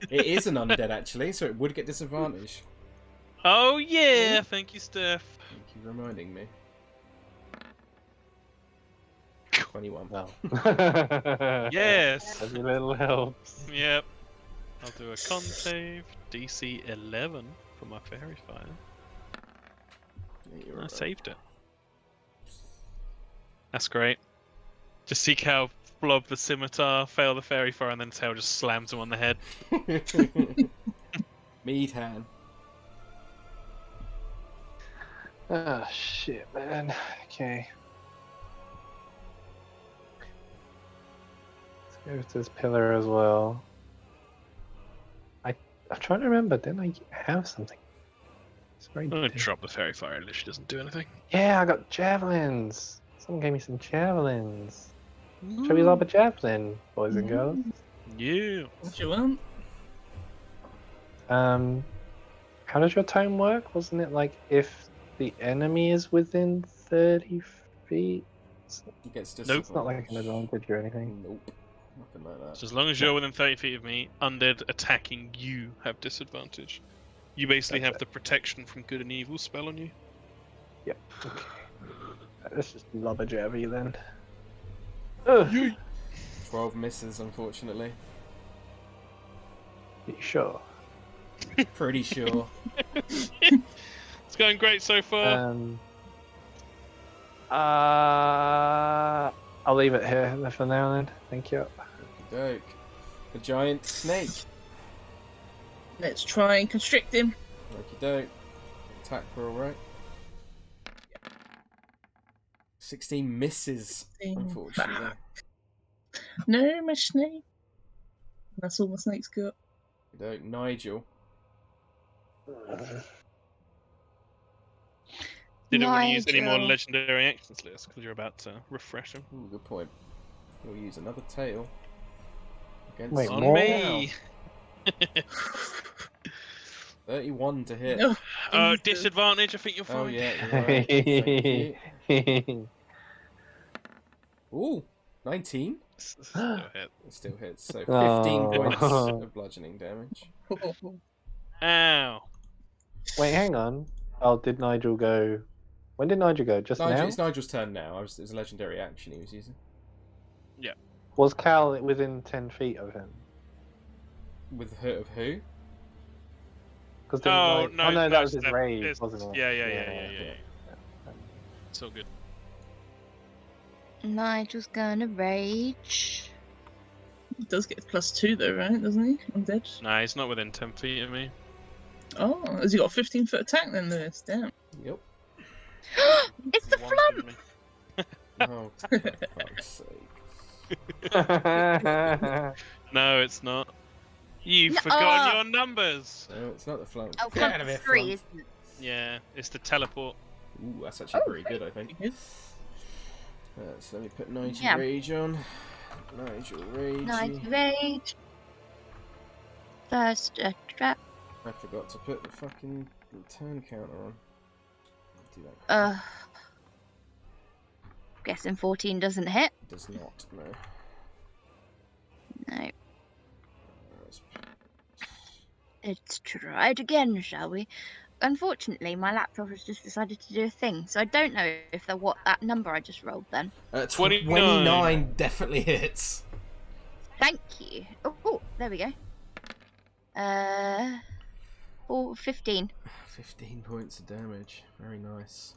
It is an undead actually, so it would get disadvantage. Oh yeah, thank you, Steph. Thank you for reminding me. 21. No. Yes. Every little helps. Yep. I'll do a con save, DC 11 for my fairy fire. Yeah, you're I right. saved it. That's great. Just see Cal blob the scimitar, fail the fairy fire, and then Tail just slams him on the head. Meadhan. Oh shit, man. Okay. Let's go to this pillar as well. I'm trying to remember, didn't I have something? It's very I'm gonna dim. drop the fairy fire unless she doesn't do anything. Yeah, I got javelins. Someone gave me some javelins. Shall we lob a javelin, boys and girls? Yeah. What you want? How does your tone work? Wasn't it like if the enemy is within 30 feet? He gets Nope. It's not like an advantage or anything. Nope. Nothing like that. So as long as you're within 30 feet of me, undead attacking you have disadvantage. You basically That's have the protection from good and evil spell on you. Yep. Okay. Let's just lob a javelin then. Ugh. 12 misses, unfortunately. You sure? Pretty sure. It's going great so far. I'll leave it here for now then. Thank you. Okey-doke. The giant snake. Let's try and constrict him. Okey-doke. Attack roll, right? 16 misses, 16. unfortunately. No, my snake. That's all my snake's got. Okey-doke. Nigel. Didn't want to use any more Nigel. legendary actions, Liz, because you're about to refresh him. Ooh, good point. We'll use another tail. Against Wait, On more? me! 31 to hit. No. Jesus. Disadvantage, I think you're fine. Oh yeah, you're right. Thank you. Ooh, 19. Still hit. It still hits. So 15 Oh. points of bludgeoning damage. Ow. Wait, hang on. Oh, did Nigel go? When did Nigel go? Just now? It's Nigel's turn now. It was a legendary action he was using. Was Cal within 10 feet of him? With the hit of who? Cause Oh, didn't no, oh no, no, that was his Steph, rage, it's- wasn't it? yeah. It's all good. Nigel's gonna rage. He does get +2 though, right? Doesn't he? Undead. Nah, he's not within 10 feet of me. Oh, has he got a 15-foot attack then, Lewis? Damn. Yep. It's the One flump! feet of me. Oh, for fuck's sake. No, it's not. You've No, forgotten your numbers. No, it's not the flunk. Oh, Get out of here, flump 3, flunk. isn't it? Yeah, it's the teleport. Ooh, that's actually Oh, very good, I think. Good. So let me put Nigel Yeah. Rage on. Nigel Rage. Nigel rage. First trap. I forgot to put the fucking turn counter on. Do that. Guessing 14 doesn't hit. It does not, no. No. Let's- Let's try it again, shall we? Unfortunately, my laptop has just decided to do a thing, so I don't know if what that number I just rolled then. 29. 29 definitely hits. Thank you. Oh, there we go. 15. 15 points of damage. Very nice.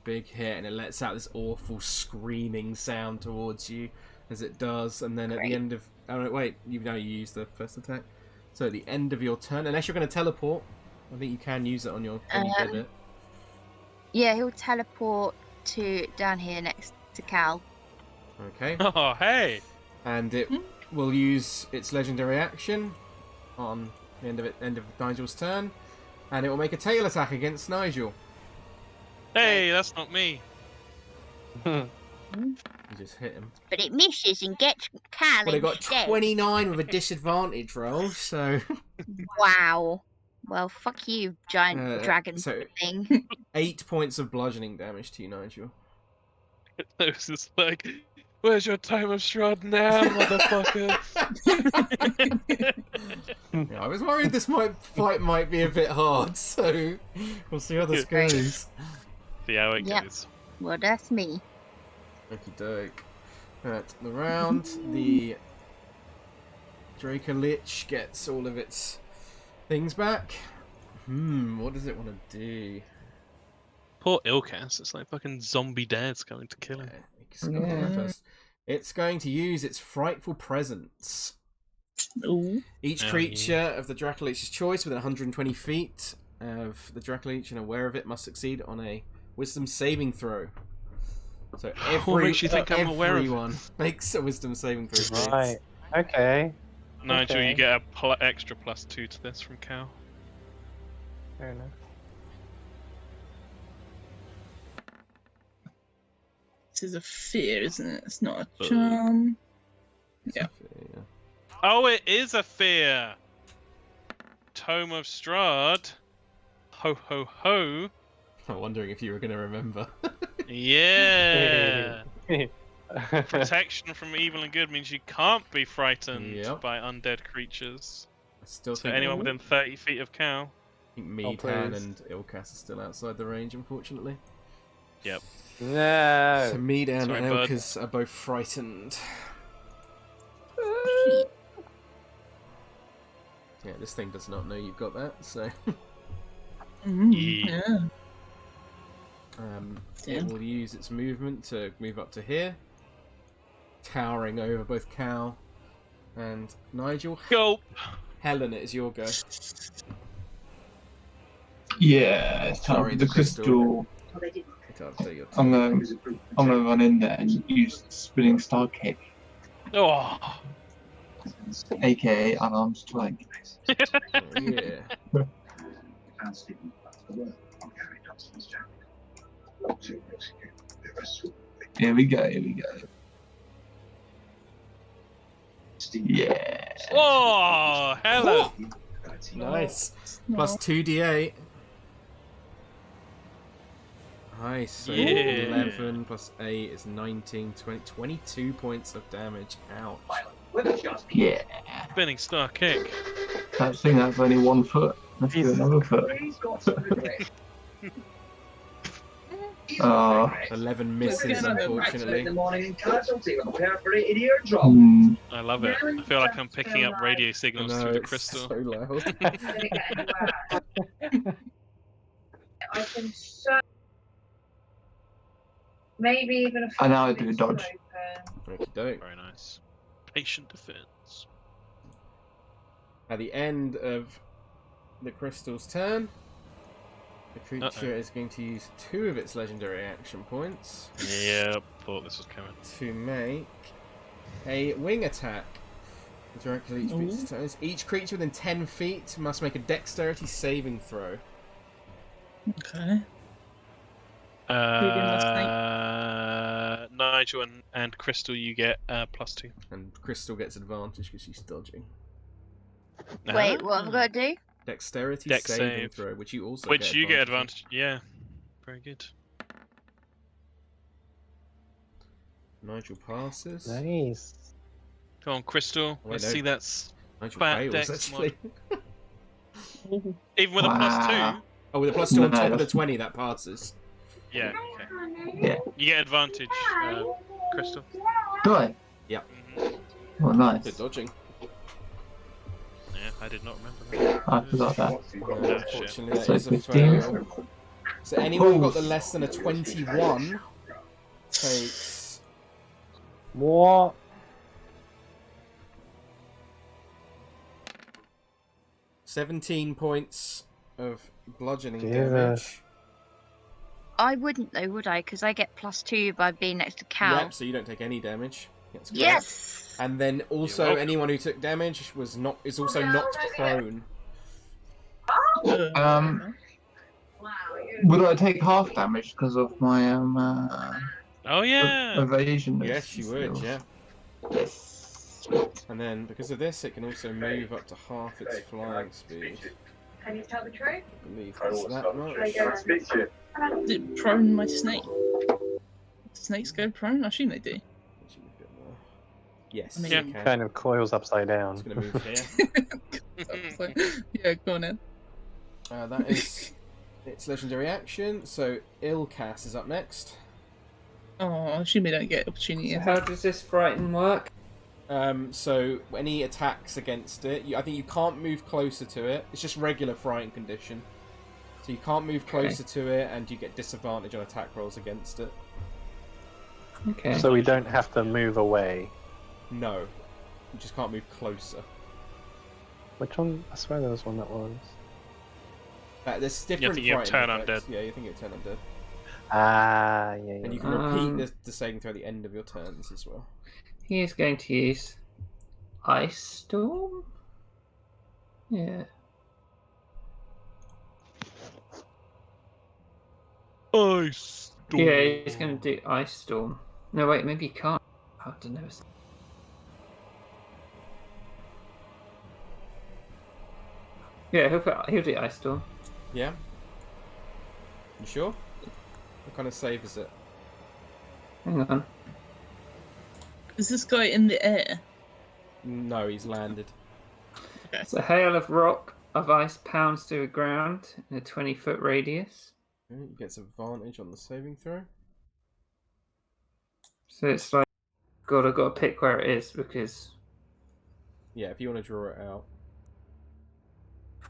Big hit, and it lets out this awful screaming sound towards you as it does, and then at the Great. end of... Oh, no, wait, you've now used the first attack. So at the end of your turn, unless you're going to teleport, I think you can use it on your... when you did it. Yeah, he'll teleport to down here next to Cal. Okay. Oh, hey! And it will use its legendary action on the end of Nigel's turn, and it will make a tail attack against Nigel. Hey, that's not me. You just hit him. But it misses and gets Cal Well, it got instead. 29 with a disadvantage roll, so Wow. Well, fuck you, giant dragon so thing. 8 points of bludgeoning damage to you, Nigel. It was just like, where's your time of Strahd now, motherfucker? Yeah, I was worried this fight might be a bit hard, so we'll see how this goes. See how it Yep. goes. Well, that's me. Okie doke. At the round, the Draco Lich gets all of its things back. What does it want to do? Poor Ilkaas, it's like fucking zombie dad's coming to kill him. It's going to use its Frightful Presence. Ooh. Each creature of the Draco Lich's choice within 120 feet of the Draco Lich and aware of it must succeed on a Wisdom saving throw. So What makes you think I'm aware of it? everyone makes a Wisdom saving throw. please. Right. Okay. Nigel, Okay. you get a extra +2 to this from Cal. Fair enough. This is a fear, isn't it? It's not a charm. Yeah. Oh, it is a fear! Tome of Strahd. Ho ho ho. I'm wondering if you were going to remember. Yeah! Protection from evil and good means you can't be frightened Yep. by undead creatures. I still So think, anyone within 30 feet of Cal. I think Meadhan please. and Ilkaas are still outside the range, unfortunately. Yep. No. So Meadhan Sorry, and bud. Ilkaas are both frightened. Yeah, this thing does not know you've got that, so... Yeah. It will use its movement to move up to here, towering over both Cal and Nigel. Go! Helen, it is your go. Yeah, it's time Sorry, for the the crystal. crystal. I'll tell you. I'm gonna run in there and use spinning star kick, Oh! aka unarmed strike. Yeah. Here we go. Yeah. Oh! Helen! Nice. No. Plus 2d8. Nice. So Yeah. 11 plus 8 is 19, 20, 22 points of damage. Ouch. Yeah. Spinning star kick. That thing has only 1 foot. Let's do another foot. 11 misses, unfortunately. I love it. I feel like I'm picking up radio signals No, through the it's crystal. so loud. I can show. Maybe even a. And now I do a dodge. Okey-doke. Very nice. Patient defense. At the end of the crystal's turn, the creature is going to use 2 of its legendary action points Yep, thought this was coming. to make a wing attack. Directly each creature's turns. Each creature within 10 feet must make a dexterity saving throw. Okay. Nigel and Crystal, you get +2. And Crystal gets advantage because she's dodging. Wait, what have I got to do? Dexterity Dex saving save. throw, which you also Which you get on. advantage. Yeah. Very good. Nigel passes. Nice. Come on, Crystal. Wait, Let's no. see that's Nigel Fat fails, dex actually. even with a +2. Oh, with a +2 on No, top of the that's- 20, that passes. Yeah. Okay. Yeah. You get advantage, Crystal. Do I? Mhm. Oh, nice. Good dodging. Yeah, I did not remember that. I forgot that. Unfortunately, that So is a 15. fail. So anyone who got the less than a 21 takes What? 17 points of bludgeoning Jesus. damage. I wouldn't though, would I? Because I get +2 by being next to Cal. Yep, so you don't take any damage. That's correct. Yes. And then also welcome. anyone who took damage is also knocked prone. Would I take half damage because of my Oh yeah. evasion? Yes, you would, skills? yeah. Yes. And then because of this, it can also move up to half its flying speed. Can you tell the truth? I believe that's that much. Did it prone my snake? snakes go prone? I assume they do. Actually, move a bit more. Yes, I mean, you It can. kind of coils upside down. It's going to move here. So, yeah, go on then. That is its legendary action. So Ilkaas is up next. Oh, I assume we don't get opportunity. So how does this frighten work? So any attacks against it, I think you can't move closer to it. It's just regular frighten condition. So you can't move closer to it, and you get disadvantage on attack rolls against it. Okay. So we don't have to move away. No, you just can't move closer. Which one? I swear there was one that was. There's different think you have frighten turn effects. undead. Yeah, you think you have turn undead. Ah, yeah. And you can repeat the saving throw at the end of your turns as well. He is going to use Ice Storm. Yeah. Ice storm. Yeah, he's going to do Ice Storm. No, wait, maybe he can't. I don't know. Yeah, he'll do Ice Storm. Yeah. You sure? What kind of save is it? Hang on. Is this guy in the air? No, he's landed. It's a hail of rock of ice pounds to the ground in a 20-foot radius. Okay, he gets advantage on the saving throw. So it's like, God, I've got to pick where it is because. Yeah, if you want to draw it out.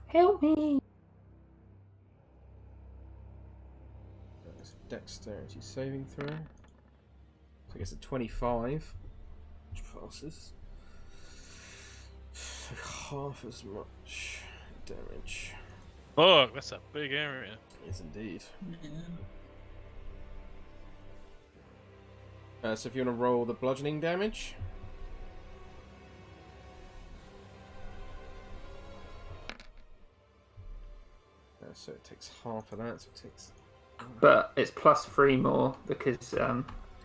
Help me! That's dexterity saving throw. So I guess a 25, which passes. Half as much damage. Fuck, that's a big area. Yes, indeed. Yeah. So if you want to roll the bludgeoning damage. So it takes half of that, so it takes... But it's +3 more because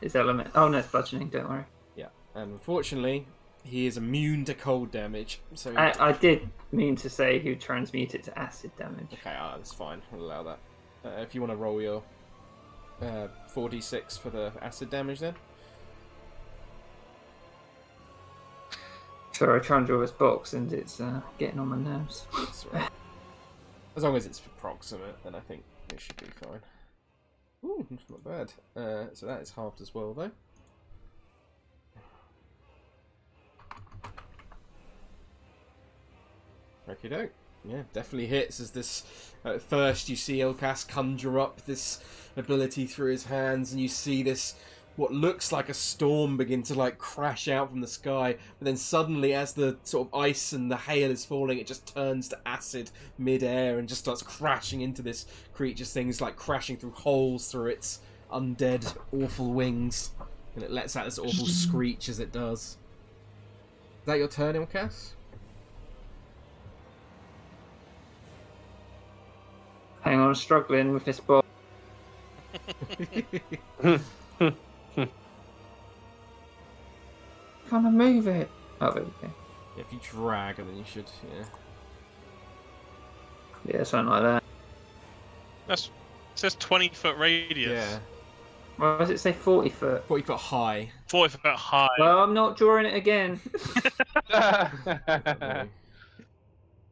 his element. Oh no, it's bludgeoning, don't worry. Yeah, and unfortunately, he is immune to cold damage. So I did mean to say he would transmute it to acid damage. Okay, that's fine. I'll allow that. If you want to roll your 4d6 for the acid damage, then. Sorry, I try and draw this box and it's getting on my nerves. That's right. As long as it's approximate, then I think it should be fine. Ooh, that's not bad. So that is halved as well, though. Okie doke. Yeah, definitely hits as this... At first you see Ilkaas conjure up this ability through his hands, and you see this... what looks like a storm begin to like crash out from the sky, but then suddenly as the sort of ice and the hail is falling, it just turns to acid mid-air and just starts crashing into this creature's things, like crashing through holes through its undead awful wings, and it lets out this awful screech as it does. Is that your turn, Ilkaas? Hang on, I'm struggling with this box. Can't I move it? Oh, there we go. If you drag, and then you should, yeah. Yeah, something like that. It says 20-foot radius. Yeah. Why does it say 40 foot? 40 foot high. 40 foot high. Well, I'm not drawing it again.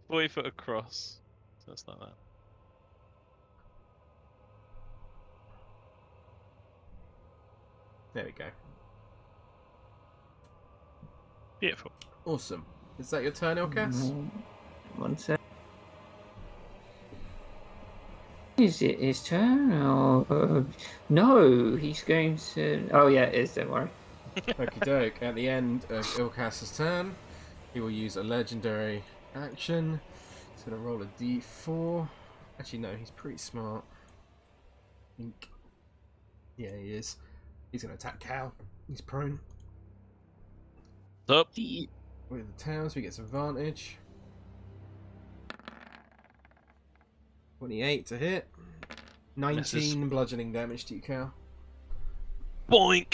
40 foot across. So it's like that. There we go. Beautiful. Awesome. Is that your turn, Ilkaas? 1 sec. Is it his turn? Oh, no, he's going to... Oh, yeah, it is, don't worry. Okie doke. At the end of Ilkaas' turn, he will use a legendary action. He's going to roll a d4. Actually, no, he's pretty smart. I think. Yeah, he is. He's going to attack Cal. He's prone. Up. With the tails, we get some advantage. 28 to hit. 19 Misses. bludgeoning damage to you, Cal. Boink.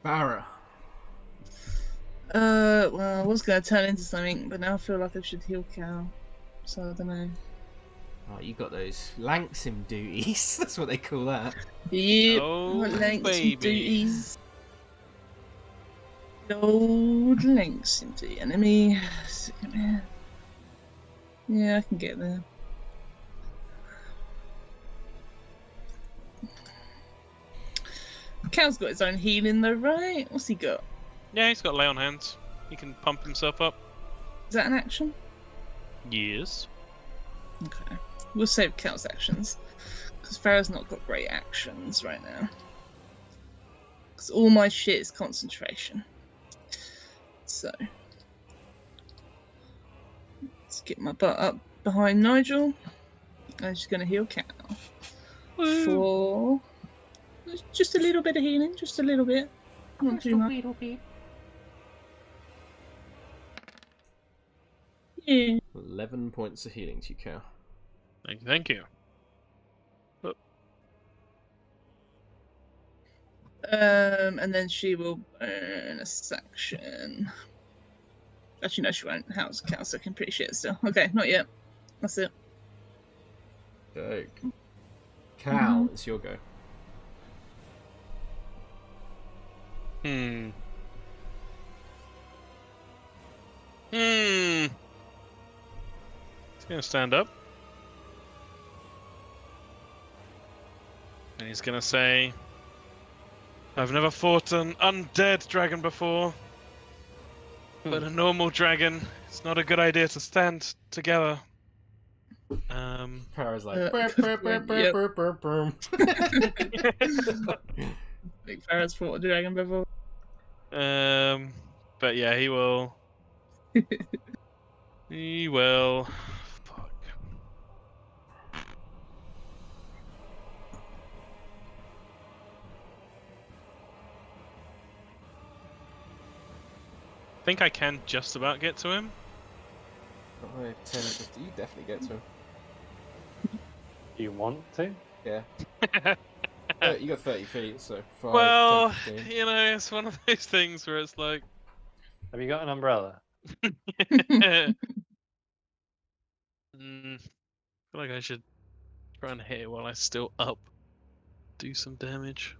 Farrah. Well, I was going to turn into something, but now I feel like I should heal Cal. So I don't know. Oh, you got those Lanxim duties. That's what they call that. Yep. Oh, Links baby. and duties. Old links into the enemy. Yeah, I can get there. Cal's got his own healing though, right? What's he got? Yeah, he's got lay on hands. He can pump himself up. Is that an action? Yes. Okay. We'll save Cal's actions. Because Farrah's not got great actions right now. Because all my shit is concentration. So. Let's get my butt up behind Nigel. I'm just going to heal Cal. For just a little bit of healing, just a little bit. Not too much. Yeah. 11 points of healing to you, Cal. Thank you. And then she will burn a section. Actually, no, she won't. How's Cal looking pretty shit still? Okay, not yet. That's it. Okay. Cal, it's your go. He's gonna stand up. And he's gonna say, I've never fought an undead dragon before. But a normal dragon, it's not a good idea to stand together. Farrah's like, Yep. I think Farrah's fought a dragon before. But yeah, he will. He will. Fuck. I think I can just about get to him. 5, 10, 50. You definitely get to him. Do you want to? Yeah. You got 30 feet, so 5, Well, 10, 15. you know, it's one of those things where it's like. Have you got an umbrella? I feel like I should try and hit it while I'm still up. Do some damage.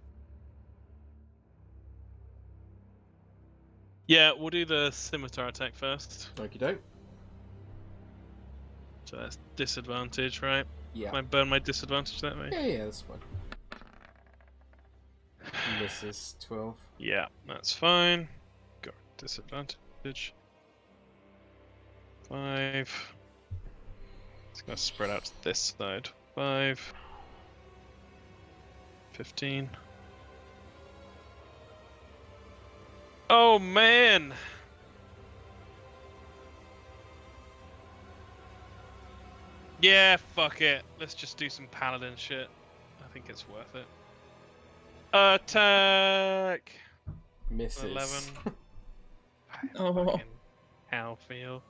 Yeah, we'll do the scimitar attack first. Okie doke. So that's disadvantage, right? Yeah. Can I burn my disadvantage that way? Yeah, that's fine. Misses 12. Yeah, that's fine. Got disadvantage. 5. It's gonna spread out to this side. 5. 15. Oh man! Yeah, fuck it. Let's just do some paladin shit. I think it's worth it. Attack! Misses. 11. Oh. Fucking how feel.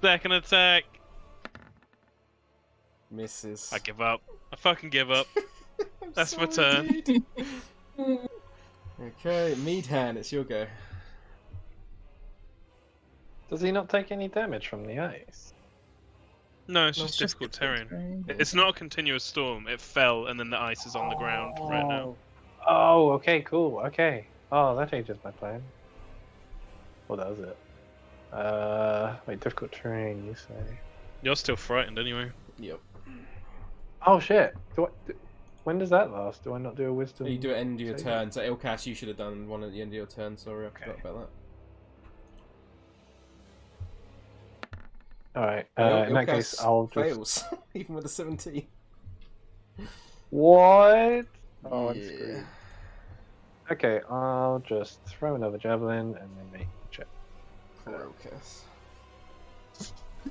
Second attack. Misses. I give up. I fucking give up. That's my turn. indeed. Okay, Meadhan, it's your go. Does he not take any damage from the ice? No, it's Well, just difficult terrain. terrain. It's not a continuous storm. It fell and then the ice is on the ground right now. Oh, okay, cool. Okay. Oh, that changes my plan. Or does it? Wait, difficult terrain, you say? You're still frightened anyway. Yep. Oh shit! When does that last? Do I not do a wisdom? You do it at the end of your save? turn, so Ilkaas, you should have done one at the end of your turn, sorry, I forgot about that. Alright, Well, in that Ilkaas case, I'll just... fails, even with a 17. What? Oh, I'm Yeah. screwed. Okay, I'll just throw another javelin and then make a check. Poor Ilkaas.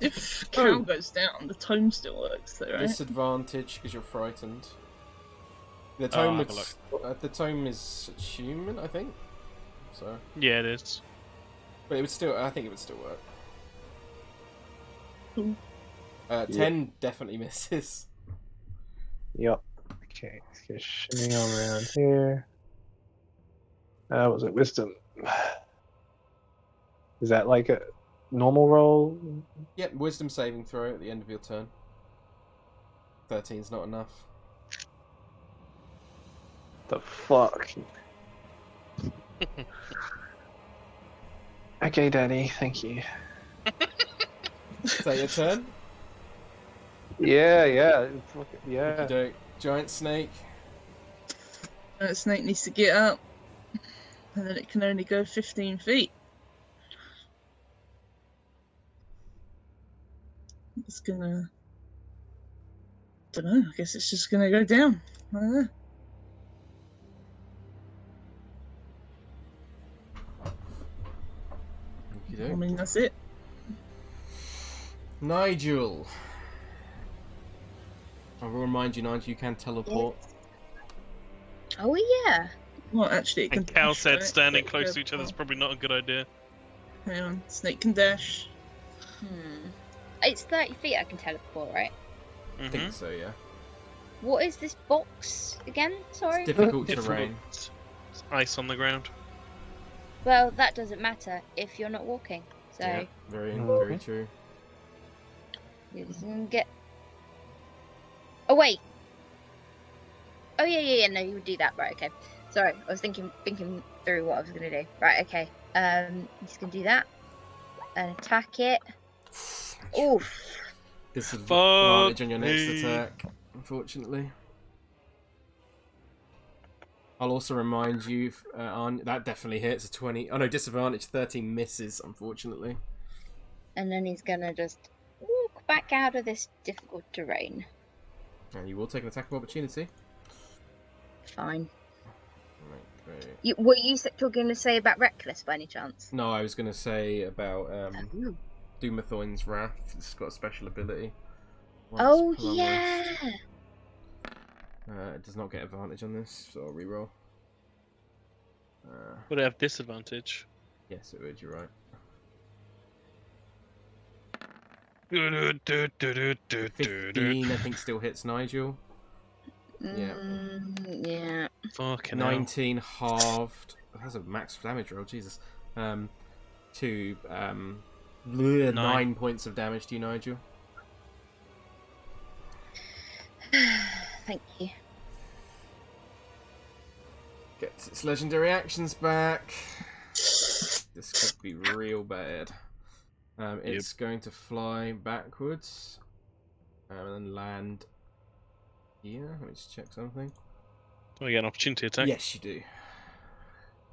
If Cal goes down, the tome still works though, right? Disadvantage because you're frightened. The Oh, I'll tome, have a the tome is human, I think. So, Yeah, it is. but it would still. I think it would still work. Cool. 10 definitely misses. Yep. Okay, let's get shimmy on around here. Was it wisdom? Is that like a normal roll? Yep, wisdom saving throw at the end of your turn. 13's not enough. The fuck? Okay, Daddy, thank you. Is that your turn? Yeah. Yeah. Okey-doke. Giant snake. Snake needs to get up, and then it can only go 15 feet. It's gonna. Don't know. I guess it's just gonna go down. I don't know. I mean, that's it. Nigel. I will remind you, Nigel, you can teleport. Oh yeah. Well, actually, it can. And Cal dash, said right? standing So close go- to each other is probably not a good idea. Hang on, snake can dash. It's 30 feet I can teleport, right? I think so, yeah. What is this box again? Sorry? It's difficult terrain. It's ice on the ground. Well, that doesn't matter if you're not walking. So Yeah, very true. you just can get. Oh wait. Oh yeah. No, you would do that, right? Okay. Sorry, I was thinking through what I was gonna do. Right. Okay. Just gonna do that and attack it. Oof. Disadvantage on your next attack, unfortunately. I'll also remind you, that definitely hits a 20. Oh no, disadvantage 13 misses, unfortunately. And then he's gonna just walk back out of this difficult terrain. And you will take an attack of opportunity. Fine. Right, great. Were you going to say about Reckless by any chance? No, I was going to say about Doomathoin's Wrath. It's got a special ability. Once Oh plumaged. yeah. It does not get advantage on this, so I'll reroll. Would it have disadvantage? Yes, it would, you're right. 15, I think, still hits Nigel. Yeah. Yeah. Fucking 19 halved. That's a max damage roll, Jesus. To 9 points of damage to you, Nigel. Thank you. Gets its legendary actions back. This could be real bad. It's going to fly backwards and then land here. Let me just check something. Do I get an opportunity attack? Yes, you do.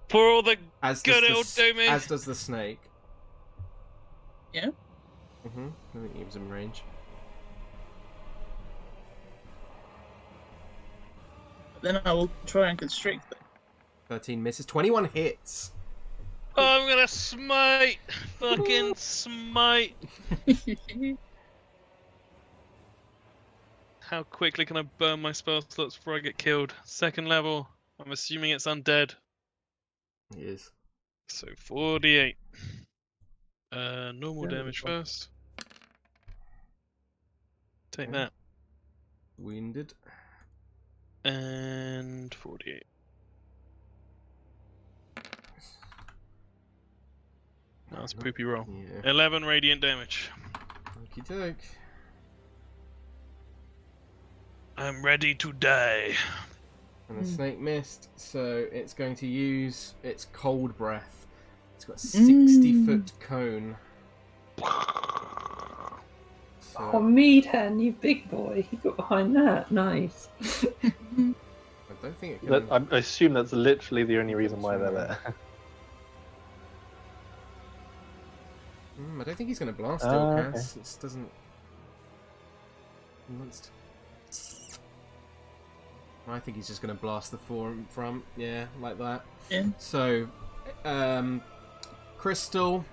For all the As good does it'll do me. As does the snake. Yeah. I think he was in range. Then I will try and constrict them. 13 misses. 21 hits. Oh, I'm gonna smite! Fucking smite! How quickly can I burn my spell slots before I get killed? Second level. I'm assuming it's undead. He is. So 48. Normal damage first. Take that. Wounded. And 48. That's a poopy roll. Yeah. 11 radiant damage. Okie doke. I'm ready to die. And the snake missed, so it's going to use its cold breath. It's got a 60-foot cone. So, Oh, Meadhan, you big boy. He got behind that. Nice. I don't think it can... I assume that's literally the only reason why they're there. I don't think he's going to blast Okay. Ilkaas. It doesn't... He wants to... I think he's just going to blast the front. Yeah, like that. Yeah. So, Crystal...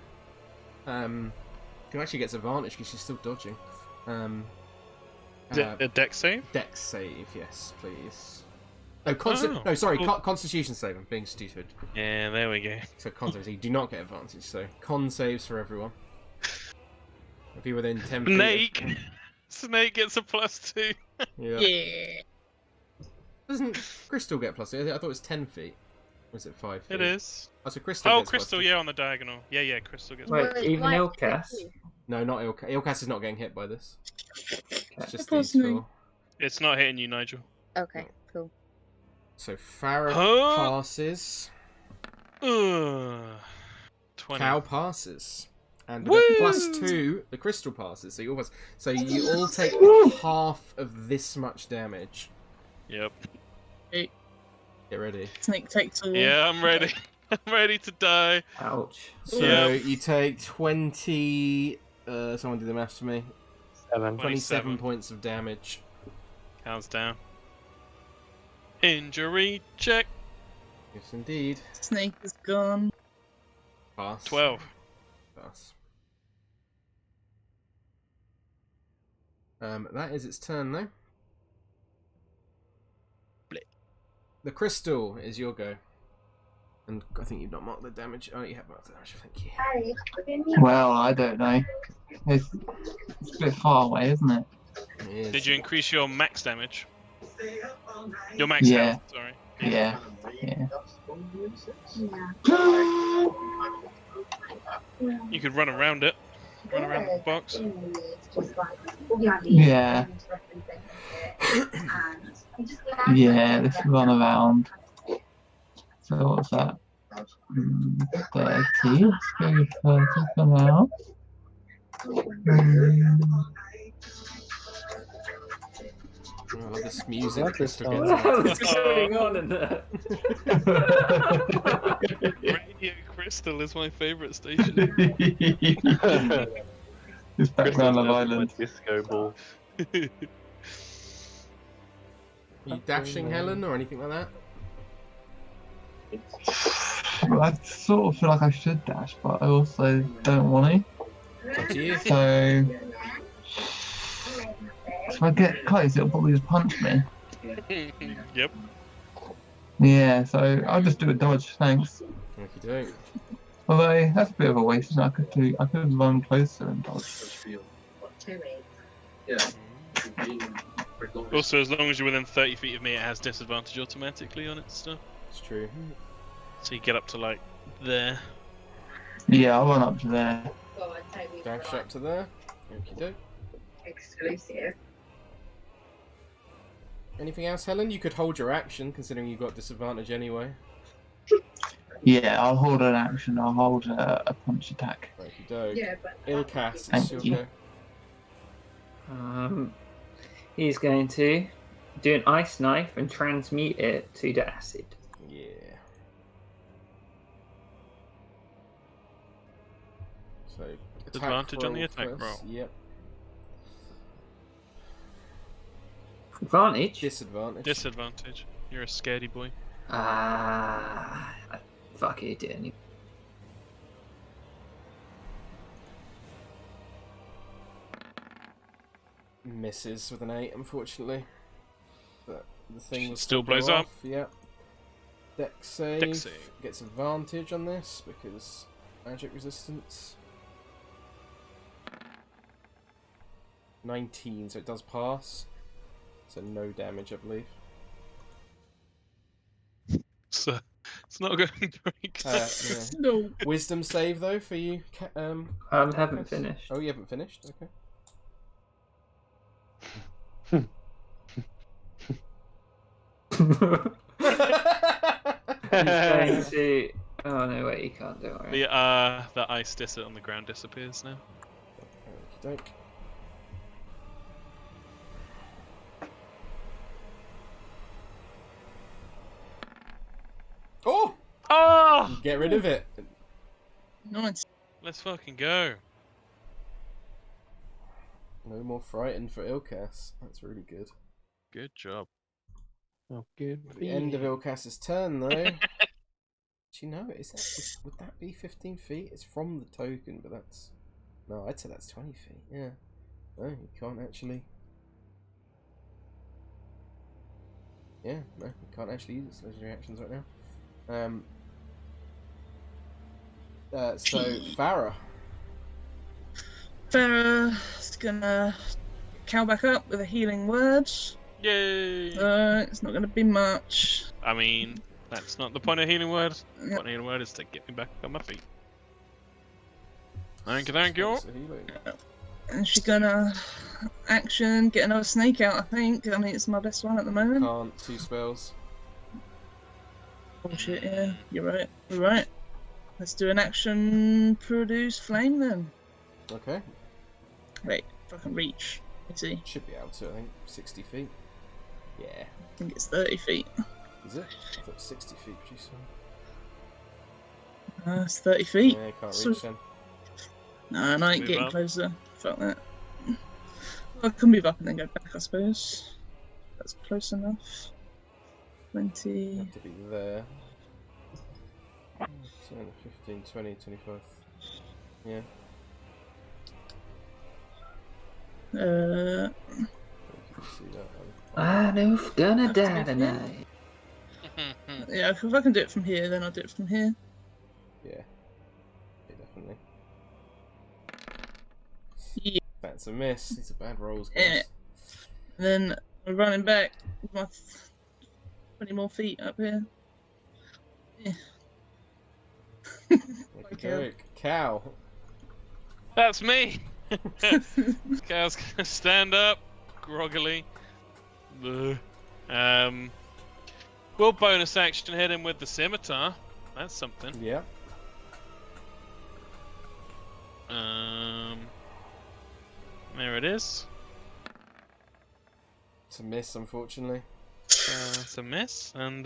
who actually gets advantage because she's still dodging. Is it a dex save? Dex save, yes, please. No, Constitution save. I'm being stupid. Yeah, there we go. So Constitution, you do not get advantage. So con saves for everyone. If you're within 10 feet. Snake. Snake gets a +2. Yeah. Yeah. Doesn't Crystal get +2? I thought it was 10 feet. Or is it 5 feet? It is. Oh, so Crystal Oh, gets Crystal, +2. yeah, on the diagonal. Yeah, Crystal gets Wait, Well, even why- Ilkaas? No, not Ilkaas. Ilkaas is not getting hit by this. It's just Poor these snake. four. It's not hitting you, Nigel. Okay, cool. So Farrah Huh? passes. Ugh. 20. Cow passes. And Woo! with a +2, the crystal passes. So you all take half of this much damage. Yep. Get ready. Snake takes all. Yeah, I'm ready. I'm ready to die. Ouch. So Yep. you take 20. Someone do the maths for me. 7. 27 points of damage. Counts down. Injury check. Yes, indeed. Snake is gone. Pass. 12. Pass. That is its turn, though. Blip. The crystal is your go. And I think you've not marked the damage. Oh, you have marked the damage, thank you. Well, I don't know. It's a bit far away, isn't it? It is. Did you increase your max damage? Your max Yeah. health, sorry. Yeah. Yeah. You could run around it. Run around the box. Yeah. Yeah, let's run around. So what's that? 30. Let's go with 30 for now. Oh, I love this music. Love this Crystal song. gets out. What's going on in there? Radio Crystal is my favourite station. It's background of Island. Disco ball. Are you dashing, Helen, or anything like that? Well, I sort of feel like I should dash, but I also don't want It's up to you. to. So if I get close, it'll probably just punch me. Yep. Yeah, so I'll just do a dodge, thanks. Okie doke. Although that's a bit of a waste, isn't it? I could run closer and dodge. Also, as long as you're within 30 feet of me, it has disadvantage automatically on its stuff. It's true. So you get up to like there. Yeah, I'll run up to there. Dash up to there. Okie doke. Exclusive. Anything else, Helen? You could hold your action, considering you've got disadvantage anyway. Yeah, I'll hold an action. I'll hold a punch attack. Okie doke. Yeah, but Ilkaas, it's Thank your you. go. He's going to do an ice knife and transmute it to the acid. Yeah. So, Advantage on the roll attack first. roll. Yep. Advantage? Disadvantage. Disadvantage. You're a scaredy boy. Fuck it, didn't. Misses with an 8, unfortunately. But the thing will Still go blows up. off. Yep. Dex save. Dex save. Gets advantage on this because magic resistance. 19, so it does pass. So no damage, I believe. So it's not going great. Yeah. No. Wisdom save though for you. I haven't finished. Oh, you haven't finished. Okay. He's going to. Oh no, wait, he can't do it. Right? The ice on the ground disappears now. Okey-doke. Oh! Oh! Get rid of it. Nice. Let's fucking go. No more frightened for Ilkaas. That's really good. Good job. Oh, good. The end of Ilkaas's turn, though. Do you know? Would that be 15 feet? It's from the token, but that's... No, I'd say that's 20 feet. Yeah. No, you can't actually... Yeah, no, you can't actually use its legendary actions right now. So, Farrah. Farrah's gonna cow back up with a healing word. Yay! It's not gonna be much. I mean, that's not the point of healing word. The Yep. point of healing word is to get me back on my feet. Thank you, thank you. Spells of healing. And she's gonna action, get another snake out, I think. I mean, it's my best one at the moment. Can't. 2 spells. Bullshit, yeah. You're right. You're right. Let's do an action produce flame then. Okay. Wait, if I can reach. Let's see. Should be able to, I think. 60 feet. Yeah. I think it's 30 feet. Is it? I thought it was 60 feet, Producer. It's 30 feet. Yeah, can't So- reach then. No, and I ain't Move getting up. closer. Fuck that. I can move up and then go back, I suppose. That's close enough. 20. You have to be there. 10, 15, 20, 25. Yeah. You can see that one. I know if gonna die tonight. Yeah, if I can do it from here, then I'll do it from here. Yeah. Yeah, definitely. Yeah. That's a miss. These are bad rolls, guys. Yeah. Then I'm running back with my 20 more feet up here. Yeah. Okay. Cow. That's me. Cow's gonna stand up groggily. Ugh. We'll bonus action hit him with the scimitar. That's something. Yeah. There it is. It's a miss, unfortunately. It's a miss, and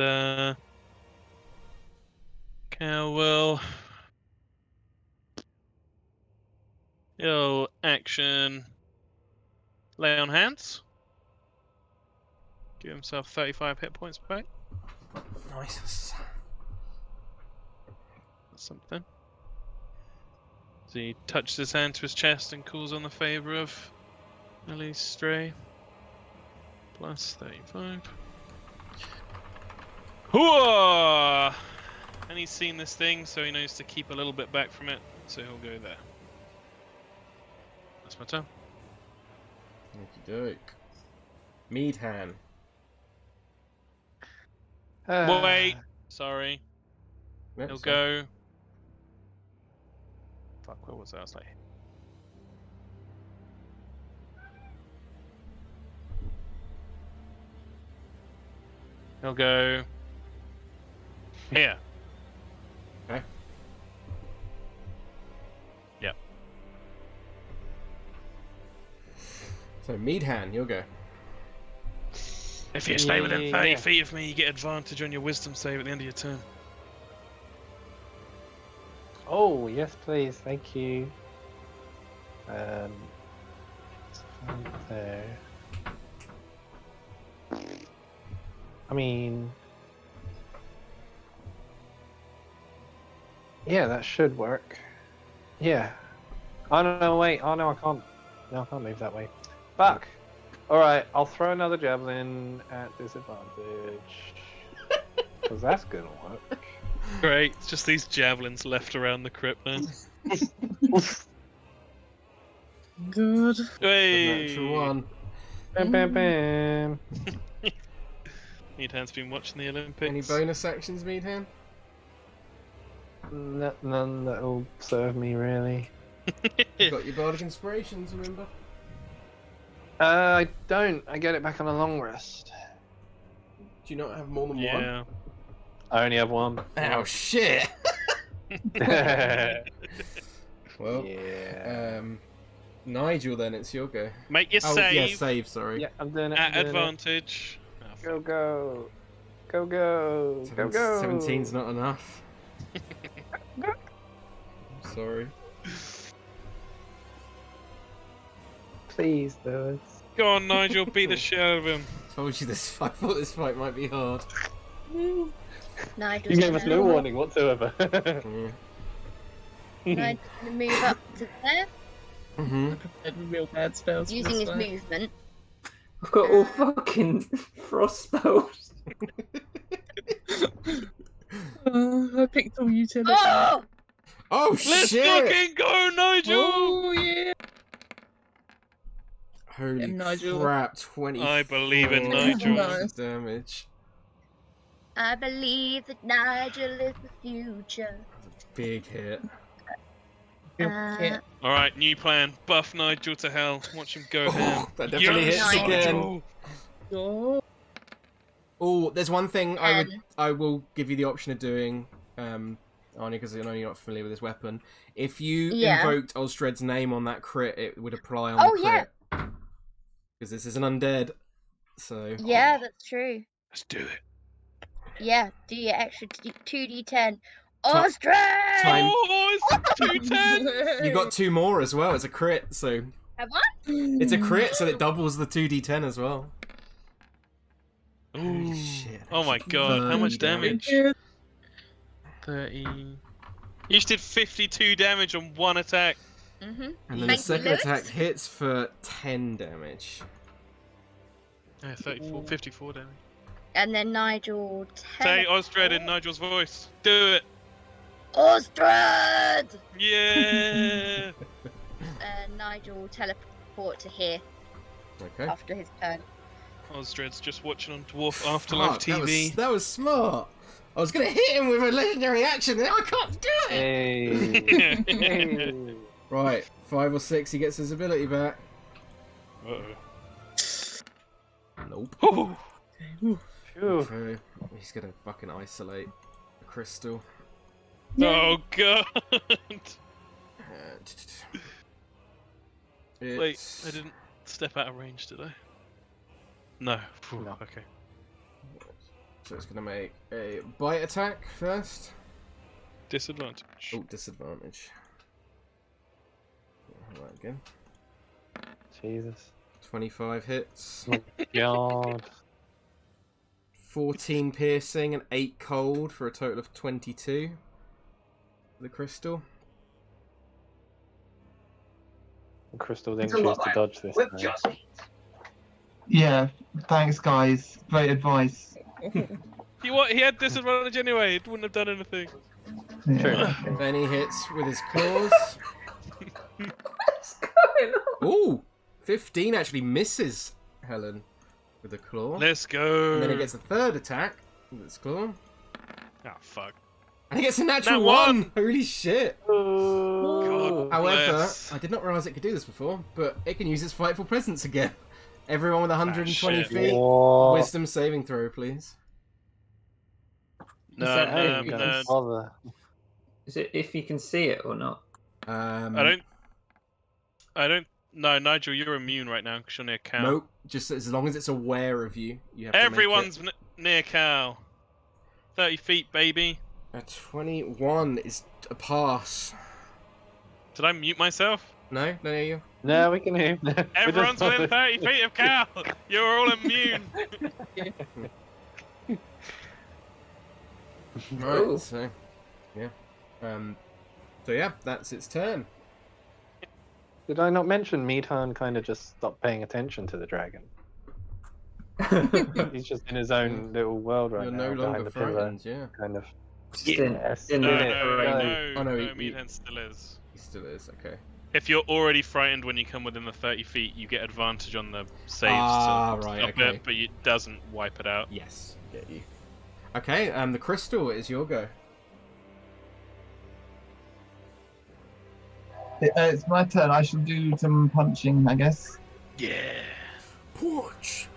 Cow will. He'll action. Lay on hands. Give himself 35 hit points back. Nice. That's something. So he touches his hand to his chest and calls on the favour of Ellie's Stray. Plus 35. Hooah! And he's seen this thing, so he knows to keep a little bit back from it, so he'll go there. That's my turn. Okey-doke. Meadhan. Wait! Sorry. Yep, He'll so- go. Fuck, what was that? I was like. He'll go. Here. Okay. Yep. So Meadhan, you'll go. If you stay within 30 Yeah. feet of me, you get advantage on your wisdom save at the end of your turn. Oh, yes, please. Thank you. There. I mean, yeah, that should work. Yeah. Oh no, wait. Oh no, I can't. No, I can't move that way. Fuck. All right, I'll throw another javelin at disadvantage. Because that's gonna work. Great, it's just these javelins left around the crypt now. Good. Hey! Natural one. Bam, bam, bam. Meadhan's been watching the Olympics. Any bonus actions, Meadhan? None that'll serve me really. You got your bardic inspirations, remember? I don't. I get it back on a long rest. Do you not have more than one? Yeah. I only have one. Oh shit! Yeah. Well, Nigel, then it's your go. Make your Oh save yeah, save. Sorry. Yeah, I'm doing it. at I'm doing it. advantage. Oh, Go, go. Go, go. Go, go. 17's not enough. I'm sorry. Please, though. Go on, Nigel, beat the shit out of him. Told you this. I thought this fight might be hard. Nigel's You gave us no gonna- warning whatsoever. Mm. Nigel's gonna move up to there, Mhm. Prepared with real bad spells. for using this his fight. movement. I've got all fucking frost spells. I picked all utility. Oh! Oh Let's shit! fucking go, Nigel! Oh yeah! Holy Nigel. crap! 20. I believe in Nigel. Nice. Damage. I believe that Nigel is the future. Big hit. Yeah. All right, new plan. Buff Nigel to hell. Watch him go ham. That definitely Yes, hits again. Nigel! Oh. Oh, there's one thing I Um. will give you the option of doing, Anja, because I know you're not familiar with this weapon. If you Yeah. invoked Ostred's name on that crit, it would apply on Oh, the yeah. crit. Because this is an undead, so... Yeah, that's true. Let's do it. Yeah, do your extra 2d10. Time- Ostrich! Time. Oh, it's 210. You got 2 more as well, it's a crit, so... Have I? It's a crit, so it doubles the 2d10 as well. Ooh. Holy shit. Oh my god, how much 30 damage? Yeah. 30. You just did 52 damage on one attack. Mm-hmm. And then the Thank you, second Lewis. attack hits for 10 damage. Yeah, 34, 54 damage. And then Nigel Say Ostred in Nigel's voice. Do it. Ostrich! Yeah. Nigel will teleport to here Okay. after his turn. Ostred's just watching on Dwarf Afterlife Fuck, TV. That was smart. I was going to hit him with a legendary action, and now I can't do it! Hey. Right, 5 or 6, he gets his ability back. Uh-oh. Nope. Ooh. Phew. Okay, he's going to fucking isolate the crystal. Oh god. Wait, It's- I didn't step out of range, did I? No. Phew, No. Okay. So it's going to make a bite attack first. Disadvantage. Oh, disadvantage. Right again. Jesus. 25 hits. God. 14 piercing and 8 cold for a total of 22. The crystal. Crystal didn't It's a choose lot to like dodge this with time. just Yeah, thanks guys. Great advice. He had disadvantage anyway. It wouldn't have done anything. Yeah. True. Then he hits with his claws. What's going on? Ooh! 15 actually misses Helen with a claw. Let's go. And then he gets a third attack with his claw. Oh fuck. And he gets a natural Nat 1! Holy shit! God However, bless. I did not realise it could do this before, but it can use its frightful presence again. Everyone with 120 shit. feet, What? wisdom saving throw, please. No, that Hey, no, don't no. bother. Is it if you can see it or not? I don't. No, Nigel, you're immune right now because you're near Cal. Nope, just as long as it's aware of you, you have to Everyone's near Cal. 30 feet, baby. make it. A 21 is a pass. Did I mute myself? No? No, you. No, we can hear. We just Everyone's bother. within 30 feet of Cal. You're all immune. Right, Ooh. so, yeah. So yeah, that's its turn. Did I not mention Meadhan kind of just stopped paying attention to the dragon? He's just in his own little world right You're now, no behind longer the pillar, frightened, yeah. kind of. Just didn't- Yes. didn't No, Yeah. it, no, right? no, Oh, no, no, he- Meadhan still is. He still is, okay. If you're already frightened when you come within the 30 feet, you get advantage on the saves Ah, to right, stop okay. it, but it doesn't wipe it out. Yes, get you. Okay, the crystal is your go. It's my turn. I shall do some punching, I guess. Yeah. Porch!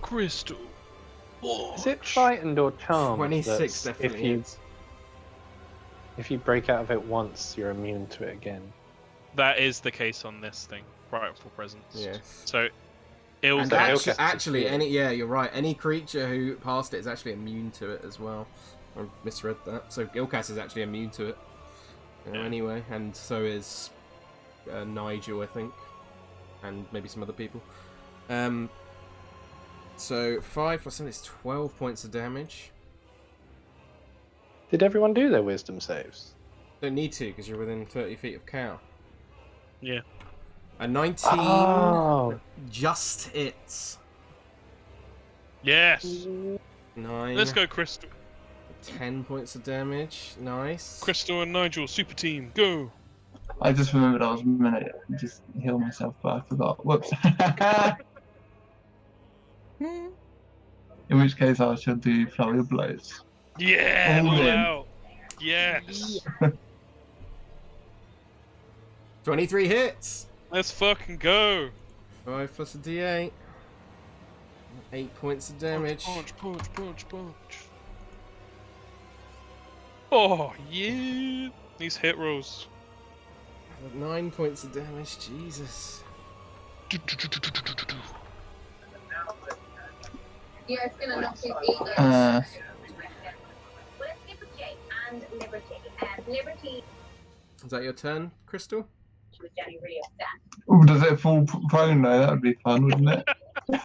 Crystal. Is it frightened or charmed? 26 that's definitely hits. If you break out of it once, you're immune to it again. That is the case on this thing. Frightful presence. Yes. So, it'll And So actu- Ilkaas actually, is- yeah, you're right. Any creature who passed it is actually immune to it as well. I misread that. So Ilkaas is actually immune to it. Yeah. Anyway, and so is Nigel, I think, and maybe some other people. So 5 plus 7 is 12 points of damage. Did everyone do their wisdom saves? Don't need to because you're within 30 feet of Cow. Yeah. A 19 Oh, just hits. Yes. 9. Let's go, Crystal. 10 points of damage. Nice. Crystal and Nigel, super team, go. I just remembered I was meant to just heal myself, but I forgot. Whoops. In which case I shall do flurry of blows. Yeah, All all in. out. Yes. 23 hits. Let's fucking go. 5 plus a d8. 8 points of damage. Punch. Oh, yeah. These hit rolls. 9 points of damage. Jesus. Yeah, it's gonna knock his ego. Liberty. Is that your turn, Crystal? She was getting really upset. Oh, does it fall prone though? That would be fun, wouldn't it?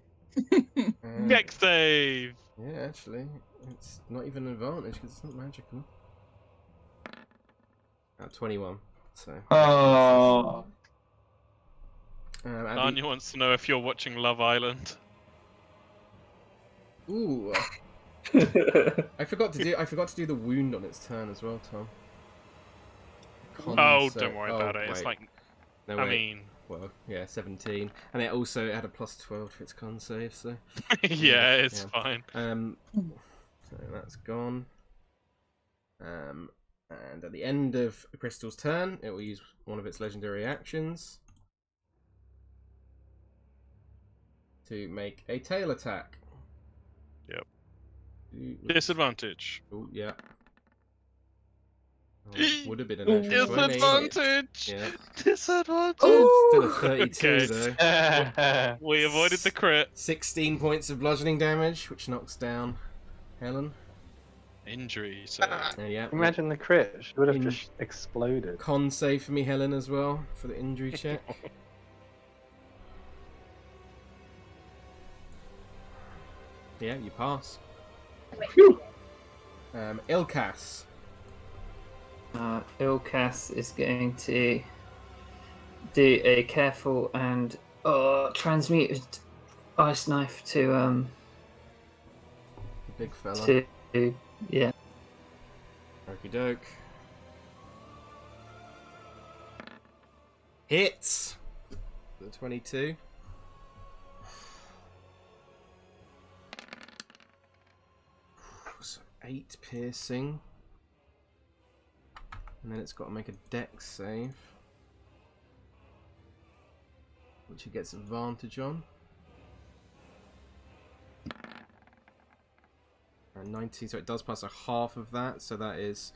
Dex save. Yeah, actually, it's not even an advantage because it's not magical. 21. So. Oh. Anja wants to know if you're watching Love Island. Ooh. I forgot to do the wound on its turn as well, Tom. Don't worry about it. It's like, no, I mean, well, yeah, 17, and it also had a +12 to its con save, so yeah, it's fine. So that's gone. And at the end of Crystal's turn, it will use one of its legendary actions to make a tail attack. Yep. Disadvantage. Oh, yeah. Oh, would have been an actual 20. Disadvantage! Yeah. Disadvantage! Still a 32 Okay. though. We avoided the crit. 16 points of bludgeoning damage, which knocks down Helen. Injury, so... Yeah. Imagine the crit. She would have just exploded. Con save for me, Helen, as well, for the injury check. Yeah, you pass. Ilkaas. Ilkaas is going to do a careful and transmuted ice knife to Big fella. Yeah. Okie doke. Hits. The 22. So 8 piercing. And then it's got to make a dex save, which it gets advantage on. And 19, so it does pass a half of that, so that is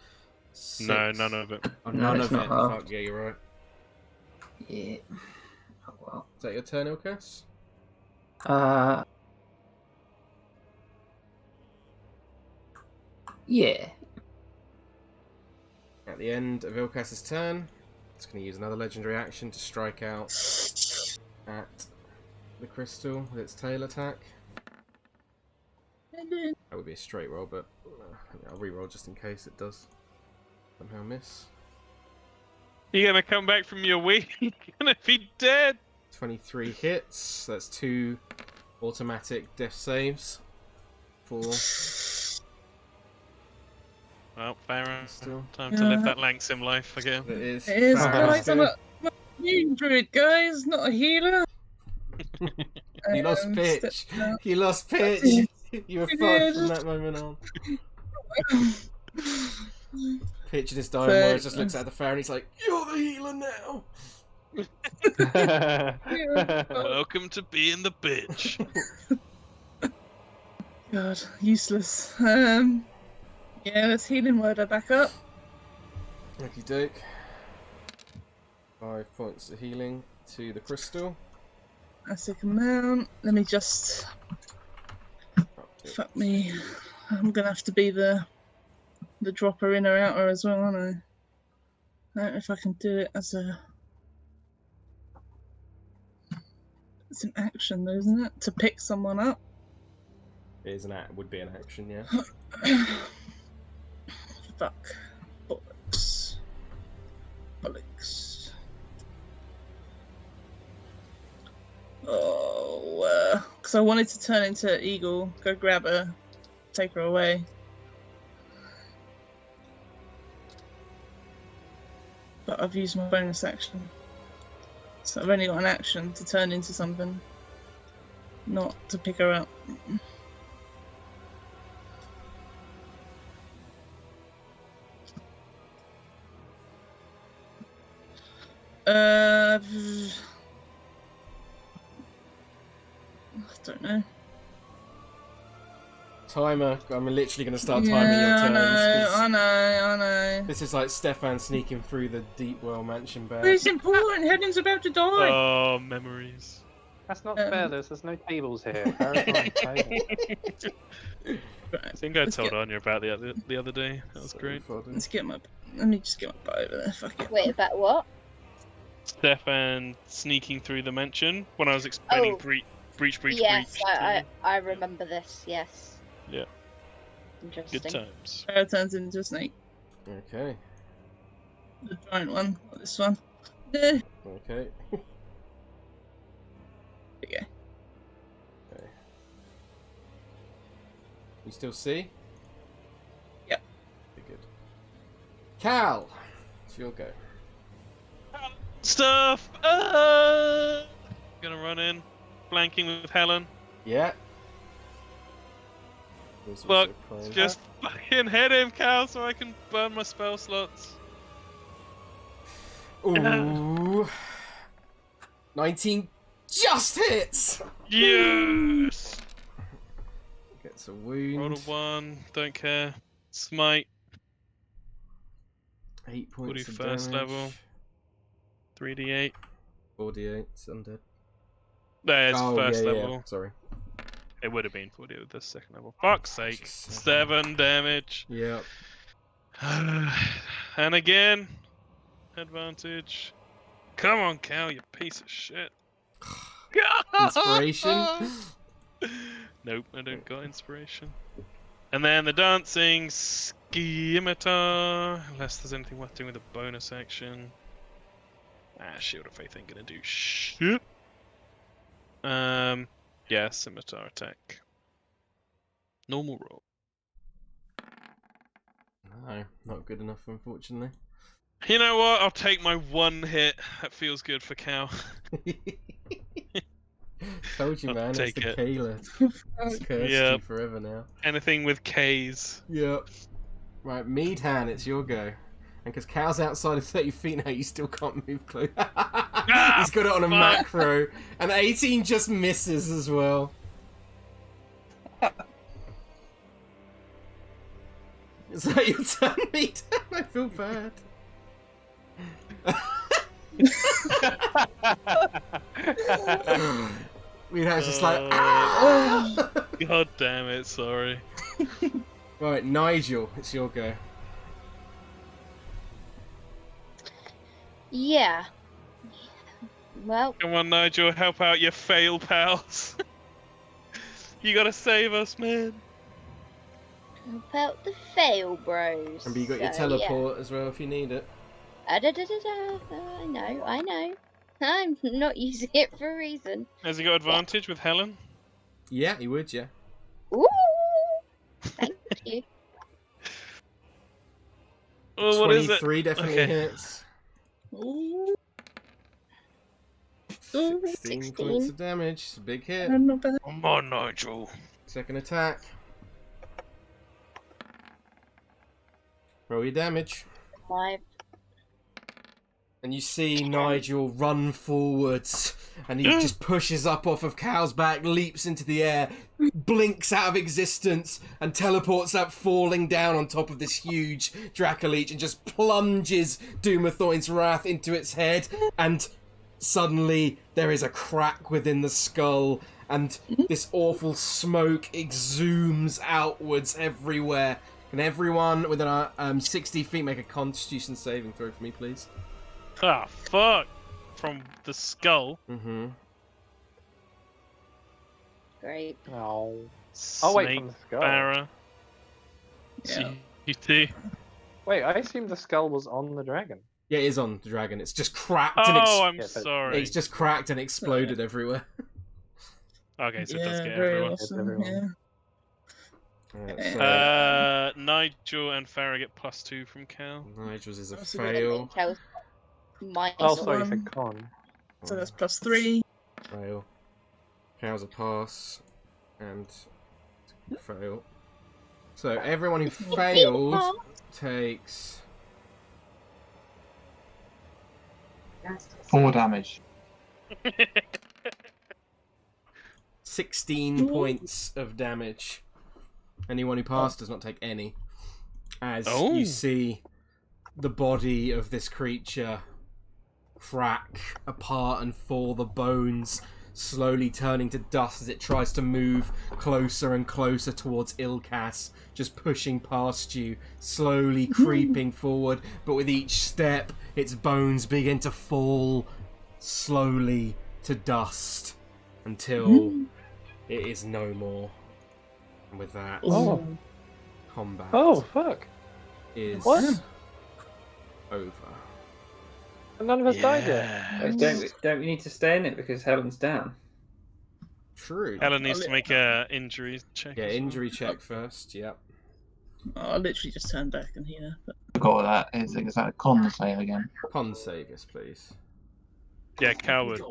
6. No, none of it. Oh, No, none it's of not it. half. Fuck, yeah, you're right. Yeah. Oh well. Is that your turn, Ilkaas? Yeah. At the end of Ilkaas' turn, it's going to use another legendary action to strike out at the crystal with its tail attack. That would be a straight roll, but I'll re-roll just in case it does somehow miss. You're gonna come back from your week? You're gonna be dead! 23 hits, that's 2 automatic death saves for... Well, Farrah, Still. time to live that Langsim life again. It is. It is, Farrah guys. I'm still. a healing druid, guys, not a healer. You lost pitch. Stepped out. You lost pitch. You were I fucked from did. that moment on. Pitch in his dying So- words just looks at the Farrah and he's like, "You're the healer now." Welcome to being the bitch. God, useless. Yeah, let's healing word her back up. Okey doke. 5 points of healing to the crystal. That's a amount. Let me just. Fuck me. I'm gonna have to be the dropper in or outer as well, aren't I? I don't know if I can do it as a. It's an action, though, isn't it? To pick someone up. It is would be an action, yeah. Fuck. Bollocks. Bollocks. Oh, because I wanted to turn into Eagle, go grab her, take her away. But I've used my bonus action. So I've only got an action to turn into something, not to pick her up. I don't know. Timer. I'm literally going to start timing your turns. 'Cause I know. this is like Stefan sneaking through the Deepwell mansion But bed. it's important. Helen's about to die. Oh, memories. That's not fair. There's no tables here. Farrah's not on the table. I think I told Anja about the other day. That was great. Let's get my. Let me just get my butt over there. Fuck it. Wait, about what? Stefan sneaking through the mansion when I was explaining breach. Yes, to I remember this. Yes. Yeah. Interesting. Good times. Farrah turns into a snake. Okay. The giant one, not this one. Yeah. Okay. Okay. Okay. You still see? Yep. Very good. Cal! It's your go. Stuff! Gonna run in. Flanking with Helen. Yeah. Look, just fucking hit him, Cal, so I can burn my spell slots. Ooh. 19 just hits! Yes! Gets a wound. Roll a 1, don't care. Smite, 8 points of 41st damage. level. 3d8. 4d8, undead. There's first yeah, level. Yeah. Sorry. It would have been 48 with the second level. Fuck's sake. 7. 7 damage. Yep. And again. Advantage. Come on, Cal, you piece of shit. Inspiration? Nope, I don't got inspiration. And then the dancing scimitar. Unless there's anything worth doing with a bonus action. Shield of Faith ain't gonna do shit. Yeah, scimitar attack. Normal roll. No, not good enough, unfortunately. You know what? I'll take my 1 hit. That feels good for Cal. Told you, I'll man. It's take the it. Kayla. It's cursed Yep. you forever now. Anything with K's. Yep. Right, Meadhan, it's your go. And because Cal's outside of 30 feet now, you still can't move close. He's got it on a macro. And 18 just misses as well. Is that your turn, Meadhan? I feel bad. Meadhan's just like, ah! God damn it, sorry. Right, Nigel, it's your go. Yeah. Well, Come on, Nigel, help out your fail pals. You gotta save us, man. help out the fail bros. Remember, you got your So, yeah. teleport as well if you need it. I know. I'm not using it for a reason. Has he got advantage with Helen? Yeah, he would, yeah. Ooh! Thank you. Oh, what is it? 23 definitely Okay. hits. Ooh. 16 16. points of damage. It's a big hit. Not bad. Come on, Nigel. Second attack. Roll your damage. 5. And you see Nigel run forwards, and he just pushes up off of Cal's back, leaps into the air, blinks out of existence, and teleports up, falling down on top of this huge Dracoliech, and just plunges Doomathoin's Wrath into its head, and suddenly there is a crack within the skull, and this awful smoke exhumes outwards everywhere. Can everyone within 60 feet make a Constitution saving throw for me, please? Ah, fuck. From the skull. Mm-hmm. Great. Oh. Oh, wait, Snake, from the skull. Farrah. Yeah. You too. Wait, I assumed the skull was on the dragon. Yeah, it is on the dragon. It's just cracked and Oh, I'm Yeah, but sorry. it's just cracked and exploded everywhere. Okay, so it does Yeah, get very everyone. awesome. Everyone. Yeah. So Nigel and Farrah get +2 from Cal. Nigel's is a That's a fail. Minus Oh, That's sorry, you one. said con. So that's +3. Fail. Cal's a pass and fail. So everyone who failed takes 4 damage. 16 points of damage. Anyone who passed does not take any. As you see the body of this creature crack apart and fall, the bones slowly turning to dust as it tries to move closer and closer towards Ilkaas, just pushing past you, slowly creeping forward, but with each step, its bones begin to fall slowly to dust until it is no more. And with that, combat is over. None of us died yet. Don't we need to stay in it because Helen's down? True. Helen needs to make a injury check. Yeah, injury check first, yep. I'll literally just turn back and hear. But... Forgot what that is. Is that a con save again? Con save, yes, please. Yeah, coward.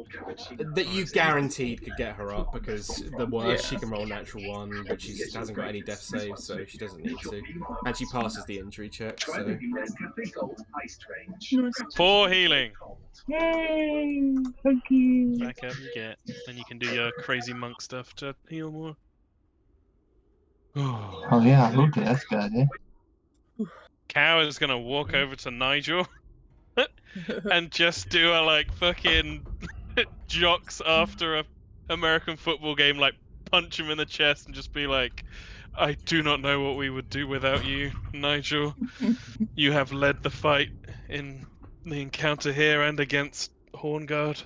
That you guaranteed could get her up, because the worst she can roll a natural 1, but she hasn't got any death saves, so she doesn't need to. And she passes the injury check, so... 4 healing. Yay! Thank you. Back up you get. Then you can do your crazy monk stuff to heal more. Oh yeah, I will do. That's a good idea. Cow is gonna walk over to Nigel and just do a like fucking jocks after a American football game, like punch him in the chest and just be like, I do not know what we would do without you, Nigel. You have led the fight in the encounter here and against Horngaard.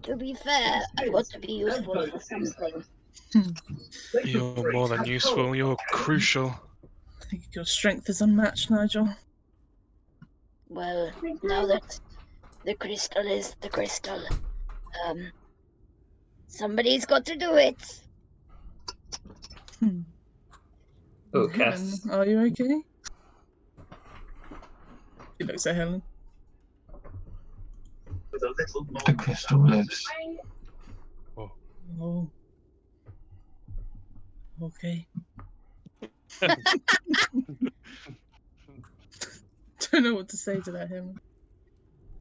To be fair, I want to be useful for something. You're more than useful, you're crucial. I think your strength is unmatched, Nigel. Well, now that the crystal is the crystal, somebody's got to do it. Okay. Helen, are you okay? She looks at Helen. The crystal lives. Oh. Okay. Don't know what to say to that, Helen.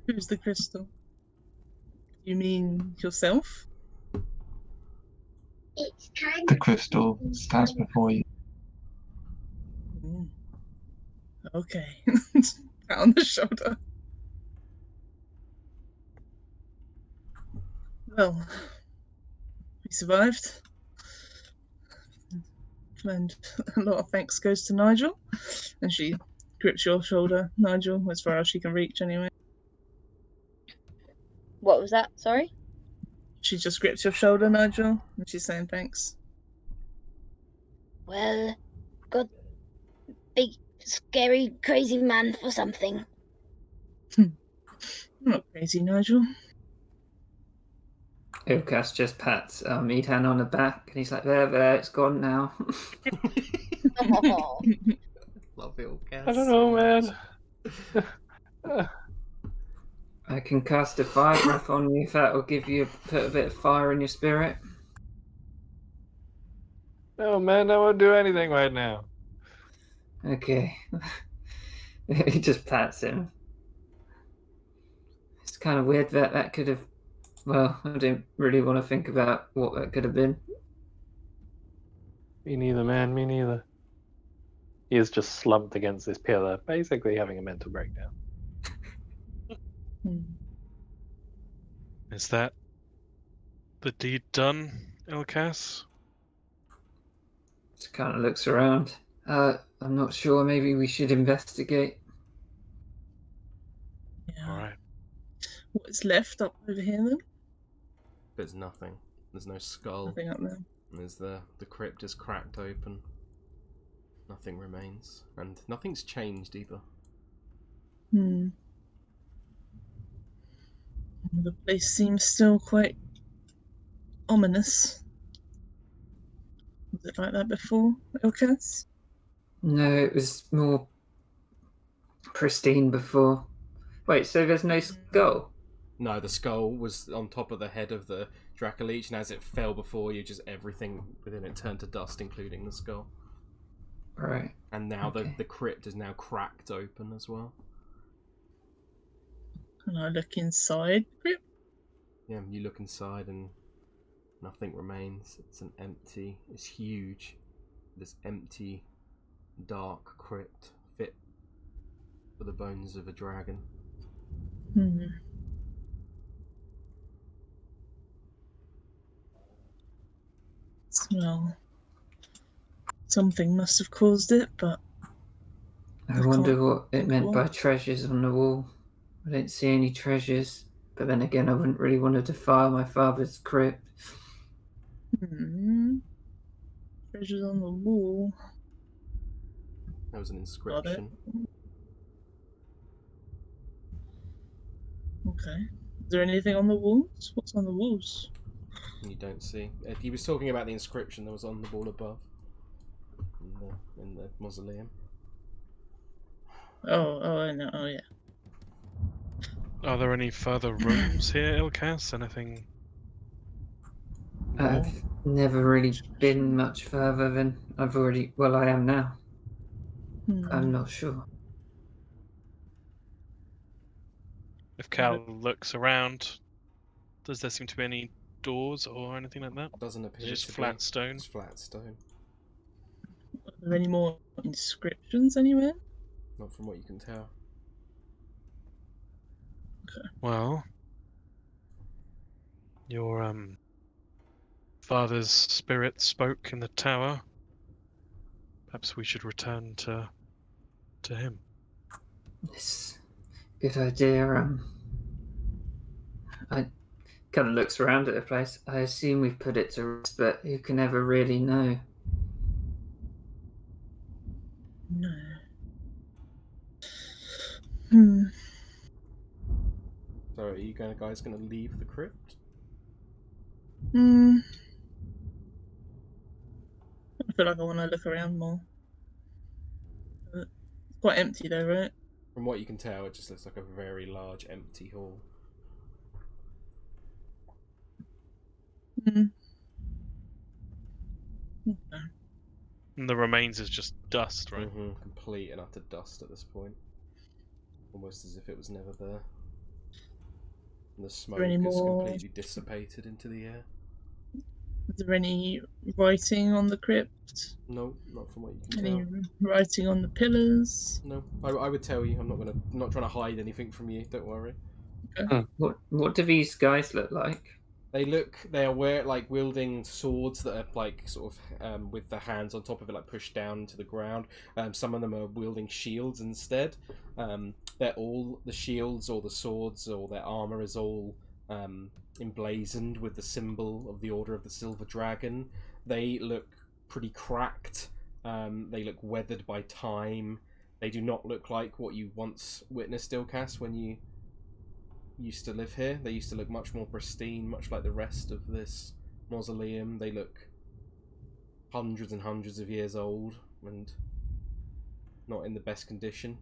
Who's the crystal? You mean yourself? The crystal stands before you. Okay. Pat on the shoulder. Well, we survived. And a lot of thanks goes to Nigel. And she grips your shoulder, Nigel, as far as she can reach anyway. What was that? Sorry? She just grips your shoulder, Nigel, and she's saying thanks. Well, got big, scary, crazy man for something. I'm not crazy, Nigel. Ilkaas just pats Meadhan on the back, and he's like, there, it's gone now. Oh. Love Ilkaas. I don't know, man. I can cast a fire breath on you if that will put a bit of fire in your spirit. No, man, I won't do anything right now. Okay. He just pats him. It's kind of weird that could have... Well, I don't really want to think about what that could have been. Me neither, man, me neither. He is just slumped against this pillar, basically having a mental breakdown. Is that the deed done, Ilkaas? Just kind of looks around. I'm not sure. Maybe we should investigate. Yeah. Alright. What's left up over here then? There's nothing. There's no skull. Nothing up there. There's the crypt is cracked open. Nothing remains. And nothing's changed either. The place seems still quite ominous. Was it like that before, Ilkaas? No, it was more pristine before. Wait, so there's no skull? No, the skull was on top of the head of the Dracoliech, and as it fell before you, just everything within it turned to dust, including the skull. Right. And now Okay. the crypt is now cracked open as well. Can I look inside the crypt? Yeah, you look inside and nothing remains. It's huge. This empty, dark crypt fit for the bones of a dragon. Well, something must have caused it, but I wonder what it think meant what. by treasures on the wall. I don't see any treasures, but then again, I wouldn't really want to defile my father's crypt. Treasures on the wall. There was an Got it. inscription. Okay. Is there anything on the walls? What's on the walls? You don't see. He was talking about the inscription that was on the wall above, in the mausoleum. Oh, I know. Oh, yeah. Are there any further rooms here, Ilkaas? Anything? I've never really been much further than I am now. I'm not sure. If Cal looks around, does there seem to be any doors or anything like that? Doesn't appear Just to flat be. stone. It's flat stone. Are there any more inscriptions anywhere? Not from what you can tell. Well, your father's spirit spoke in the tower. Perhaps we should return to him. It's a good idea. I kind of looks around at the place. I assume we've put it to rest, but who can ever really know? No. So are you guys going to leave the crypt? I feel like I want to look around more. It's quite empty though, right? From what you can tell, it just looks like a very large empty hall. Okay. And the remains is just dust, right? Complete and utter dust at this point. Almost as if it was never there. And the smoke is completely dissipated into the air. Is there any writing on the crypt? No, not from what you can Any tell. writing on the pillars? No, I would tell you. I'm not trying to hide anything from you. Don't worry. Okay. What do these guys look like? They are wielding swords that are like sort of with the hands on top of it, like pushed down to the ground. Some of them are wielding shields instead. They're all the shields or the swords or their armor is all emblazoned with the symbol of the Order of the Silver Dragon. They look pretty cracked. They look weathered by time. They do not look like what you once witnessed, Ilkaas, when you used to live here. They used to look much more pristine, much like the rest of this mausoleum. They look hundreds and hundreds of years old and not in the best condition.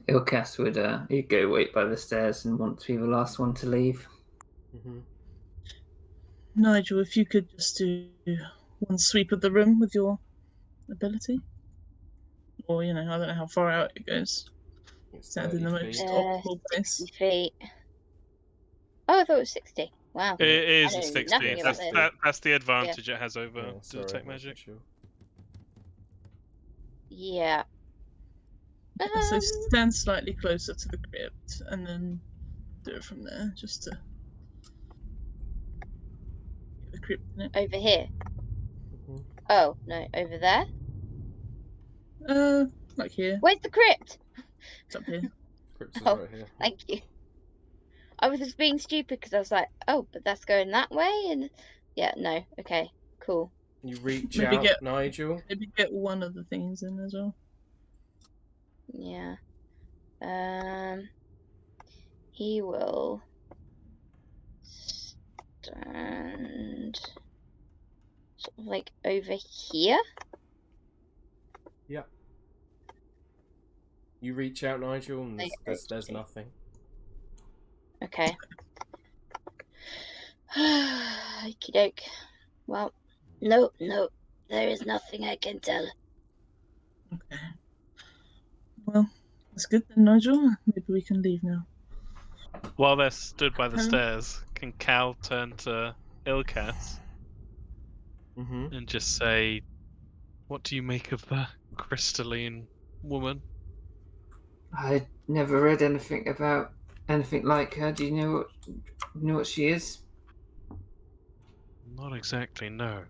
Ilkaas would he'd go wait by the stairs and want to be the last one to leave. Nigel, if you could just do one sweep of the room with your ability, or I don't know how far out it goes. Stand in the most optimal place. 60 feet. Oh, I thought it was 60. Wow. It is I know 60. nothing about this. That's the advantage it has over detect magic. Sure. Yeah. So stand slightly closer to the crypt and then do it from there, just to get the crypt in it. Over here. Oh no, over there. Like here. Where's the crypt? It's up here. Crypt is Oh, right here. thank you. I was just being stupid because I was like, oh, but that's going that way, and yeah, no, okay, cool. You reach Maybe out, Nigel. Maybe get one of the things in as well. Yeah. He will stand sort of like over here. Yep. You reach out, Nigel, and there's nothing. Okay. Okie doke. Well, no, there is nothing I can tell. Okay. Well, That's good then, Nigel. Maybe we can leave now. While they're stood by the Helen? stairs, can Cal turn to Ilkaas Mm-hmm. and just say, "What do you make of the crystalline woman?" I never read anything about anything like her. Do you know what she is? Not exactly, no.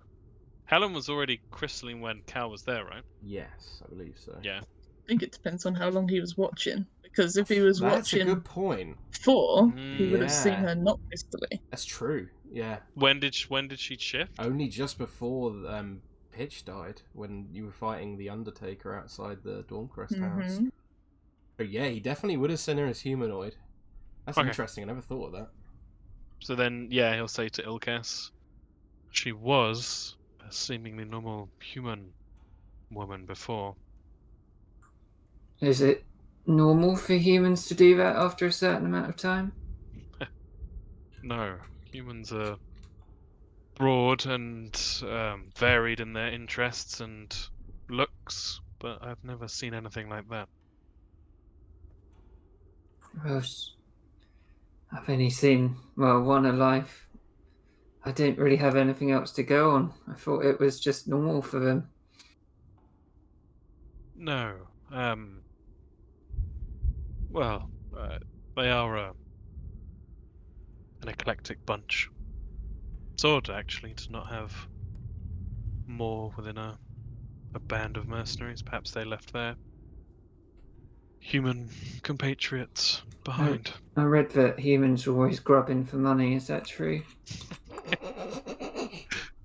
Helen was already crystalline when Cal was there, right? Yes, I believe so. Yeah. I think it depends on how long he was watching. Because if he was That's a watching good point. before, he would have seen Yeah. her not crystally. That's true. Yeah. When did she shift? Only just before Pitch died, when you were fighting the Undertaker outside the Dawnquest house. Mhm. But yeah, he definitely would have seen her as humanoid. That's Okay. interesting. I never thought of that. So then, yeah, he'll say to Ilkaas, "She was a seemingly normal human woman before." Is it normal for humans to do that after a certain amount of time? No, humans are broad and varied in their interests and looks, but I've never seen anything like that. Well, I've only seen, one alive. I didn't really have anything else to go on. I thought it was just normal for them. No, well, they are an eclectic bunch. It's odd, actually, to not have more within a band of mercenaries. Perhaps they left their human compatriots behind. I read that humans are always grubbing for money. Is that true?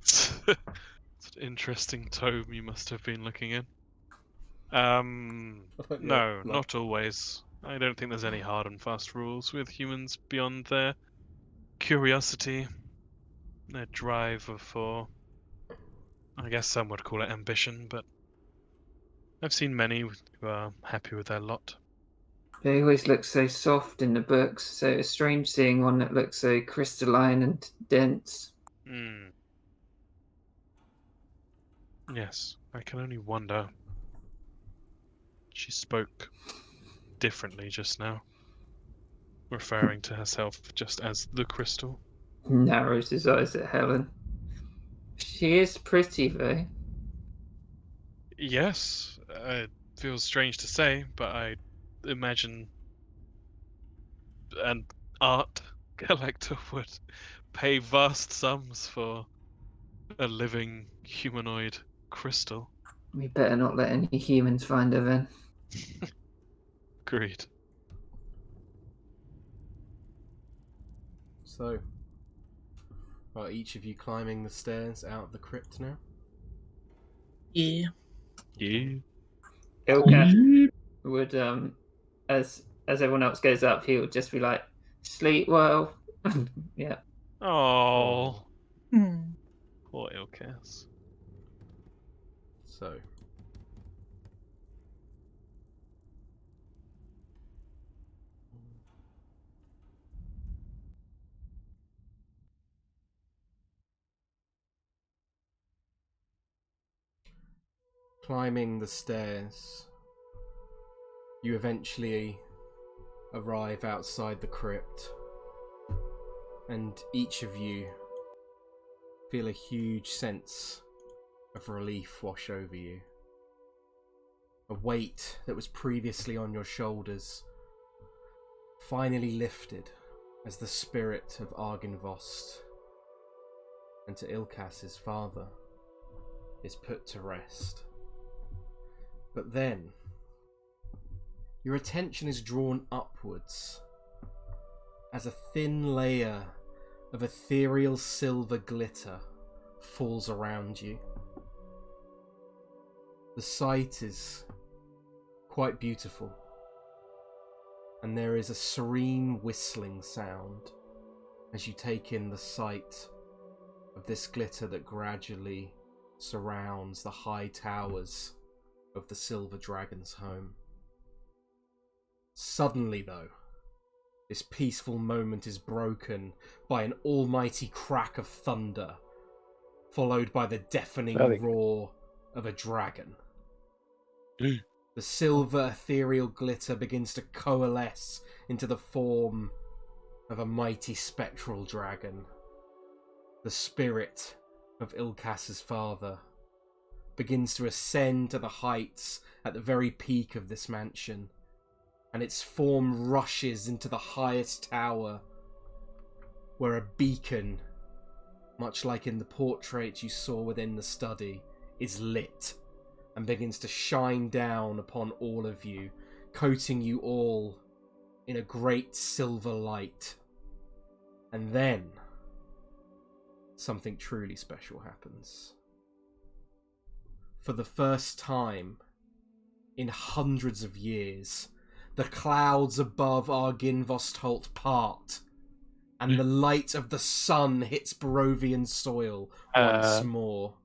It's an interesting tome you must have been looking in. No, not always. I don't think there's any hard and fast rules with humans beyond their curiosity, their drive for, I guess some would call it ambition, but I've seen many who are happy with their lot. They always look so soft in the books, so it's strange seeing one that looks so crystalline and dense. Yes, I can only wonder. She spoke differently just now, referring to herself just as the crystal. Narrows his eyes at Helen. She is pretty, though. Yes, it feels strange to say, but I imagine an art collector would pay vast sums for a living humanoid crystal. We better not let any humans find her then. Agreed. So, are each of you climbing the stairs out of the crypt now? Yeah. Yeah. Ilkaas would, as everyone else goes up, he would just be like, "Sleep well." Yeah. Oh, Hmm. poor Ilkaas. So, climbing the stairs, you eventually arrive outside the crypt, and each of you feel a huge sense of relief wash over you. A weight that was previously on your shoulders finally lifted as the spirit of Argynvost'Ra, and to Ilkaas' father, is put to rest. But then, your attention is drawn upwards as a thin layer of ethereal silver glitter falls around you. The sight is quite beautiful, and there is a serene whistling sound as you take in the sight of this glitter that gradually surrounds the high towers of the Silver Dragon's home. Suddenly, though, this peaceful moment is broken by an almighty crack of thunder, followed by the deafening roar of a dragon. The silver ethereal glitter begins to coalesce into the form of a mighty spectral dragon. The spirit of Ilkaas's father begins to ascend to the heights at the very peak of this mansion, and its form rushes into the highest tower, where a beacon, much like in the portrait you saw within the study, is lit and begins to shine down upon all of you, coating you all in a great silver light. And then something truly special happens. For the first time in hundreds of years, the clouds above Argynvost'Ra part, and the light of the sun hits Barovian soil once more.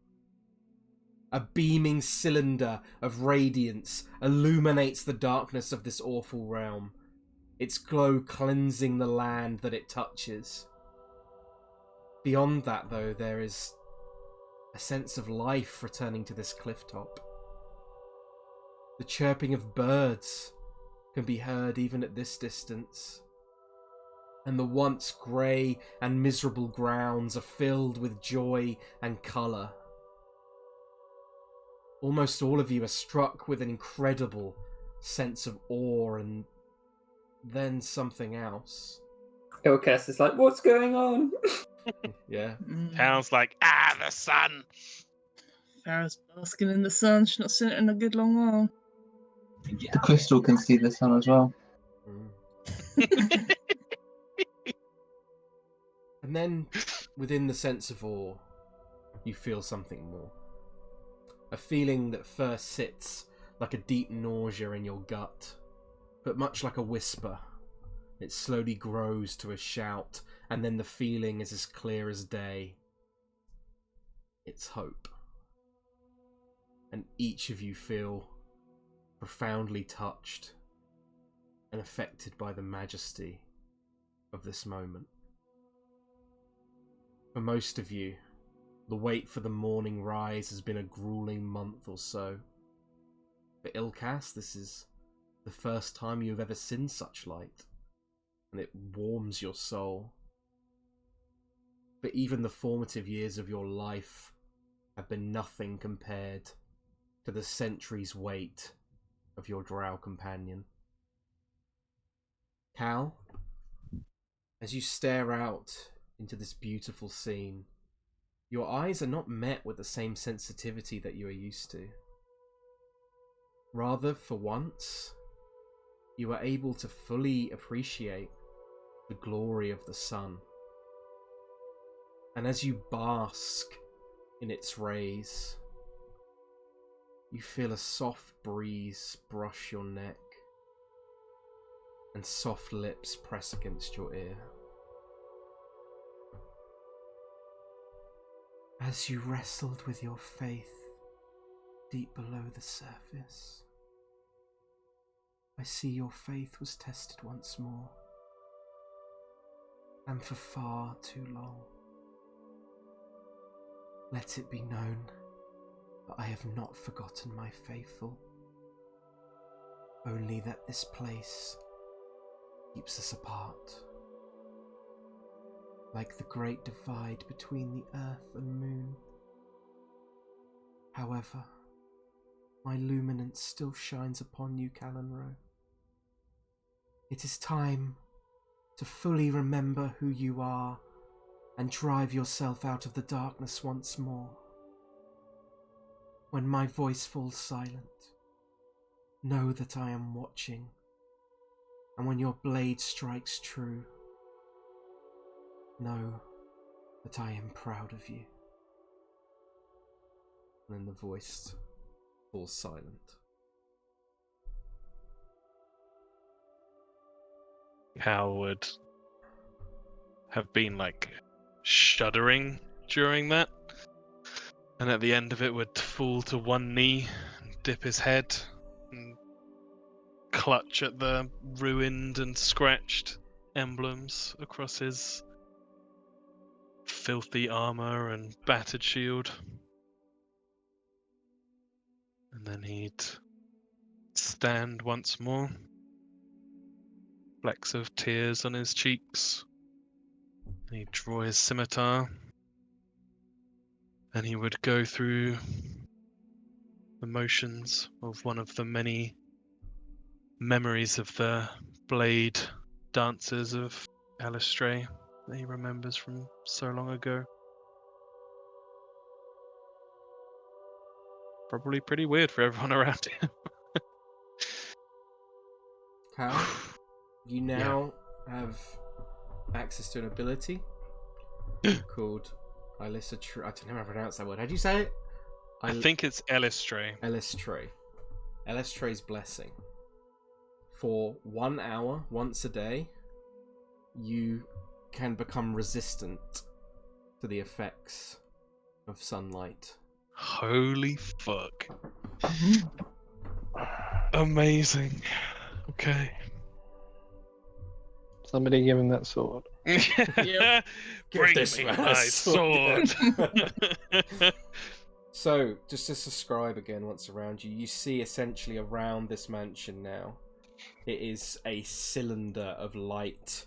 A beaming cylinder of radiance illuminates the darkness of this awful realm, its glow cleansing the land that it touches. Beyond that, though, there is a sense of life returning to this clifftop. The chirping of birds can be heard even at this distance, and the once grey and miserable grounds are filled with joy and colour. Almost all of you are struck with an incredible sense of awe, and then something else. Ilkaas is like, what's going on? Yeah. Sounds like, the sun! Farrah's basking in the sun. She's not seen it in a good long while. The crystal can see the sun as well. And then, within the sense of awe, you feel something more. A feeling that first sits like a deep nausea in your gut, but much like a whisper, it slowly grows to a shout, and then the feeling is as clear as day. It's hope. And each of you feel profoundly touched and affected by the majesty of this moment. For most of you, the wait for the morning rise has been a grueling month or so. For Ilkaas, this is the first time you have ever seen such light, and it warms your soul. But even the formative years of your life have been nothing compared to the centuries' wait of your drow companion. Cal, as you stare out into this beautiful scene, your eyes are not met with the same sensitivity that you are used to. Rather, for once, you are able to fully appreciate the glory of the sun. And as you bask in its rays, you feel a soft breeze brush your neck and soft lips press against your ear. As you wrestled with your faith deep below the surface, I see your faith was tested once more, and for far too long. Let it be known that I have not forgotten my faithful, only that this place keeps us apart. Like the great divide between the earth and moon. However, my luminance still shines upon you, Kalanrogh. It is time to fully remember who you are and drive yourself out of the darkness once more. When my voice falls silent, know that I am watching, and when your blade strikes true, know that I am proud of you. And then the voice falls silent. Cal would have been shuddering during that, and at the end of it would fall to one knee and dip his head and clutch at the ruined and scratched emblems across his filthy armor and battered shield. And then he'd stand once more. Flecks of tears on his cheeks. And he'd draw his scimitar. And he would go through the motions of one of the many memories of the blade dances of Al'Qell that he remembers from so long ago. Probably pretty weird for everyone around him. Cal, you now have access to an ability called Ilkaas. I don't know how to pronounce that word. How do you say it? I think it's Al'Qell. Al'Qell. Al'Qell's blessing. For 1 hour, once a day, you can become resistant to the effects of sunlight. Holy fuck. Amazing. Okay. Somebody give him that sword. Yep. Bring this me man a my sword. sword. So, just to describe again what's around you, you see essentially around this mansion now, it is a cylinder of light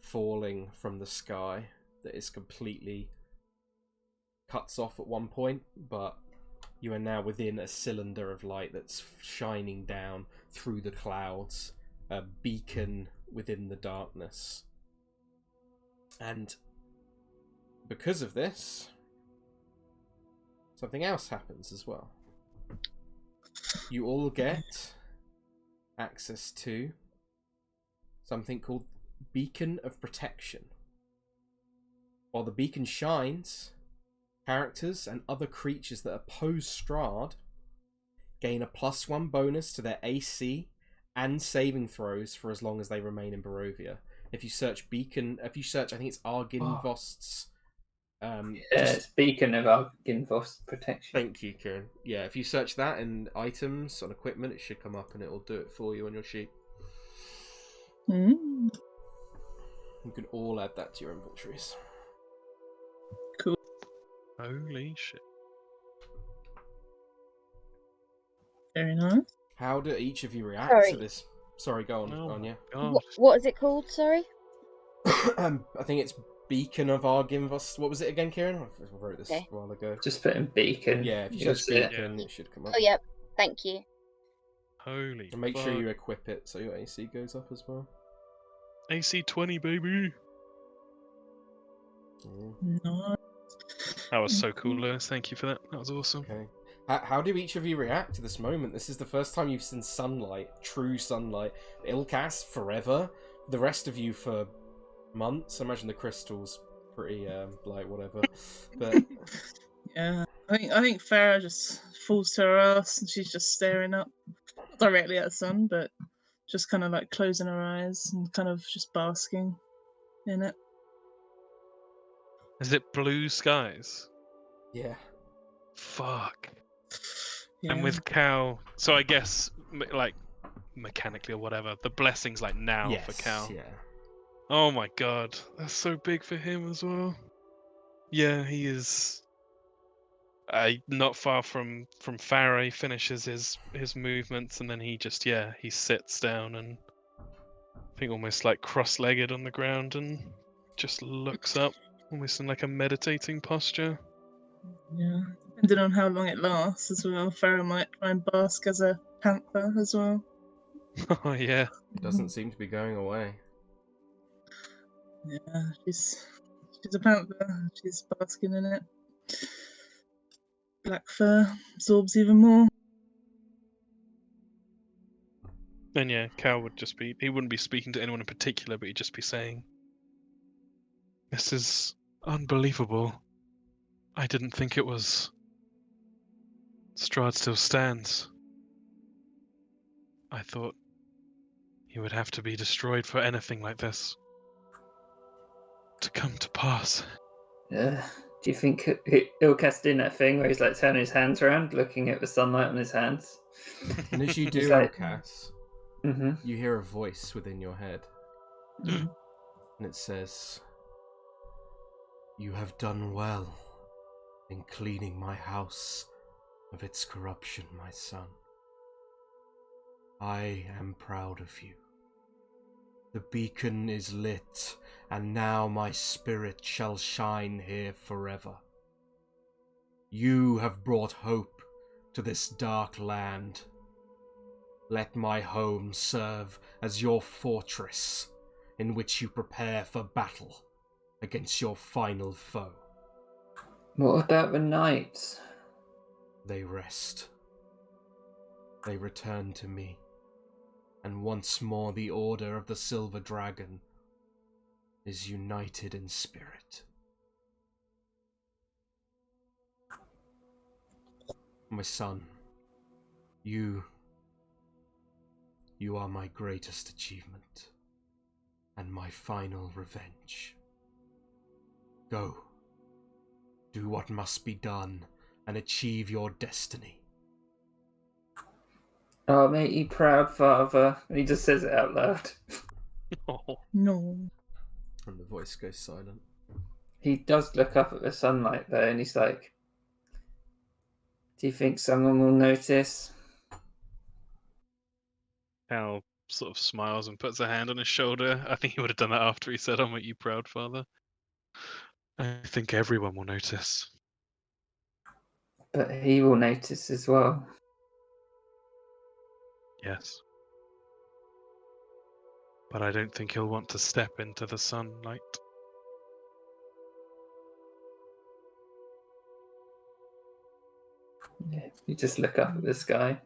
falling from the sky that is completely cuts off at one point, but you are now within a cylinder of light that's shining down through the clouds, a beacon within the darkness. And because of this, something else happens as well. You all get access to something called Beacon of Protection. While the beacon shines, characters and other creatures that oppose Strahd gain a +1 bonus to their AC and saving throws for as long as they remain in Barovia. If you search Beacon, I think it's Argynvost'Ra. It's Beacon of Argynvost'Ra protection. Thank you, Kieran. Yeah, if you search that in items on equipment, it should come up and it will do it for you on your sheet. Mm. You can all add that to your inventories. Cool. Holy shit. Very nice. How do each of you react to this? Sorry, go on, Anja. God. What is it called? Sorry. I think it's Beacon of Argynvost'Ra. What was it again, Kieran? I wrote this a while ago. Just put in Beacon. Yeah, if you You'll search see it. Beacon, it should come up. Oh, yep. Thank you. Holy And make fuck. sure you equip it so your AC goes up as well. AC 20, baby. Nice. That was so cool, Lewis. Thank you for that. That was awesome. Okay. How do each of you react to this moment? This is the first time you've seen sunlight, true sunlight. Ilkaas forever. The rest of you for months. I imagine the crystal's pretty like whatever. But Yeah, I think Farrah just falls to her ass and she's just staring up, not directly at the sun, but just kind of like closing her eyes and kind of just basking in it. Is it blue skies? yeah. Fuck. Yeah. And with Cal, so I guess like mechanically or whatever, the blessing's like now Yes, for Cal. yeah. Oh my god, that's so big for him as well. Yeah, he is. Not far from Farrah. He finishes his movements and then he just he sits down and I think almost like cross-legged on the ground and just looks up, almost in like a meditating posture. Yeah, depending on how long it lasts as well. Farrah might try and bask as a panther as well. Oh yeah. Doesn't seem to be going away. Yeah, she's a panther. She's basking in it. Black fur absorbs even more. And yeah, Cal would just be, he wouldn't be speaking to anyone in particular, but he'd just be saying, "This is unbelievable. I didn't think it was. Strahd still stands. I thought he would have to be destroyed for anything like this to come to pass." Do you think Ilkaas doing that thing where he's like turning his hands around, looking at the sunlight on his hands? And as you do, He's like- Ilkaas, Mm-hmm. you hear a voice within your head. Mm. And it says, "You have done well in cleaning my house of its corruption, my son. I am proud of you. The beacon is lit, and now my spirit shall shine here forever. You have brought hope to this dark land. Let my home serve as your fortress, in which you prepare for battle against your final foe. What about the knights? They rest. They return to me, and once more the Order of the Silver Dragon is united in spirit. My son, you are my greatest achievement, and my final revenge. Go, do what must be done, and achieve your destiny. I'll make you proud, father. And he just says it out loud. Oh. No. And the voice goes silent. He does look up at the sunlight though, and he's like, do you think someone will notice? Cal sort of smiles and puts a hand on his shoulder. I think he would have done that after he said, I'll make you proud, father. I think everyone will notice. But he will notice as well. Yes. But I don't think he'll want to step into the sunlight. Yeah, you just look up at the sky.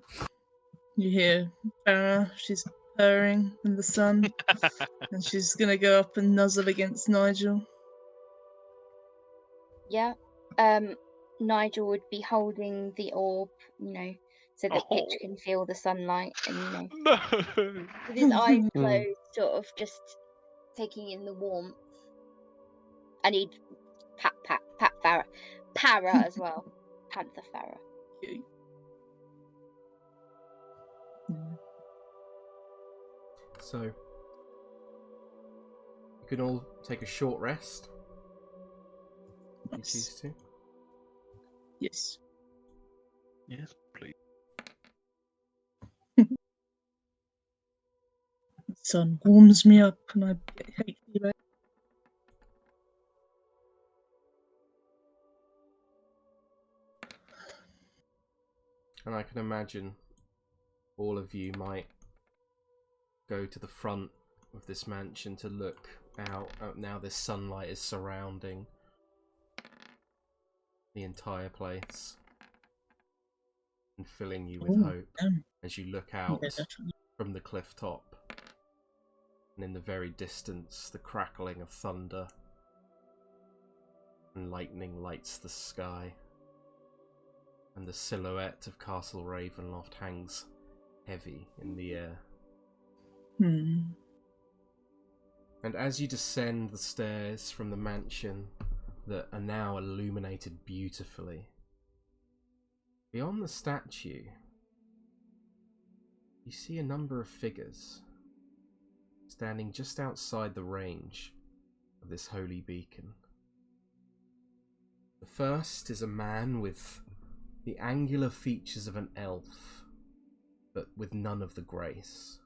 You hear Farrah, she's purring in the sun, and she's gonna go up and nuzzle against Nigel. Yeah. Nigel would be holding the orb, so that Itch can feel the sunlight and, No! with his eyes closed, sort of just taking in the warmth. And he'd pat Farrah. Farrah as well. Panther Farrah. Cute. So, you can all take a short rest. If you choose to. Yes. Yes, please. The sun warms me up and I hate you. And I can imagine all of you might go to the front of this mansion to look out. Now this sunlight is surrounding the entire place and filling you with hope as you look out from the cliff top. And in the very distance, the crackling of thunder and lightning lights the sky. And the silhouette of Castle Ravenloft hangs heavy in the air. And as you descend the stairs from the mansion that are now illuminated beautifully, beyond the statue, you see a number of figures standing just outside the range of this holy beacon. The first is a man with the angular features of an elf, but with none of the grace.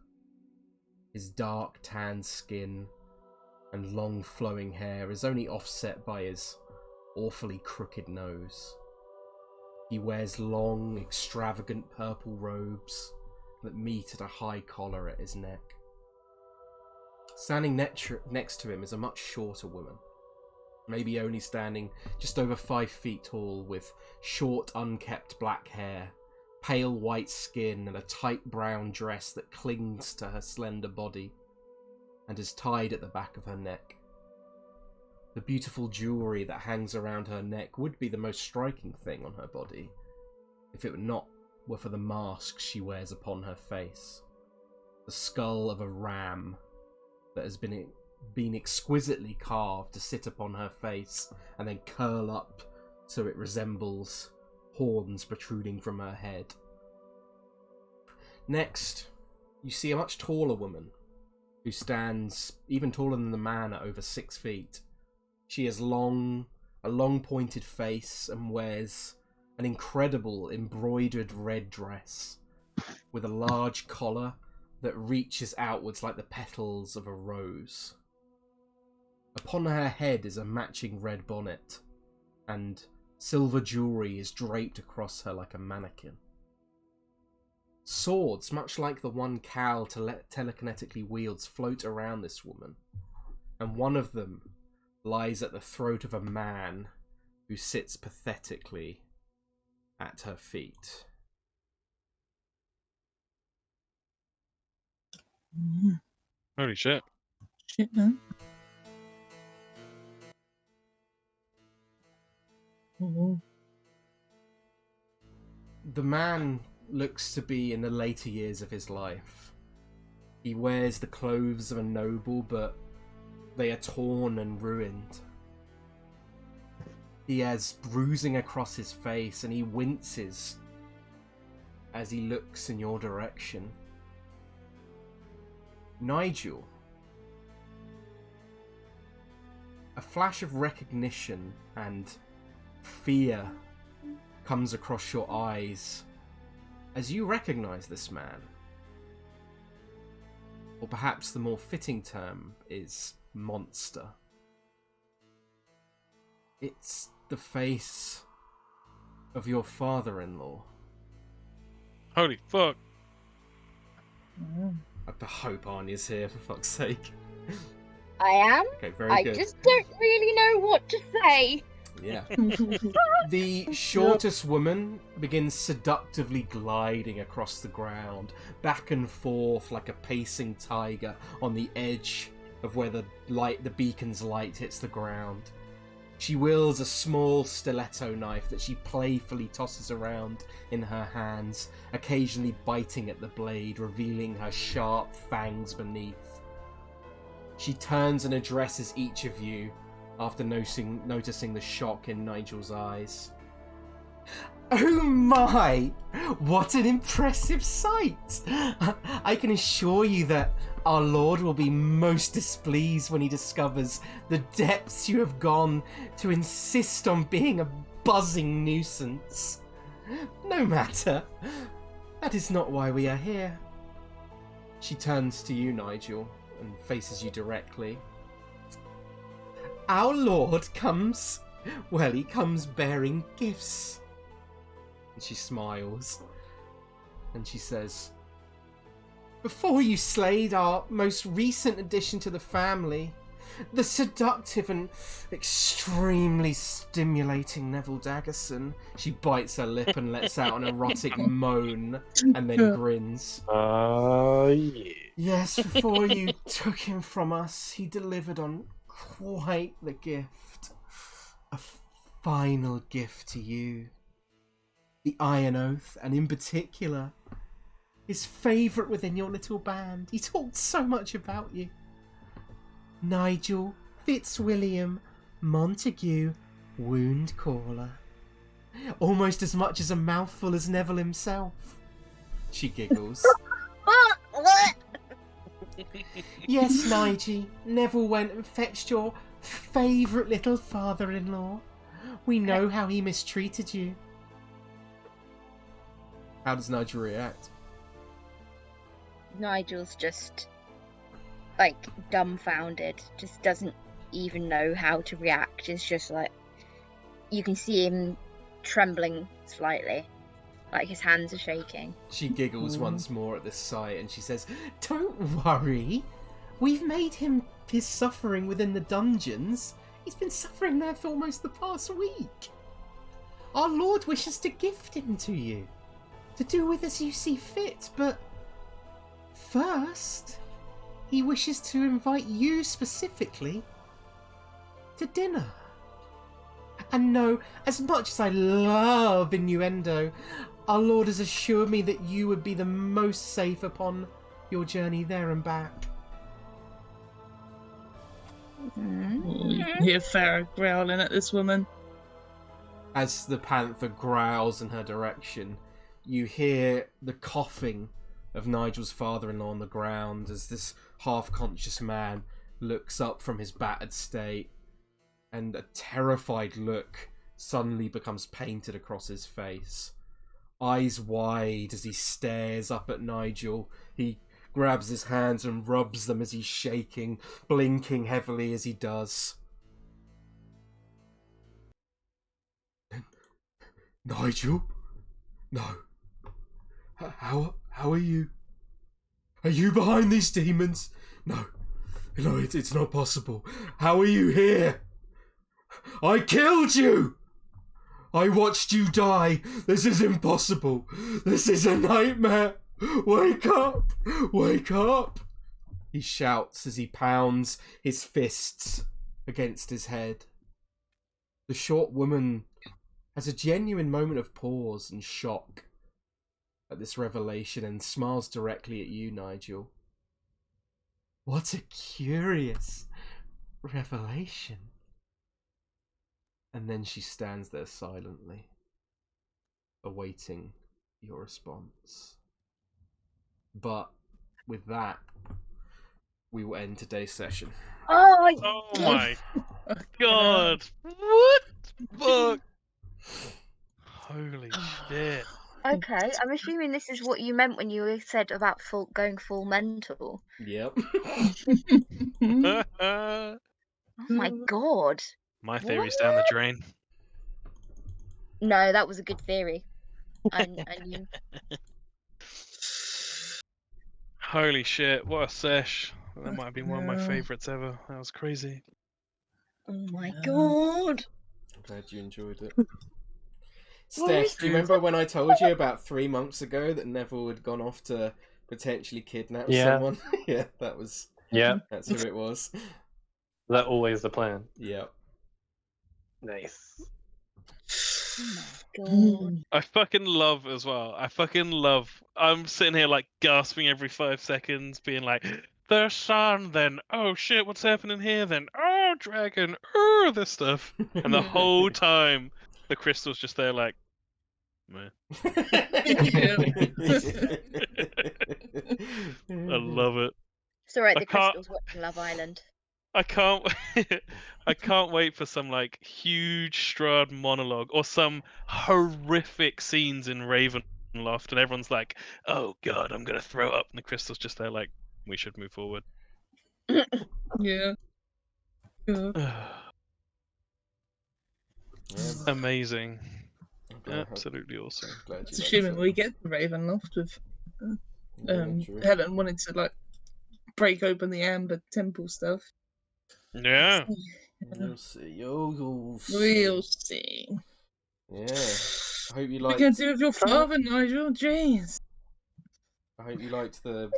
His dark tan skin and long flowing hair is only offset by his awfully crooked nose. He wears long, extravagant purple robes that meet at a high collar at his neck. Standing next to him is a much shorter woman, maybe only standing just over 5 feet tall, with short, unkempt black hair, pale white skin, and a tight brown dress that clings to her slender body and is tied at the back of her neck. The beautiful jewellery that hangs around her neck would be the most striking thing on her body, if it were for the mask she wears upon her face. The skull of a ram that has been exquisitely carved to sit upon her face and then curl up so it resembles horns protruding from her head. Next, you see a much taller woman who stands even taller than the man at over 6 feet. She has a long pointed face and wears an incredible embroidered red dress with a large collar that reaches outwards like the petals of a rose. Upon her head is a matching red bonnet, and silver jewellery is draped across her like a mannequin. Swords, much like the one Cal telekinetically wields, float around this woman, and one of them lies at the throat of a man who sits pathetically at her feet. Holy shit. Shit, man. Oh. The man looks to be in the later years of his life. He wears the clothes of a noble, but they are torn and ruined. He has bruising across his face, and he winces as he looks in your direction. Nigel, a flash of recognition and fear comes across your eyes as you recognize this man. Or perhaps the more fitting term is monster. It's the face of your father-in-law. Holy fuck. I hope Anya's here, for fuck's sake. I am. Okay, very I good. just don't really know what to say. Yeah. The shortest woman begins seductively gliding across the ground, back and forth like a pacing tiger on the edge of where the beacon's light hits the ground. She wields a small stiletto knife that she playfully tosses around in her hands, occasionally biting at the blade, revealing her sharp fangs beneath. She turns and addresses each of you after noticing the shock in Nigel's eyes. Oh my! What an impressive sight! I can assure you that our Lord will be most displeased when he discovers the depths you have gone to insist on being a buzzing nuisance. No matter. That is not why we are here. She turns to you, Nigel, and faces you directly. Our Lord comes... well, he comes bearing gifts. And she smiles. And she says, before you slayed our most recent addition to the family, the seductive and extremely stimulating Neville Daggerson. She bites her lip and lets out an erotic moan, and then grins. Yeah. Yes, before you took him from us, he delivered on quite the gift. A final gift to you. The Iron Oath, and in particular, his favourite within your little band. He talked so much about you. Nigel Fitzwilliam Montague Woundcaller. Almost as much as a mouthful as Neville himself. She giggles. Yes, Nigel. Neville went and fetched your favourite little father-in-law. We know how he mistreated you. How does Nigel react? Nigel's just, like, dumbfounded. Just doesn't even know how to react. It's just like, you can see him trembling slightly. Like his hands are shaking. She giggles once more at this sight and she says, don't worry. We've made him his suffering within the dungeons. He's been suffering there for almost the past week. Our Lord wishes to gift him to you. To do with as you see fit, but first, he wishes to invite you specifically to dinner. And no, as much as I love innuendo, our Lord has assured me that you would be the most safe upon your journey there and back. You can hear Farrah growling at this woman. As the panther growls in her direction, you hear the coughing of Nigel's father-in-law on the ground as this half-conscious man looks up from his battered state, and a terrified look suddenly becomes painted across his face. Eyes wide as he stares up at Nigel, he grabs his hands and rubs them as he's shaking, blinking heavily as he does. Nigel? No. How are you? Are you behind these demons? No, it's not possible. How are you here? I killed you! I watched you die. This is impossible. This is a nightmare. Wake up! Wake up! He shouts as he pounds his fists against his head. The short woman has a genuine moment of pause and shock at this revelation and smiles directly at you, Nigel. What a curious revelation. And then she stands there silently, awaiting your response. But with that, we will end today's session. Oh my god! What? Fuck! Holy shit! Okay, I'm assuming this is what you meant when you said about going full mental. Yep. Oh my god. My theory's down the drain. No, that was a good theory. I knew. Holy shit, what a sesh. That might have been one of my favourites ever. That was crazy. Oh my god. I'm glad you enjoyed it. Steph, do you remember when I told you about 3 months ago that Neville had gone off to potentially kidnap someone? Yeah, that's who it was. That always the plan. Yep. Nice. Oh my god. I fucking love as well. I'm sitting here like gasping every 5 seconds, being like, the sun then. Oh shit, what's happening here then? Oh, dragon. Oh, this stuff. And the whole time, the crystal's just there like, meh. I love it. It's alright, I the can't- crystal's watching Love Island. I can't wait for some like huge Strahd monologue or some horrific scenes in Ravenloft, and everyone's like, "Oh God, I'm gonna throw up," and the crystal's just there like, "We should move forward." Yeah. Amazing, Okay, absolutely awesome. Glad It's you assuming liked we it. get to Ravenloft with True. Helen wanted to like break open the Amber Temple stuff. Yeah. You'll see. You'll see. We'll see. Yeah. I hope you What are liked. you gonna do with your father, Nigel? Jeez. I hope you liked the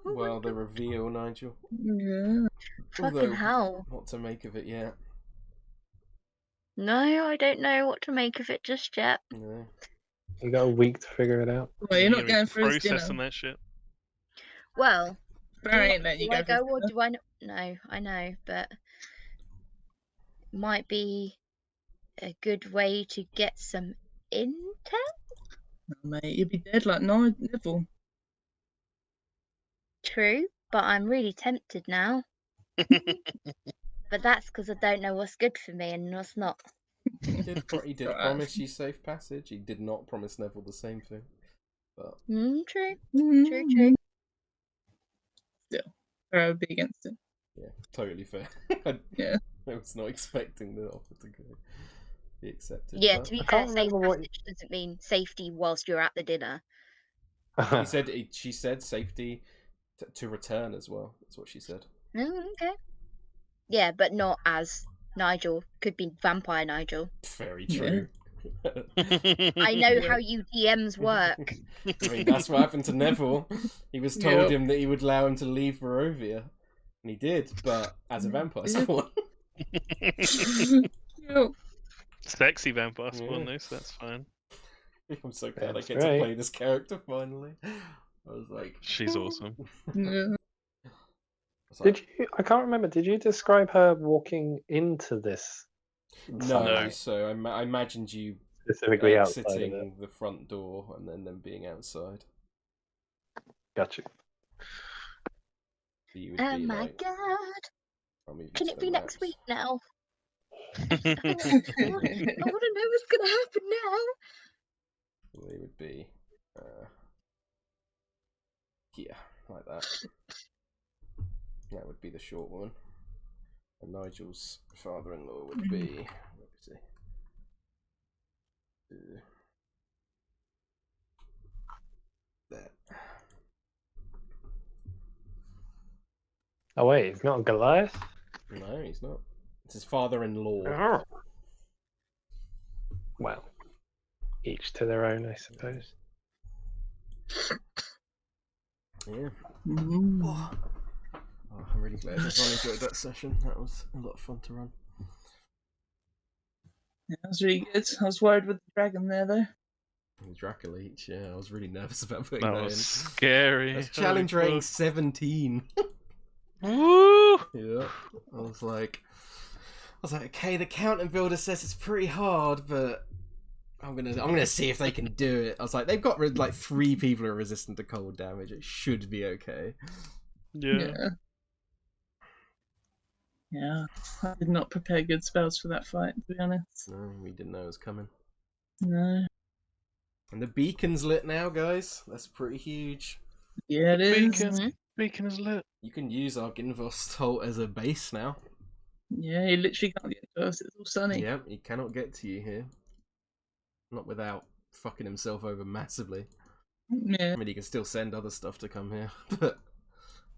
reveal, Nigel. Yeah. Fucking hell. What to make of it yet? No, I don't know what to make of it just yet. No. You got a week to figure it out. Well, you're not gonna going be for his processing dinner. that shit. Well, Barry ain't letting you do I go for go or his do I not? No, I know, but might be a good way to get some intel. dinner. Mate, you'd be dead like Neville. True, but I'm really tempted now. But that's because I don't know what's good for me and what's not. He did Right. promise you safe passage. He did not promise Neville the same thing. But True. Mm-hmm. Still, I would be against it. yeah, totally fair. Yeah. I was not expecting the offer to be accepted. Yeah, but to be I fair, can't safe remember what- passage doesn't mean safety whilst you're at the dinner. she said safety to return as well. That's what she said. Oh, okay. Yeah, but not as Nigel. Could be vampire Nigel. Very true. I know how you DMs work. I mean, that's what happened to Neville. He was told him that he would allow him to leave Barovia, and he did, but as a vampire spawn. Yep. Sexy vampire spawn, Yeah. though, so that's fine. I'm so glad That's I get to right. play this character finally. I was like, She's awesome. Yeah. Did you? I can't remember. Did you describe her walking into this? No, sunlight? so I imagined you Specifically outside of it. exiting the front door and then them being outside. Gotcha. So you would Oh be my like, god! I'll move you Can to it the be next left. week now? I want to know what's gonna happen now. They would be here. like that. That would be the short one. And Nigel's father-in-law would be. Let me see. There. Oh wait, it's not Goliath? No, he's not. It's his father-in-law. Oh. Well, each to their own, I suppose. Yeah. Mm. Oh, I'm really glad everyone enjoyed that session. That was a lot of fun to run. Yeah, that was really good. I was worried with the dragon there, though. The Dracoleech, yeah, I was really nervous about putting That that was in. scary. That's Holy challenge rating fuck. 17. Woo! Yeah. I was like, okay, the counter builder says it's pretty hard, but I'm gonna see if they can do it. I was like, they've got like 3 people who are resistant to cold damage. It should be okay. Yeah. Yeah. I did not prepare good spells for that fight, to be honest. No, we didn't know it was coming. No. And the beacon's lit now, guys. That's pretty huge. Yeah, it is. Beacon. Beacon is lit. You can use Argynvost'Ra as a base now. Yeah, you literally can't get to us. It's all sunny. Yep, he cannot get to you here. Not without fucking himself over massively. Yeah. I mean, he can still send other stuff to come here, but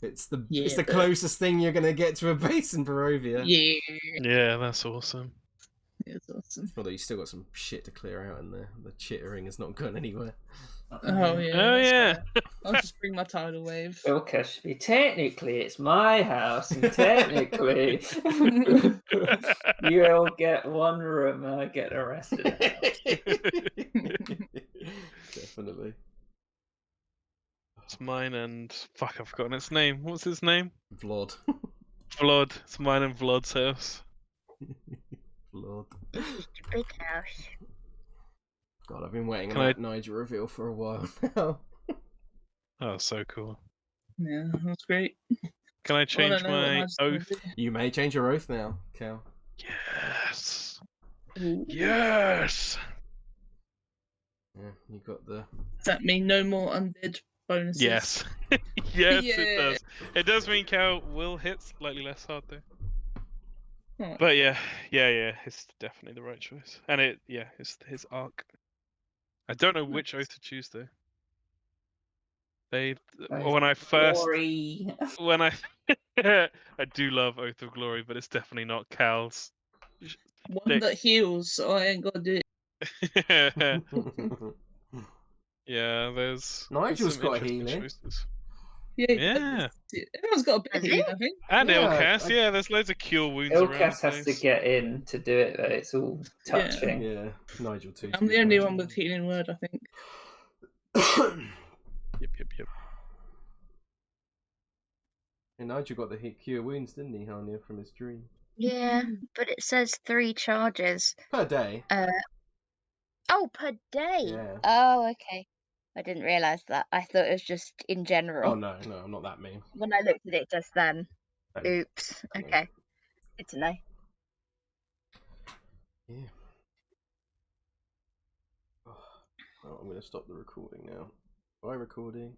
it's the Yeah, but- closest thing you're gonna get to a base in Barovia. Yeah. Yeah, that's awesome. It's awesome. Although you still got some shit to clear out in there. The chittering has not gone anywhere. Oh, yeah. Oh, that's yeah. fair. I'll just bring my tidal wave. Ilkaas should be technically it's my house, and technically you'll get one room and I get the rest of it. Definitely. It's mine and fuck, I've forgotten its name. What's its name? Vlad. Vlad. It's mine and Vlad's house. Vlad. Big house. God, I've been waiting Can on I- that Nigel reveal for a while now. Oh, so cool. Yeah, that's great. Can I change know what my Nigel's gonna oath? do. You may change your oath now, Cal. Yes. Ooh. Yes. Yeah, you got the. Does that mean no more undead bonuses? Yes. Yes, Yeah. it does. It does mean Cal will hit slightly less hard though. Oh, But yeah, it's definitely the right choice. And it's his arc. I don't know which oath to choose though. When I first Glory. when I I do love Oath of Glory, but it's definitely not Cal's. one that heals, so I ain't got to do it. Yeah, there's Nigel's some got a interesting healing. choices. Yeah. Everyone's got a bit of Has healing, he? I think. And Yeah, Ilkaas, yeah, there's loads of cure wounds around Ilkaas the has to place. get in to do it though. It's all Yeah. touching. Yeah, Nigel too. I'm the only one with healing word, I think. Yep. And Nigel got the hit cure wounds, didn't he, Hanya, from his dream? Yeah, but it says 3 charges. Per day. Oh, per day. Yeah. Oh, okay. I didn't realise that. I thought it was just in general. Oh no, I'm not that mean. When I looked at it just then. No. Oops. Okay. Good to know. Yeah. Oh, well, I'm going to stop the recording now. Bye, recording.